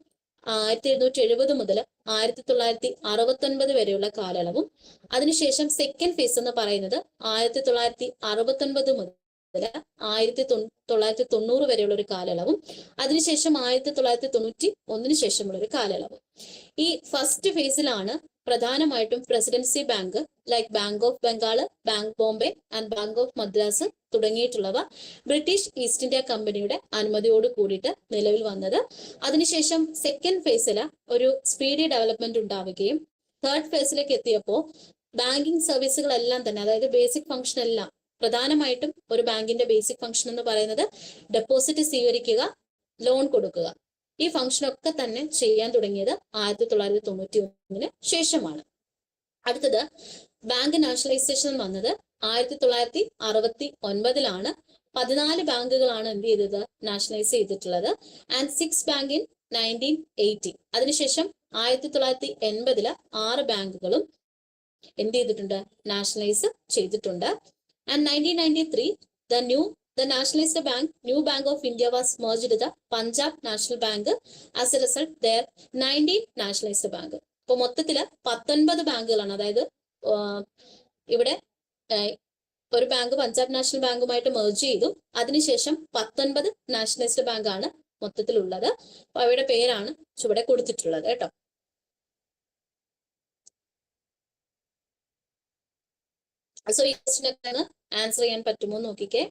1770 മുതൽ 1969 വരെയുള്ള കാലയളവും, അതിനുശേഷം സെക്കൻഡ് ഫേസ് എന്ന് പറയുന്നത് 1969 മുതൽ 1990 വരെയുള്ള ഒരു കാലയളവും, അതിനുശേഷം 1991 ശേഷമുള്ള ഒരു കാലയളവും. ഈ ഫസ്റ്റ് ഫേസിലാണ് പ്രധാനമായിട്ടും presidency bank like bank of Bengal, bank Bombay and bank of Madras തുടങ്ങിയിട്ടുള്ളവ ബ്രിട്ടീഷ് ഈസ്റ്റ് ഇന്ത്യ കമ്പനിയുടെ അനുമതിയോട് കൂടിയിട്ട് നിലവിൽ വന്നത്. അതിനുശേഷം സെക്കൻഡ് ഫേസിൽ ഒരു സ്പീഡി ഡെവലപ്മെന്റ് ഉണ്ടാവുകയും തേർഡ് ഫേസിലേക്ക് എത്തിയപ്പോൾ ബാങ്കിങ് സർവീസുകളെല്ലാം തന്നെ, അതായത് ബേസിക് ഫംഗ്ഷൻ എല്ലാം, പ്രധാനമായിട്ടും ഒരു ബാങ്കിന്റെ ബേസിക് ഫംഗ്ഷൻ എന്ന് പറയുന്നത് ഡെപ്പോസിറ്റ് സ്വീകരിക്കുക, ലോൺ കൊടുക്കുക. ഈ ഫംഗ്ഷനൊക്കെ തന്നെ ചെയ്യാൻ തുടങ്ങിയത് 1991 ശേഷമാണ്. അടുത്തത് ബാങ്ക് നാഷണലൈസേഷൻ വന്നത് 1969 14 ബാങ്കുകളാണ് എന്ത് ചെയ്തത്, നാഷണലൈസ് ചെയ്തിട്ടുള്ളത്. And 6 bank in 1980. അതിനുശേഷം 1980 6 ബാങ്കുകളും എന്ത് ചെയ്തിട്ടുണ്ട്, നാഷണലൈസ് ചെയ്തിട്ടുണ്ട്. And 1993, the nationalized bank, New Bank of India was merged with the Punjab National Bank. As a result, there 19 nationalized bank. ഇപ്പൊ മൊത്തത്തില് 19 ബാങ്കുകളാണ്. അതായത് ഇവിടെ ഒരു ബാങ്ക് പഞ്ചാബ് നാഷണൽ ബാങ്കുമായിട്ട് മെർജ് ചെയ്തു. അതിനുശേഷം 19 നാഷണലൈസ്ഡ് ബാങ്ക് ആണ് മൊത്തത്തിലുള്ളത്. അപ്പൊ അവയുടെ പേരാണ് ചുവടെ കൊടുത്തിട്ടുള്ളത് കേട്ടോ. സോ ഈ ക്വസ്റ്റിനൊക്കെ ആൻസർ ചെയ്യാൻ പറ്റുമോ നോക്കിക്കേ.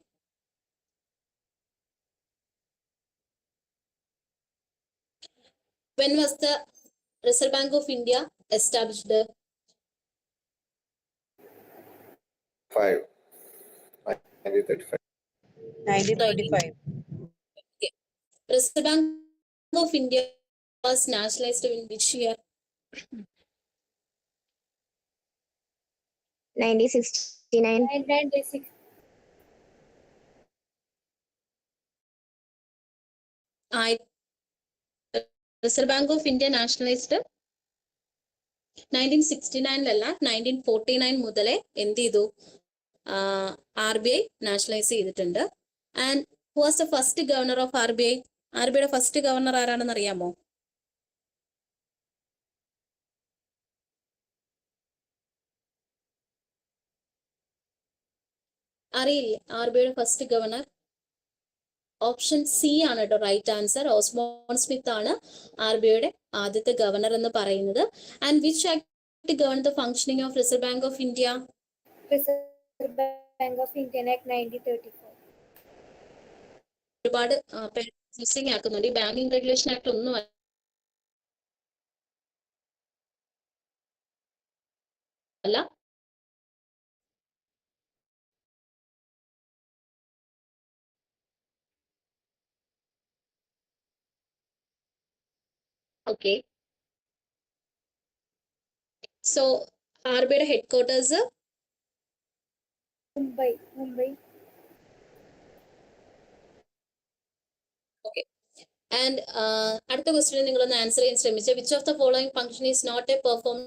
When was the Reserve Bank of India established? 1935. 1935. Okay. Reserve Bank of India was nationalized in which year? 1969. 1996. Reserve Bank of India nationalized 1969 1949 മുതലേ എന്ത് ചെയ്തു, RBI നാഷണലൈസ് ചെയ്തിട്ടുണ്ട്. And who was the first governor of RBI? RBIയുടെ first governor ആരാണെന്ന് അറിയാമോ? അറിയില്ലേ RBIയുടെ first governor? Option C ആണ് കേട്ടോ റൈറ്റ് ആൻസർ. ഓസ്മോൺ സ്മിത്ത് ആണ് RBIയുടെ ആദ്യത്തെ ഗവർണർ എന്ന് പറയുന്നത്. And which act govern the functioning of reserve bank of India? Reserve Bank of India Act 1934. ഒരുപാട് മിസ്സിംഗ് ആക്കുന്നുണ്ട്. ഈ ബാങ്കിങ് റെഗുലേഷൻ ആക്ട് ഒന്നും അല്ല. ഓക്കെ, സോ ആർബിഐയുടെ headquarters Mumbai. Okay. And അടുത്ത ക്വസ്റ്റ്യൻ നിങ്ങളൊന്ന് ആൻസർ ചെയ്യാൻ ശ്രമിച്ച which of the following function is not a performed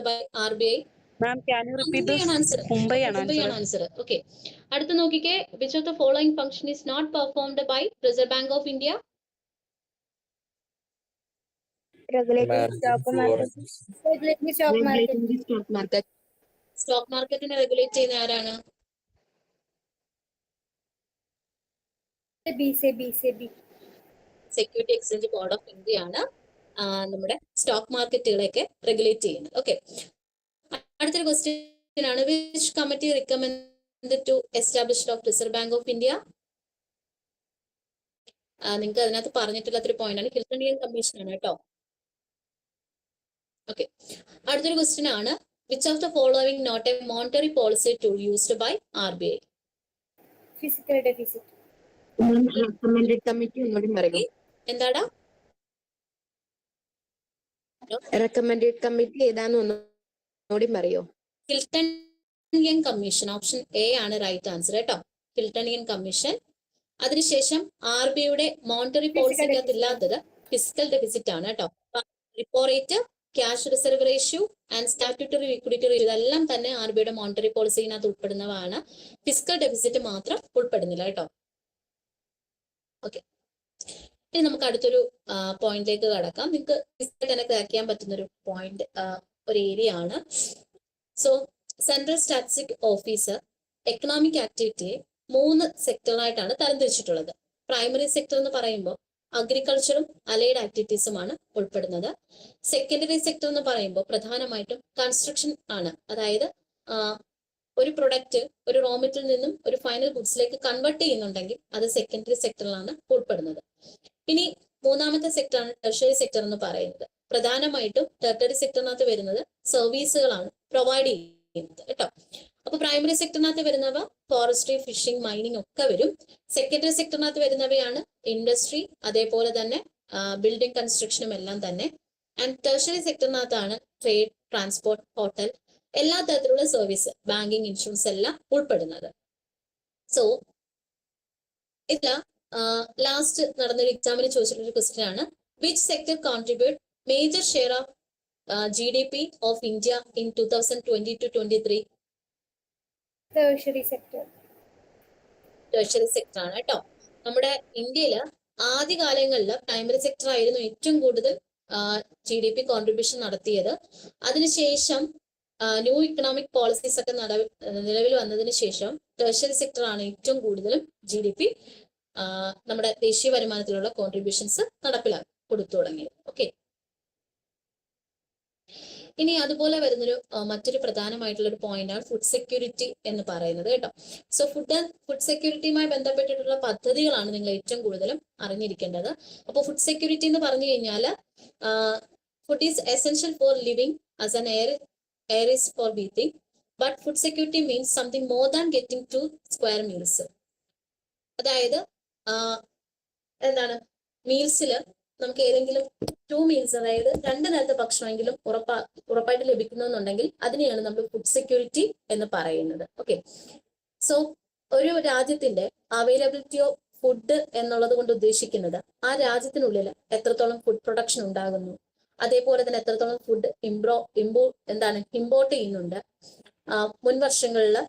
by RBI? Ma'am, can you repeat this? Answer Mumbai answer. Okay, അടുത്ത് നോക്കിക്കേ, which of the following function is not performed by reserve bank of India? Regulating stock market. Regulatory stock market. Stock മാർക്കറ്റിനെ regulate ചെയ്യുന്ന ആരാണ്? BSEBI. Security exchange board of India ആണ് നമ്മുടെ stock മാർക്കറ്റുകളെയൊക്കെ regulate ചെയ്യുന്നത്. Okay, അടുത്തൊരു ക്വസ്റ്റ്യൻ ആണ്, which committee recommend to established of reserve bank of India? നിങ്ങൾക്ക് അതിനകത്ത് പറഞ്ഞിട്ടില്ലാത്തൊരു പോയിന്റ് ആണ്, ഹിൽട്ടണിയൻ കമ്മീഷൻ ആണ് കേട്ടോ. ഓക്കെ, അടുത്തൊരു ക്വസ്റ്റ്യൻ ആണ്, which of the following not a monetary policy tool used by RBI? Fiscal deficit. Recommended committee ഒന്നുകൂടി പറയൂ. എന്താടാ? റെക്കമെൻഡഡ് കമ്മിറ്റി ഏതാന്ന് ഒന്നുകൂടി പറയോ? ഹിൽട്ടണിയൻ കമ്മീഷൻ, ഓപ്ഷൻ എ ആണ് റൈറ്റ് ആൻസർ കേട്ടോ. Hilton Young commission. അതിനുശേഷം RBIയുടെ മോണിറ്ററി പോളിസിക്കകത്ത് ഇല്ലാത്തത് ഫിസിക്കൽ ഡെഫിസിറ്റ് ആണ് കേട്ടോ. Repo rate, cash reserve ratio and statutory liquidity ratio ഇതെല്ലാം തന്നെ RBIയുടെ മോണിറ്ററി പോളിസിക്കകത്ത് ഉൾപ്പെടുന്നതാണ്. ഫിസിക്കൽ ഡെഫിസിറ്റ് മാത്രം ഉൾപ്പെടുന്നില്ല കേട്ടോ. ഓക്കെ, ഇനി നമുക്ക് അടുത്തൊരു പോയിന്റിലേക്ക് കടക്കാം. നിങ്ങൾക്ക് തന്നെ ക്രാക്ക് ചെയ്യാൻ പറ്റുന്ന ഒരു പോയിന്റ്, ഒരു ഏരിയ ആണ്. So central statistic officer economic ആക്ടിവിറ്റിയെ 3 സെക്ടറായിട്ടാണ് തരംതിരിച്ചിട്ടുള്ളത്. പ്രൈമറി സെക്ടർ എന്ന് പറയുമ്പോൾ അഗ്രികൾച്ചറും അലൈഡ് ആക്ടിവിറ്റീസുമാണ് ഉൾപ്പെടുന്നത്. സെക്കൻഡറി സെക്ടർ എന്ന് പറയുമ്പോൾ പ്രധാനമായിട്ടും കൺസ്ട്രക്ഷൻ ആണ്. അതായത് ഒരു പ്രൊഡക്റ്റ് ഒരു റോ മെറ്റീരിയൽ നിന്നും ഒരു ഫൈനൽ ഗുഡ്സിലേക്ക് കൺവേർട്ട് ചെയ്യുന്നുണ്ടെങ്കിൽ അത് സെക്കൻഡറി സെക്ടറിലാണ് ഉൾപ്പെടുന്നത്. ഇനി മൂന്നാമത്തെ സെക്ടറാണ് ടെർഷ്യറി സെക്ടർ എന്ന് പറയുന്നത്. പ്രധാനമായിട്ടും ടെർഷ്യറി സെക്ടറിനകത്ത് വരുന്നത് സർവീസുകളാണ് പ്രൊവൈഡ് ചെയ്യുന്നത് കേട്ടോ. അപ്പൊ പ്രൈമറി സെക്ടറിനകത്ത് വരുന്നവ ഫോറസ്ട്രി, ഫിഷിംഗ്, മൈനിങ് ഒക്കെ വരും. സെക്കൻഡറി സെക്ടറിനകത്ത് വരുന്നവയാണ് ഇൻഡസ്ട്രി, അതേപോലെ തന്നെ ബിൽഡിംഗ് കൺസ്ട്രക്ഷനും എല്ലാം തന്നെ. ആൻഡ് ടെർഷ്യറി സെക്ടറിനകത്താണ് ട്രേഡ്, ട്രാൻസ്പോർട്ട്, ഹോട്ടൽ, എല്ലാ തരത്തിലുള്ള സർവീസ്, ബാങ്കിങ്, ഇൻഷുറൻസ് എല്ലാം ഉൾപ്പെടുന്നത്. സോ ഇതില് ലാസ്റ്റ് നടന്നൊരു എക്സാമിന് ചോദിച്ചിട്ടുള്ള ക്വസ്റ്റ്യൻ ആണ്, which sector contribute major share of GDP of India in 2020-23? Tertiary sector. Tertiary sector ആണ് കേട്ടോ. നമ്മുടെ ഇന്ത്യയില് ആദ്യകാലങ്ങളിൽ പ്രൈമറി സെക്ടർ ആയിരുന്നു ഏറ്റവും കൂടുതൽ GDP കോൺട്രിബ്യൂഷൻ നടത്തിയത്. അതിനുശേഷം ന്യൂ ഇക്കണോമിക് പോളിസീസ് ഒക്കെ നിലവിൽ വന്നതിന് ശേഷം ടെർഷ്യറി സെക്ടർ ആണ് ഏറ്റവും കൂടുതലും GDP നമ്മുടെ ദേശീയ വരുമാനത്തിലുള്ള കോൺട്രിബ്യൂഷൻസ് കൊടുത്തു തുടങ്ങിയത്. ഓക്കെ, ഇനി അതുപോലെ വരുന്നൊരു മറ്റൊരു പ്രധാനമായിട്ടുള്ള ഒരു പോയിന്റ് ആണ് ഫുഡ് സെക്യൂരിറ്റി എന്ന് പറയുന്നത് കേട്ടോ. സോ ഫുഡ് സെക്യൂരിറ്റിയുമായി ബന്ധപ്പെട്ടിട്ടുള്ള പദ്ധതികളാണ് നിങ്ങൾ ഏറ്റവും കൂടുതലും അറിഞ്ഞിരിക്കേണ്ടത്. അപ്പോൾ ഫുഡ് സെക്യൂരിറ്റി എന്ന് പറഞ്ഞു കഴിഞ്ഞാൽ food is essential for living as an air is for breathing, but food security means something more than getting 2 square meals. അതായത് എന്താണ്, മീൽസിൽ നമുക്ക് ഏതെങ്കിലും 2 മീൽസ്, അതായത് 2 നേരത്തെ ഭക്ഷണമെങ്കിലും ഉറപ്പായിട്ട് ലഭിക്കുന്നുണ്ടെങ്കിൽ അതിനെയാണ് നമ്മൾ ഫുഡ് സെക്യൂരിറ്റി എന്ന് പറയുന്നത്. ഓക്കെ, സോ ഒരു രാജ്യത്തിന്റെ അവൈലബിലിറ്റി ഓഫ് ഫുഡ് എന്നുള്ളത് കൊണ്ട് ഉദ്ദേശിക്കുന്നത് ആ രാജ്യത്തിനുള്ളിൽ എത്രത്തോളം ഫുഡ് പ്രൊഡക്ഷൻ ഉണ്ടാകുന്നു, അതേപോലെ തന്നെ എത്രത്തോളം ഫുഡ് ഇമ്പോർട്ട് ചെയ്യുന്നുണ്ട്, മുൻ വർഷങ്ങളിലും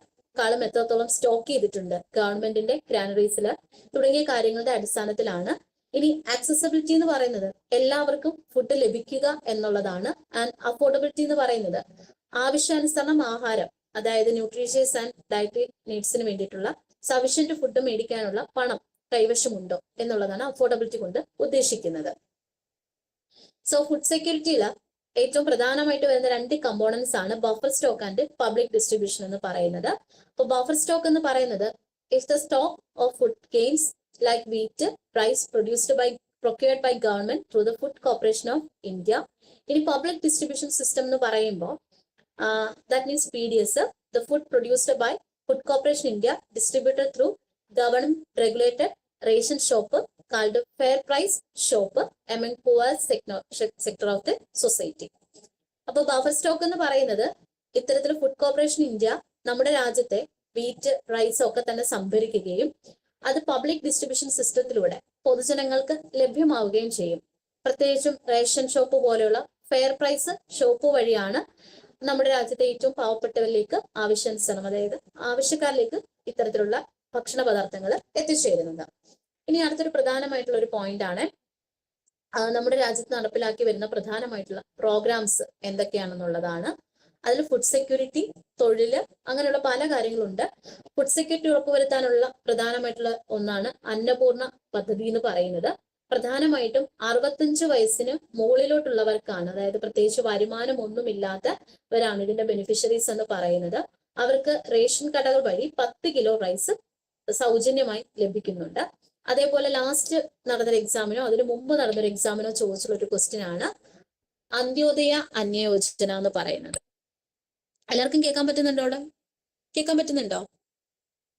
എത്രത്തോളം സ്റ്റോക്ക് ചെയ്തിട്ടുണ്ട് ഗവൺമെന്റിന്റെ ഗ്രാനറീസിൽ, തുടങ്ങിയ കാര്യങ്ങളുടെ അടിസ്ഥാനത്തിലാണ്. ഇനി ആക്സസിബിലിറ്റി എന്ന് പറയുന്നത് എല്ലാവർക്കും ഫുഡ് ലഭിക്കുക എന്നുള്ളതാണ്. ആൻഡ് അഫോർഡബിലിറ്റി എന്ന് പറയുന്നത് ആവശ്യാനുസരണം ആഹാരം, അതായത് ന്യൂട്രീഷ്യസ് ആൻഡ് ഡയറ്ററി നീഡ്സിന് വേണ്ടിയിട്ടുള്ള സഫിഷ്യന്റ് ഫുഡ് മേടിക്കാനുള്ള പണം കൈവശമുണ്ടോ എന്നുള്ളതാണ് അഫോർഡബിലിറ്റി കൊണ്ട് ഉദ്ദേശിക്കുന്നത്. സോ ഫുഡ് സെക്യൂരിറ്റിയിൽ ഏറ്റവും പ്രധാനമായിട്ട് വരുന്ന രണ്ട് കമ്പോണൻസ് ആണ് buffer stock and public distribution എന്ന് പറയുന്നത്. അപ്പോൾ ബഫർ സ്റ്റോക്ക് എന്ന് പറയുന്നത് is the stock of food grains like wheat, rice procured by government through the Food Corporation of India. ഇനി പബ്ലിക് ഡിസ്ട്രിബ്യൂഷൻ സിസ്റ്റം എന്ന് പറയുമ്പോൾ that means PDS, the food produced by Food Corporation India distributed through government regulated ration shop called fair price shop among poor sector of the society. അപ്പോൾ buffer stock എന്ന് പറയുന്നത് ഇത്തരത്തിൽ food corporation India നമ്മുടെ രാജ്യത്തെ wheat, rice ഒക്കെ തന്നെ സംഭരിക്കുകയും അത് പബ്ലിക് ഡിസ്ട്രിബ്യൂഷൻ സിസ്റ്റത്തിലൂടെ പൊതുജനങ്ങൾക്ക് ലഭ്യമാവുകയും ചെയ്യും. പ്രത്യേകിച്ചും റേഷൻ ഷോപ്പ് പോലെയുള്ള ഫെയർ പ്രൈസ് ഷോപ്പ് വഴിയാണ് നമ്മുടെ രാജ്യത്തെ ഏറ്റവും പാവപ്പെട്ടവരിലേക്ക് ആവശ്യാനുസരണം, അതായത് ആവശ്യക്കാരിലേക്ക് ഇത്തരത്തിലുള്ള ഭക്ഷണ പദാർത്ഥങ്ങൾ എത്തിച്ചേരുന്നത്. ഇനി അടുത്തൊരു പ്രധാനമായിട്ടുള്ള ഒരു പോയിന്റ് ആണ് നമ്മുടെ രാജ്യത്ത് നടപ്പിലാക്കി വരുന്ന പ്രധാനമായിട്ടുള്ള പ്രോഗ്രാംസ് എന്തൊക്കെയാണെന്നുള്ളതാണ്. അതിൽ ഫുഡ് സെക്യൂരിറ്റി, തൊഴില്, അങ്ങനെയുള്ള പല കാര്യങ്ങളുണ്ട്. ഫുഡ് സെക്യൂരിറ്റി ഉറപ്പുവരുത്താനുള്ള പ്രധാനമായിട്ടുള്ള ഒന്നാണ് അന്നപൂർണ പദ്ധതി എന്ന് പറയുന്നത്. പ്രധാനമായിട്ടും 65 വയസ്സിന് മുകളിലോട്ടുള്ളവർക്കാണ്, അതായത് പ്രത്യേകിച്ച് വരുമാനം ഒന്നുമില്ലാത്തവരാണ് ഇതിന്റെ ബെനിഫിഷ്യറീസ് എന്ന് പറയുന്നത്. അവർക്ക് റേഷൻ കടകൾ വഴി 10 കിലോ റൈസ് സൗജന്യമായി ലഭിക്കുന്നുണ്ട്. അതേപോലെ ലാസ്റ്റ് നടന്നൊരു എക്സാമിനോ അതിന് മുമ്പ് നടന്നൊരു എക്സാമിനോ ചോദിച്ചുള്ള ഒരു ക്വസ്റ്റ്യൻ ആണ് അന്ത്യോദയ അന്യയോജന എന്ന് പറയുന്നത്. എല്ലാവർക്കും കേൾക്കാൻ പറ്റുന്നുണ്ടോ? കേൾക്കാൻ പറ്റുന്നുണ്ടോ?